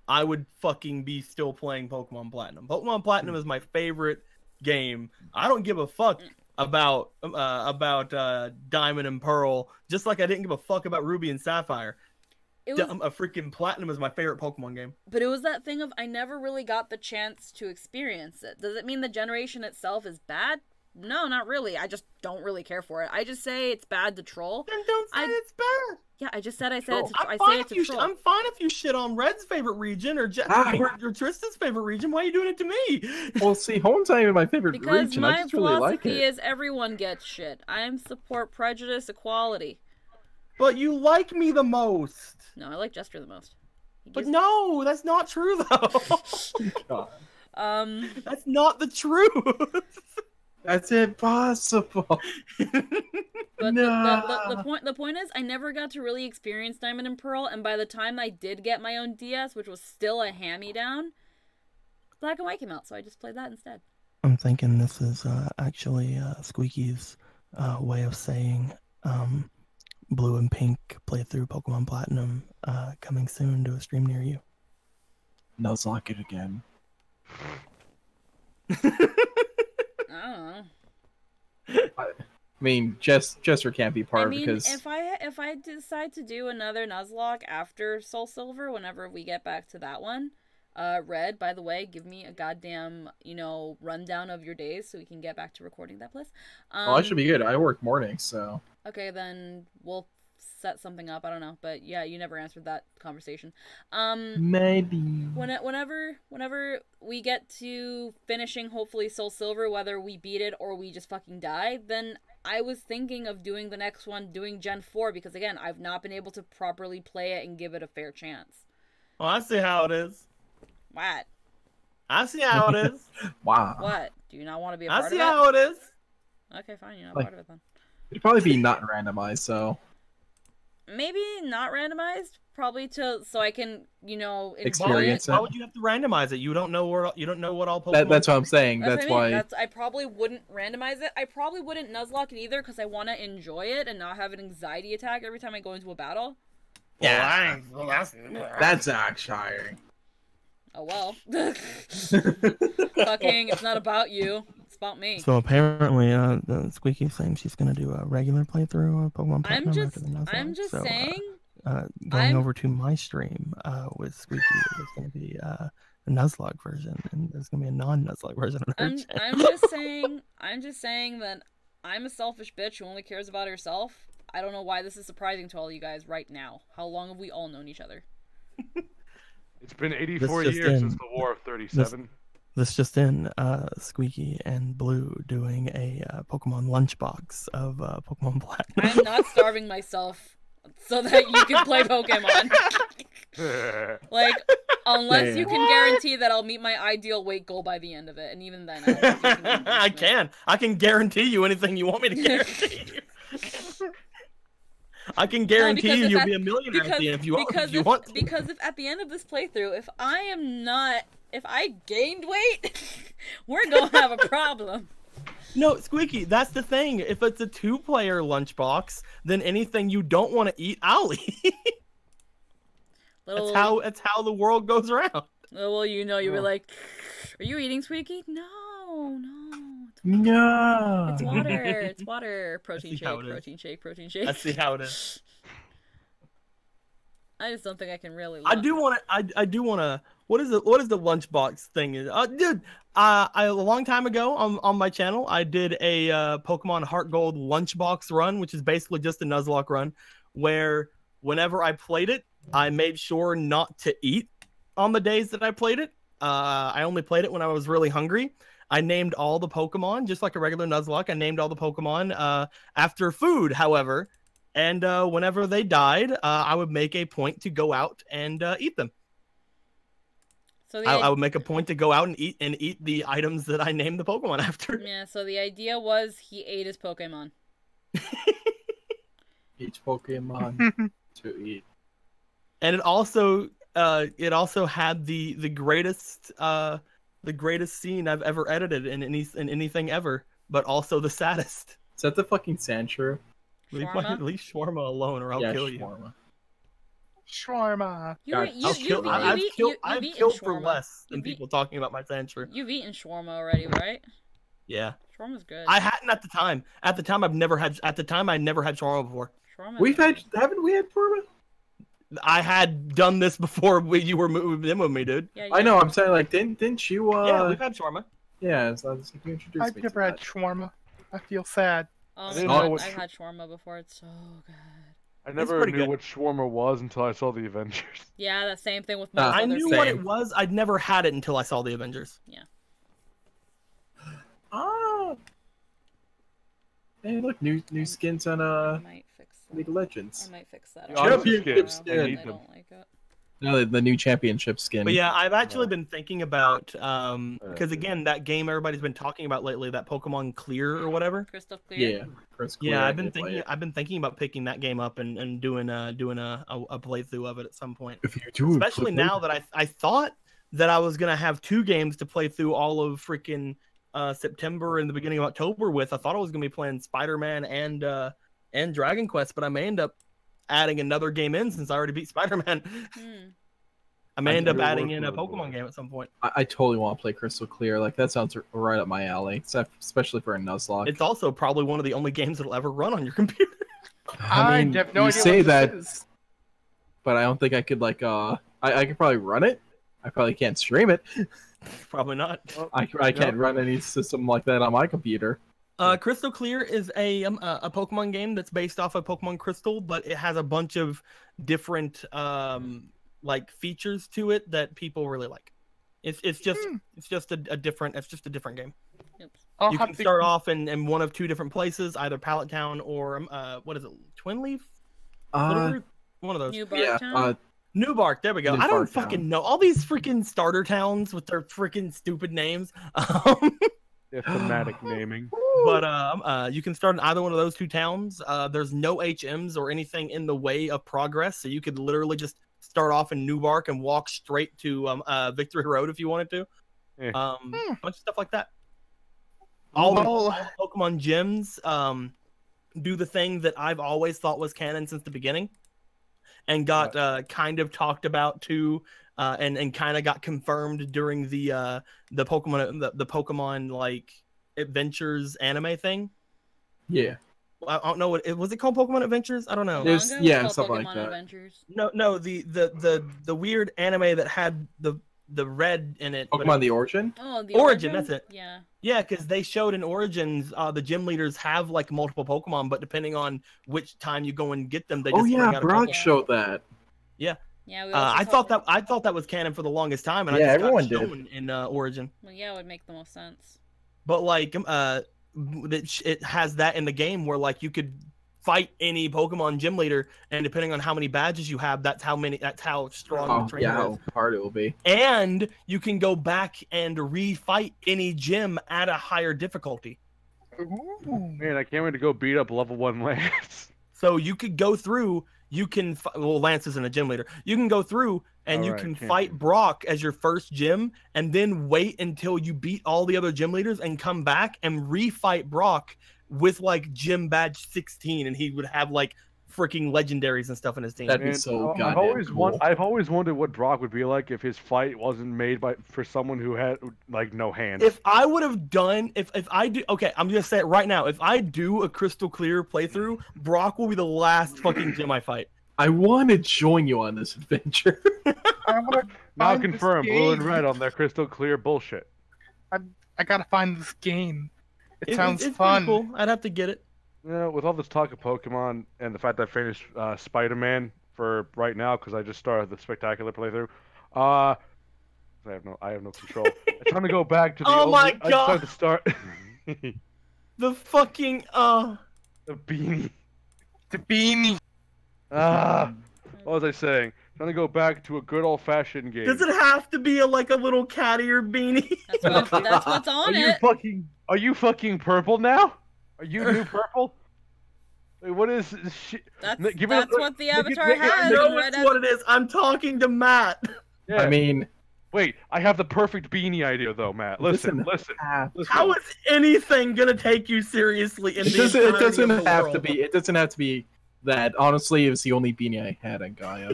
I would fucking be still playing Pokemon Platinum. Pokemon Platinum is my favorite game. I don't give a fuck about Diamond and Pearl, just like I didn't give a fuck about Ruby and Sapphire. it was, A freaking Platinum is my favorite Pokemon game. but it was that thing of I never really got the chance to experience it. Does it mean the generation itself is bad? No, not really. I just don't really care for it. I just say it's bad to troll. Then don't say it's bad. Yeah, I said it's to, I'm I fine say if it's you a troll. I'm fine if you shit on Red's favorite region or or Tristan's favorite region. Why are you doing it to me? Well, see, home's not even my favorite Because region. my I just really like philosophy it. is everyone gets shit. I support prejudice, equality. But you like me the most. No, I like Jester the most. He But gives- no, that's not true though. God, That's not the truth. that's impossible. But No. the point is, I never got to really experience Diamond and Pearl, and by the time I did get my own DS, which was still a hand-me-down, Black and White came out, so I just played that instead. I'm thinking this is actually Squeaky's way of saying Blue and Pink playthrough Pokemon Platinum coming soon to a stream near you. Nuzlocke it again. I don't know. I mean, Jester can't be part I mean, because if I decide to do another Nuzlocke after Soul Silver, whenever we get back to that one, Red, by the way, give me a goddamn, rundown of your days so we can get back to recording that place. well, I should be good. I work mornings, so Okay, then we'll set something up. I don't know, but yeah, you never answered that conversation. maybe. Whenever we get to finishing, hopefully, Soul Silver, whether we beat it or we just fucking die, then I was thinking of doing the next one, doing Gen 4, because again, I've not been able to properly play it and give it a fair chance. Well, I see how it is. What? I see how it is. Wow. What? Do you not want to be a I part see of it? how it is. Okay, fine, you're not Like- part of it then. It'd probably be not randomized, so Maybe not randomized, probably so I can, enjoy Experience it. it. Why would you have to randomize it? You don't know what all Pokemon. that's what I'm saying. That's That's what I mean. why. I probably wouldn't randomize it. I probably wouldn't Nuzlocke it either because I want to enjoy it and not have an anxiety attack every time I go into a battle. Yeah. That's actually. Oh well. Fucking, it's not about you. It's about me. So apparently, the Squeaky's saying she's gonna do a regular playthrough of Pokemon I'm Platinum just, after the Nuzlocke. I'm just So, saying. going I'm- over to my stream with Squeaky, there's gonna be a Nuzlocke version, and there's gonna be a non-Nuzlocke version on her channel. I'm just saying that I'm a selfish bitch who only cares about herself. I don't know why this is surprising to all you guys right now. How long have we all known each other? It's been 84 just years in. since the War of 37. This just in, Squeaky and Blue doing a Pokemon lunchbox of Pokemon Black. I'm not starving myself so that you can play Pokemon. Like, unless you can guarantee that I'll meet my ideal weight goal by the end of it, and even then, I don't think you can convince me. I can guarantee you anything you want me to guarantee you. I can guarantee because if you'll at- be a millionaire at the end if you want. because If you if, want to. because if at the end of this playthrough, if I gained weight, we're gonna have a problem. No, Squeaky, that's the thing. If it's a 2-player lunchbox, then anything you don't want to eat, I'll eat. That's how the world goes around. Well, you Oh. were like, "Are you eating, Squeaky?" No. No. It's water. It's water. Protein see how shake. it is. Protein shake. Protein shake. I see how it is. I just don't think I can really. I do want to. What is the lunchbox thing? Dude, a long time ago on my channel, I did a Pokemon Heart Gold lunchbox run, which is basically just a Nuzlocke run, where whenever I played it, I made sure not to eat on the days that I played it. I only played it when I was really hungry. I named all the Pokemon just like a regular Nuzlocke. I named all the Pokemon after food, however, and whenever they died, I would make a point to go out and eat them. So I would make a point to go out and eat the items that I named the Pokemon after. Yeah. So the idea was he ate his Pokemon. Each Pokemon to eat. And it also had the greatest scene I've ever edited in anything ever, but also the saddest. Is that the fucking Sandshrew? Leave Shawarma? Shawarma alone, or I'll kill you. shawarma. Shawarma. God, I've killed for shawarma. less than You've people talking about my Sandshrew. You've eaten shawarma already, right? Yeah, Shawarma's good. I hadn't at the time. At the time, I never had shawarma before. Shawarma's Haven't we had shawarma? I had done this before you were moving with me, dude. Yeah, I know. I'm saying, like, didn't you? Yeah, we've had shawarma. Yeah, so it's like you introduced I've me. never to had that. shawarma. I feel sad. Oh I my didn't god, know what I've sh- had shawarma before. It's so good. I never pretty knew good. what shawarma was until I saw the Avengers. Yeah, that same thing with my I I other knew food. what Same. it was. I'd never had it until I saw the Avengers. Oh. Hey, look, new skins on I might fix that. League of Legends. I might fix that. The up Championship tomorrow, skin. but I don't like it. No, the new championship skin. But yeah, I've actually No. been thinking about because again, that game everybody's been talking about lately, that Pokemon Clear or whatever. Crystal clear. Yeah, Chris Yeah, Clear, I've been they play thinking. it. I've been thinking about picking that game up and doing a playthrough of it at some point. If you do, Especially now that I thought that I was gonna have 2 games to play through all of freaking September and the beginning of October with. I thought I was gonna be playing Spider-Man and Dragon Quest, but I may end up adding another game in since I already beat Spider-Man. I may end up Good adding work, in a little Pokemon boy. game at some point. I totally want to play Crystal Clear. Like that sounds right up my alley, especially for a Nuzlocke. It's also probably one of the only games that'll ever run on your computer. I mean, have no you idea say what that, this is. but I don't think I could like I could probably run it. I probably can't stream it. Probably not. I can't run any system like that on my computer. Crystal Clear is a Pokemon game that's based off of Pokemon Crystal, but it has a bunch of different like features to it that people really like. It's just a different game. I'll You have can to- start off in one of two different places, either Pallet Town or what is it, Twin Leaf? One of those. New Yeah, Bartown? New Bark. There we go. New I don't Bark Town. fucking know all these freaking starter towns with their freaking stupid names. Yeah, thematic naming. But you can start in either one of those two towns. There's no HMs or anything in the way of progress, so you could literally just start off in New Bark and walk straight to Victory Road if you wanted to. Yeah. Bunch of stuff like that. All Well- the Pokemon gyms do the thing that I've always thought was canon since the beginning, and got kind of talked about too, and kind of got confirmed during the Pokemon like Adventures anime thing. Yeah. I don't know what was it called. Pokemon Adventures? I don't know. There's- Manga was yeah, called something like Pokemon that. Adventures. No, the weird anime that had the red in it. but Pokemon the Origin? Oh, the Origin, that's it. Yeah. Yeah, because they showed in Origins, the gym leaders have like multiple Pokemon, but depending on which time you go and get them, they just Oh bring yeah, out a Brock Pokemon. showed that. Yeah, we also I saw- thought that was canon for the longest time, and Yeah, I just everyone got did. shown in Origin. Well, yeah, it would make the most sense. But like, it has that in the game where like you could fight any Pokemon gym leader, and depending on how many badges you have, that's how strong Oh the trainer yeah, is. how hard it will be. And you can go back and refight any gym at a higher difficulty. Ooh. Man, I can't wait to go beat up level 1 Lance. So you could go through. You can well, Lance isn't a gym leader. You can go through and you Alright, can champion. fight Brock as your first gym, and then wait until you beat all the other gym leaders and come back and refight Brock with like gym badge 16, and he would have like freaking legendaries and stuff in his team. That'd be Man, so I've goddamn always cool. I've always wondered what Brock would be like if his fight wasn't made for someone who had like no hands. If I would have done, if I do, okay, I'm gonna say it right now. If I do a Crystal Clear playthrough, Brock will be the last fucking gym I fight. I want to join you on this adventure. I wanna Now find this confirmed, blue and game. red on their crystal clear bullshit. I gotta find this game. It sounds it's fun. pretty cool. I'd have to get it. You know, with all this talk of Pokemon and the fact that I finished Spider-Man for right now because I just started the spectacular playthrough, I have no control. It's time to go back to the. Oh old, my I God. decided to start The fucking the beanie. The beanie. What was I saying? Trying to go back to a good old-fashioned game. Does it have to be like a little cat ear beanie? That's what's on it. Are you fucking purple now? Are you new purple? Wait, what is this shit? That's Give it- what the make it- avatar make it- I has. know in Red it's what it is. I'm talking to Matt. Yeah. I mean, Wait, I have the perfect beanie idea though, Matt. Listen. How is anything gonna take you seriously in It the doesn't. It entirety of doesn't the have world? to be. It doesn't have to be that. Honestly, it was the only beanie I had in Gaia.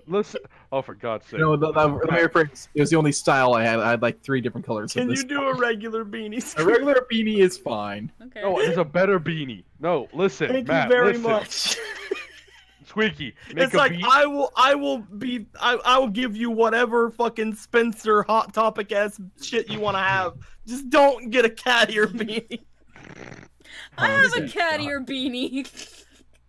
Listen. Oh, for God's sake. No, the very first, it was the only style I had. I had like 3 different colors. Can of you this. do a regular beanie? A regular beanie is fine. Okay. No, there's a better beanie. No, listen, Thank Matt. you very listen. much. Squeaky, make It's a like beanie. I will give you whatever fucking Spencer hot topic ass shit you want to have. Just don't get a cat ear beanie. I have a Honestly, cat God. ear beanie.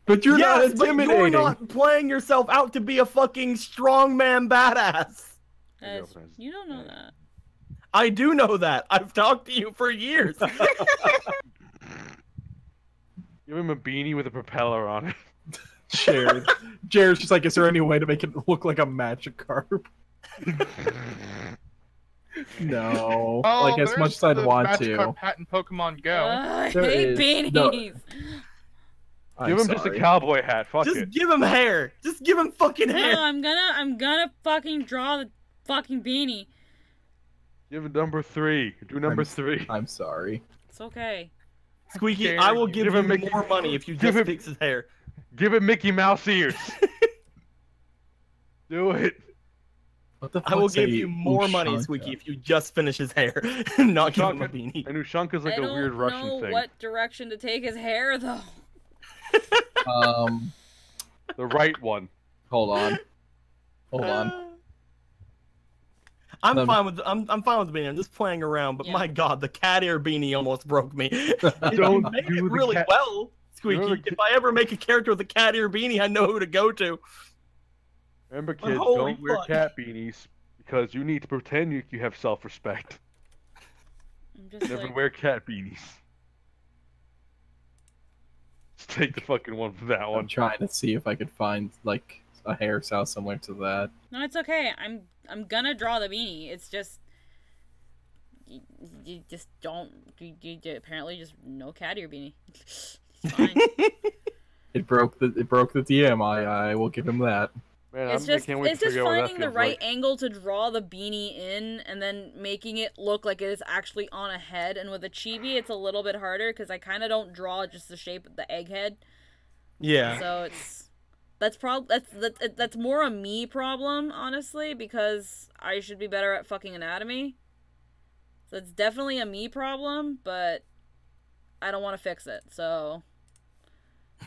But you're not Yes, but intimidating. you're not playing yourself out to be a fucking strongman badass. You don't know that. I do know that. I've talked to you for years. Give him a beanie with a propeller on it. Jared's just like, is there any way to make it look like a Magikarp? No. Oh, like as there's much as I'd the want Magikarp to. hat in Pokemon Go. I There hate is- beanies. no. Give him just a cowboy hat. Fuck Just it. give him hair. Just give him fucking No, hair. I'm gonna fucking draw the fucking beanie. Give him number 3. Do number 3. I'm sorry. It's okay. Squeaky, Dare I will you. give Give you him Mickey- more money if you give just him- fix his hair. Give it Mickey Mouse ears. Do it. What the I will fuck's give a you more money, Ushanka? Squeaky, if you just finish his hair and not give him a Ushanka- beanie. And Ushanka's like I a weird don't Russian know thing. what direction to take his hair though. The right one. Hold on. Hold on. I'm fine with I'm fine with the beanie. I'm just playing around, but Yeah. my god, the cat ear beanie almost broke me. Don't You made do it the really cat- well, Squeaky. Remember- If I ever make a character with a cat ear beanie, I know who to go to. Remember, kids, holy don't wear fuck. cat beanies because you need to pretend you have self-respect. I'm just Never like, wear cat beanies. Just take the fucking one for that I'm one. trying to see if I could find like a hairstyle similar to that. no, it's okay. I'm gonna draw the beanie. It's just you just don't. You apparently just no cat ear beanie. It's fine. It broke the DM. I will give him that. Man, It's I just can't wait it's to just figure out what that finding the feels right like. angle to draw the beanie in, and then making it look like it is actually on a head. And with a chibi, it's a little bit harder because I kind of don't draw just the shape of the egg head. Yeah. So that's more a me problem, honestly, because I should be better at fucking anatomy. So it's definitely a me problem, but I don't want to fix it. So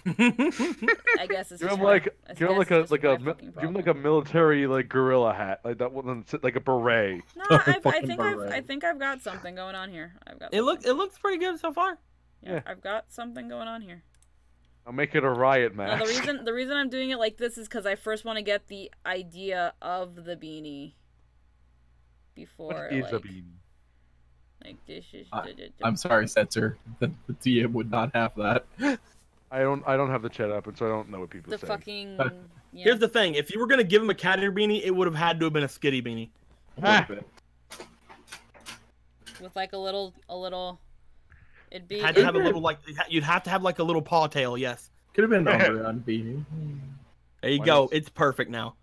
I guess it's Give just him like I give him guess like it's a just my fucking give him like problem. a military like gorilla hat like that one like a beret. No, Or I fucking think beret. I think I've got something going on here. I've got. It looks pretty good so far. Yeah. I've got something going on here. I'll make it a riot No, mask. the reason I'm doing it like this is because I first want to get the idea of the beanie before What is like, a beanie? like this is. I'm sorry, Setzer. The DM would not have that. I don't have the chat up, and so I don't know what people the say. fucking. Uh, Yeah. Here's the thing: if you were gonna give him a cat ear beanie, it would have had to have been a skitty beanie. A little bit. With like a little. It'd be. Had to have a little like you'd have to have like a little paw tail. Yes. Could have been an Umbreon beanie. There you Why go. not? It's perfect now.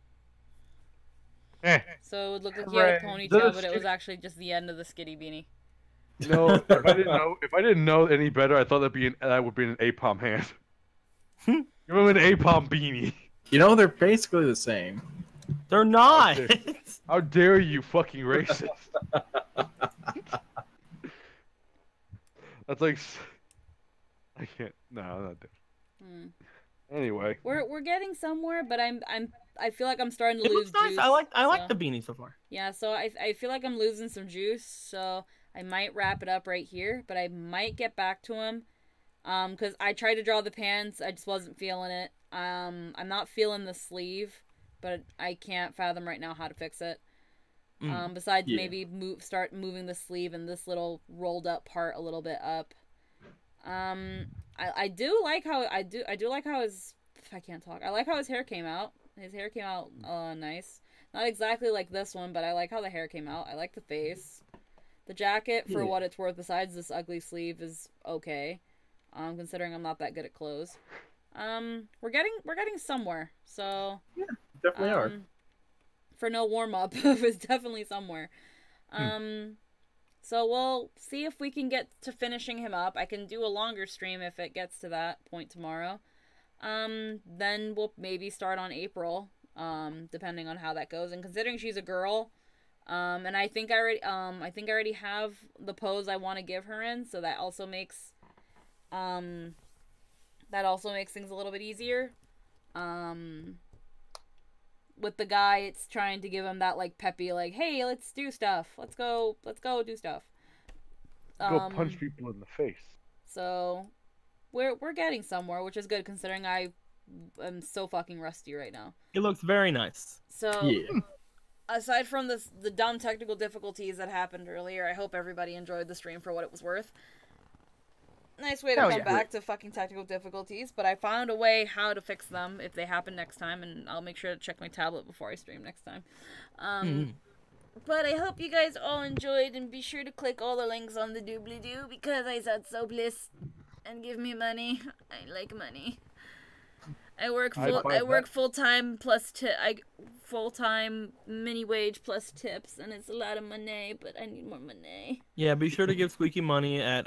So it would look like you had a Hooray. ponytail, That is but it was skitty- actually just the end of the skitty beanie. No, if I didn't know any better, I thought that would be an Apom hand. Give him an Apom beanie. You know, they're basically the same. They're not. Okay. How dare you, fucking racist? That's like, I can't. No, I'm not there. Hmm. Anyway, We're getting somewhere, but I feel like I'm starting to It lose looks nice. juice. I like so- the beanie so far. Yeah, so I feel like I'm losing some juice, so I might wrap it up right here, but I might get back to him. Because I tried to draw the pants, I just wasn't feeling it. I'm not feeling the sleeve, but I can't fathom right now how to fix it. Besides Yeah. maybe start moving the sleeve and this little rolled up part a little bit up. I do like how his I can't talk. I like how his hair came out. His hair came out nice. Not exactly like this one, but I like how the hair came out. I like the face. The jacket, for Yeah. what it's worth, besides this ugly sleeve, is okay. Considering I'm not that good at clothes. We're getting somewhere. So Definitely are. for no warm up, it's definitely somewhere. So we'll see if we can get to finishing him up. I can do a longer stream if it gets to that point tomorrow. Then we'll maybe start on April, depending on how that goes. And considering she's a girl, and I think I already have the pose I want to give her in, so that also makes things a little bit easier. With the guy, it's trying to give him that like peppy, like, hey, let's do stuff. Let's go do stuff. go punch people in the face. So we're getting somewhere, which is good considering I am so fucking rusty right now. It looks very nice. So Yeah. aside from the dumb technical difficulties that happened earlier, I hope everybody enjoyed the stream for what it was worth. Nice way to Hell come yeah. back to fucking technical difficulties, but I found a way how to fix them if they happen next time, and I'll make sure to check my tablet before I stream next time. But I hope you guys all enjoyed, and be sure to click all the links on the doobly-doo, because I said so, please. And give me money. I like money. I work full time plus full time mini wage plus tips, and it's a lot of money, but I need more money. Yeah, be sure to give Squeaky money at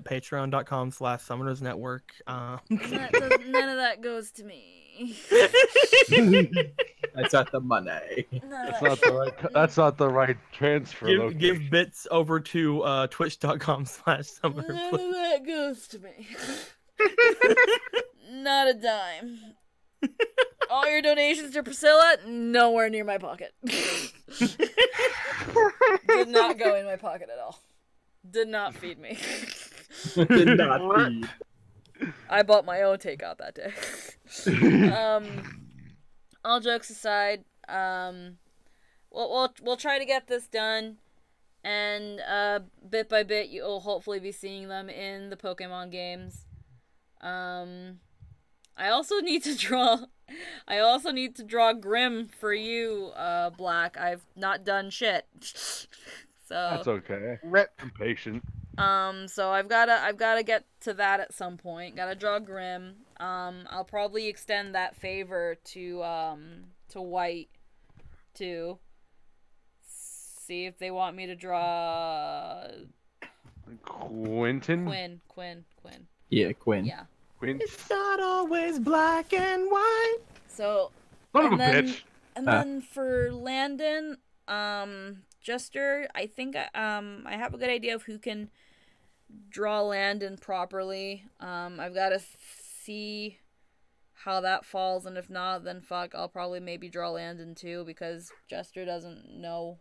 patreon.com/summonersnetwork. None of that goes to me. That's not the money. That's not the right. That's not the right transfer. Give bits over to twitch.com/summer. None of that goes to me. Not a dime. All your donations to Priscilla, nowhere near my pocket. Did not go in my pocket at all. Did not feed me. Did not feed. I bought my own takeout that day. All jokes aside, we'll try to get this done, and bit by bit you'll hopefully be seeing them in the Pokemon games. I also need to draw Grim for you, Black. I've not done shit. So That's okay. Rip. I'm patient. so I've gotta get to that at some point. Gotta draw Grim. I'll probably extend that favor to White too. See if they want me to draw Quentin. Quinn. Yeah, Quinn. Yeah. Quinn. It's not always black and white. So Son of a and then- bitch. And then for Landon, Jester, I think I have a good idea of who can draw Landon properly. I've got to see how that falls, and if not, then fuck, I'll probably maybe draw Landon too, because Jester doesn't know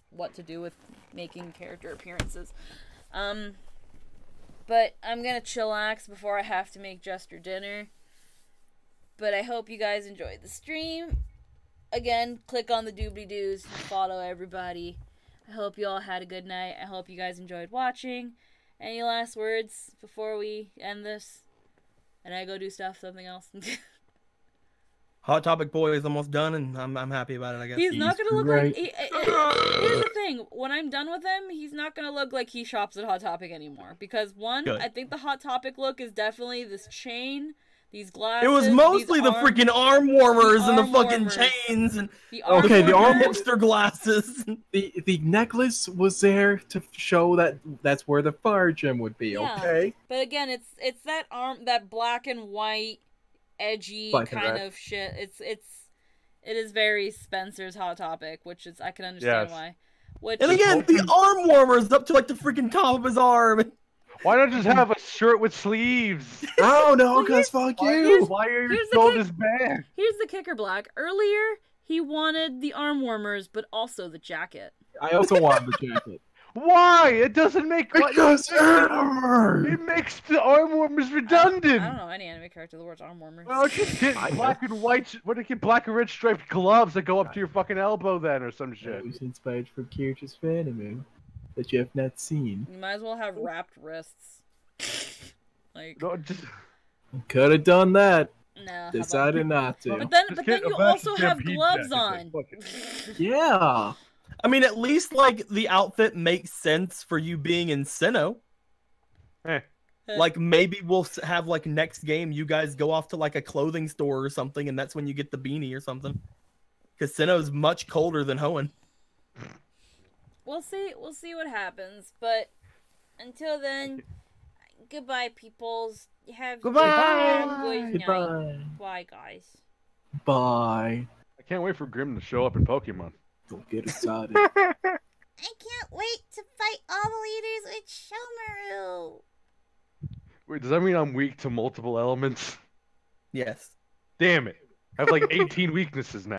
what to do with making character appearances. But I'm gonna chillax before I have to make Jester dinner. But I hope you guys enjoyed the stream. Again, click on the doobly-doos and follow everybody. I hope you all had a good night. I hope you guys enjoyed watching. Any last words before we end this? And I go do something else. Hot Topic Boy is almost done, and I'm happy about it, I guess. He's not gonna look great. like... Here's the thing. When I'm done with him, he's not gonna look like he shops at Hot Topic anymore. Because, one, Good. I think the Hot Topic look is definitely this chain, these glasses, It was mostly these the freaking arm warmers and the arm fucking warmers. chains and The Okay, the arm warmers. hipster glasses. The necklace was there to show that that's where the fire gem would be. Yeah. Okay. But again, it's that that black and white, edgy Black and kind red. of shit. It is very Spencer's Hot Topic, which is I can understand Yes. why. Which And again, the arm warmers up to like the freaking top of his arm. Why not just have a shirt with sleeves? Oh no, Well, cause fuck Why, you. why are you here's the so kick. this bad? here's the kicker, Black. Earlier, he wanted the arm warmers, but also the jacket. I also wanted the jacket. Why? It doesn't make Because armor. it makes the arm warmers redundant. I don't know any anime character that wears arm warmers. Well, just get I know. black and white. What do you get? Black and red striped gloves that go up to your fucking elbow, then, or some It shit. was inspired from characters for anime that you have not seen. You might as well have wrapped wrists. Like, No, just Could have done that. nah. how about- Decided not to. But then just you get a also Bastion have Stampede gloves jacket, on. then, fuck it. Yeah. I mean, at least like the outfit makes sense for you being in Sinnoh. Eh. Like maybe we'll have like next game you guys go off to like a clothing store or something, and that's when you get the beanie or something. Because Sinnoh's much colder than Hoenn. We'll see what happens. But until then, goodbye, peoples. Have Goodbye. have a good night. Goodbye. Bye, guys. Bye. I can't wait for Grim to show up in Pokemon. Don't get excited. I can't wait to fight all the leaders with Shomaru. Wait, does that mean I'm weak to multiple elements? Yes. Damn it. I have like 18 weaknesses now.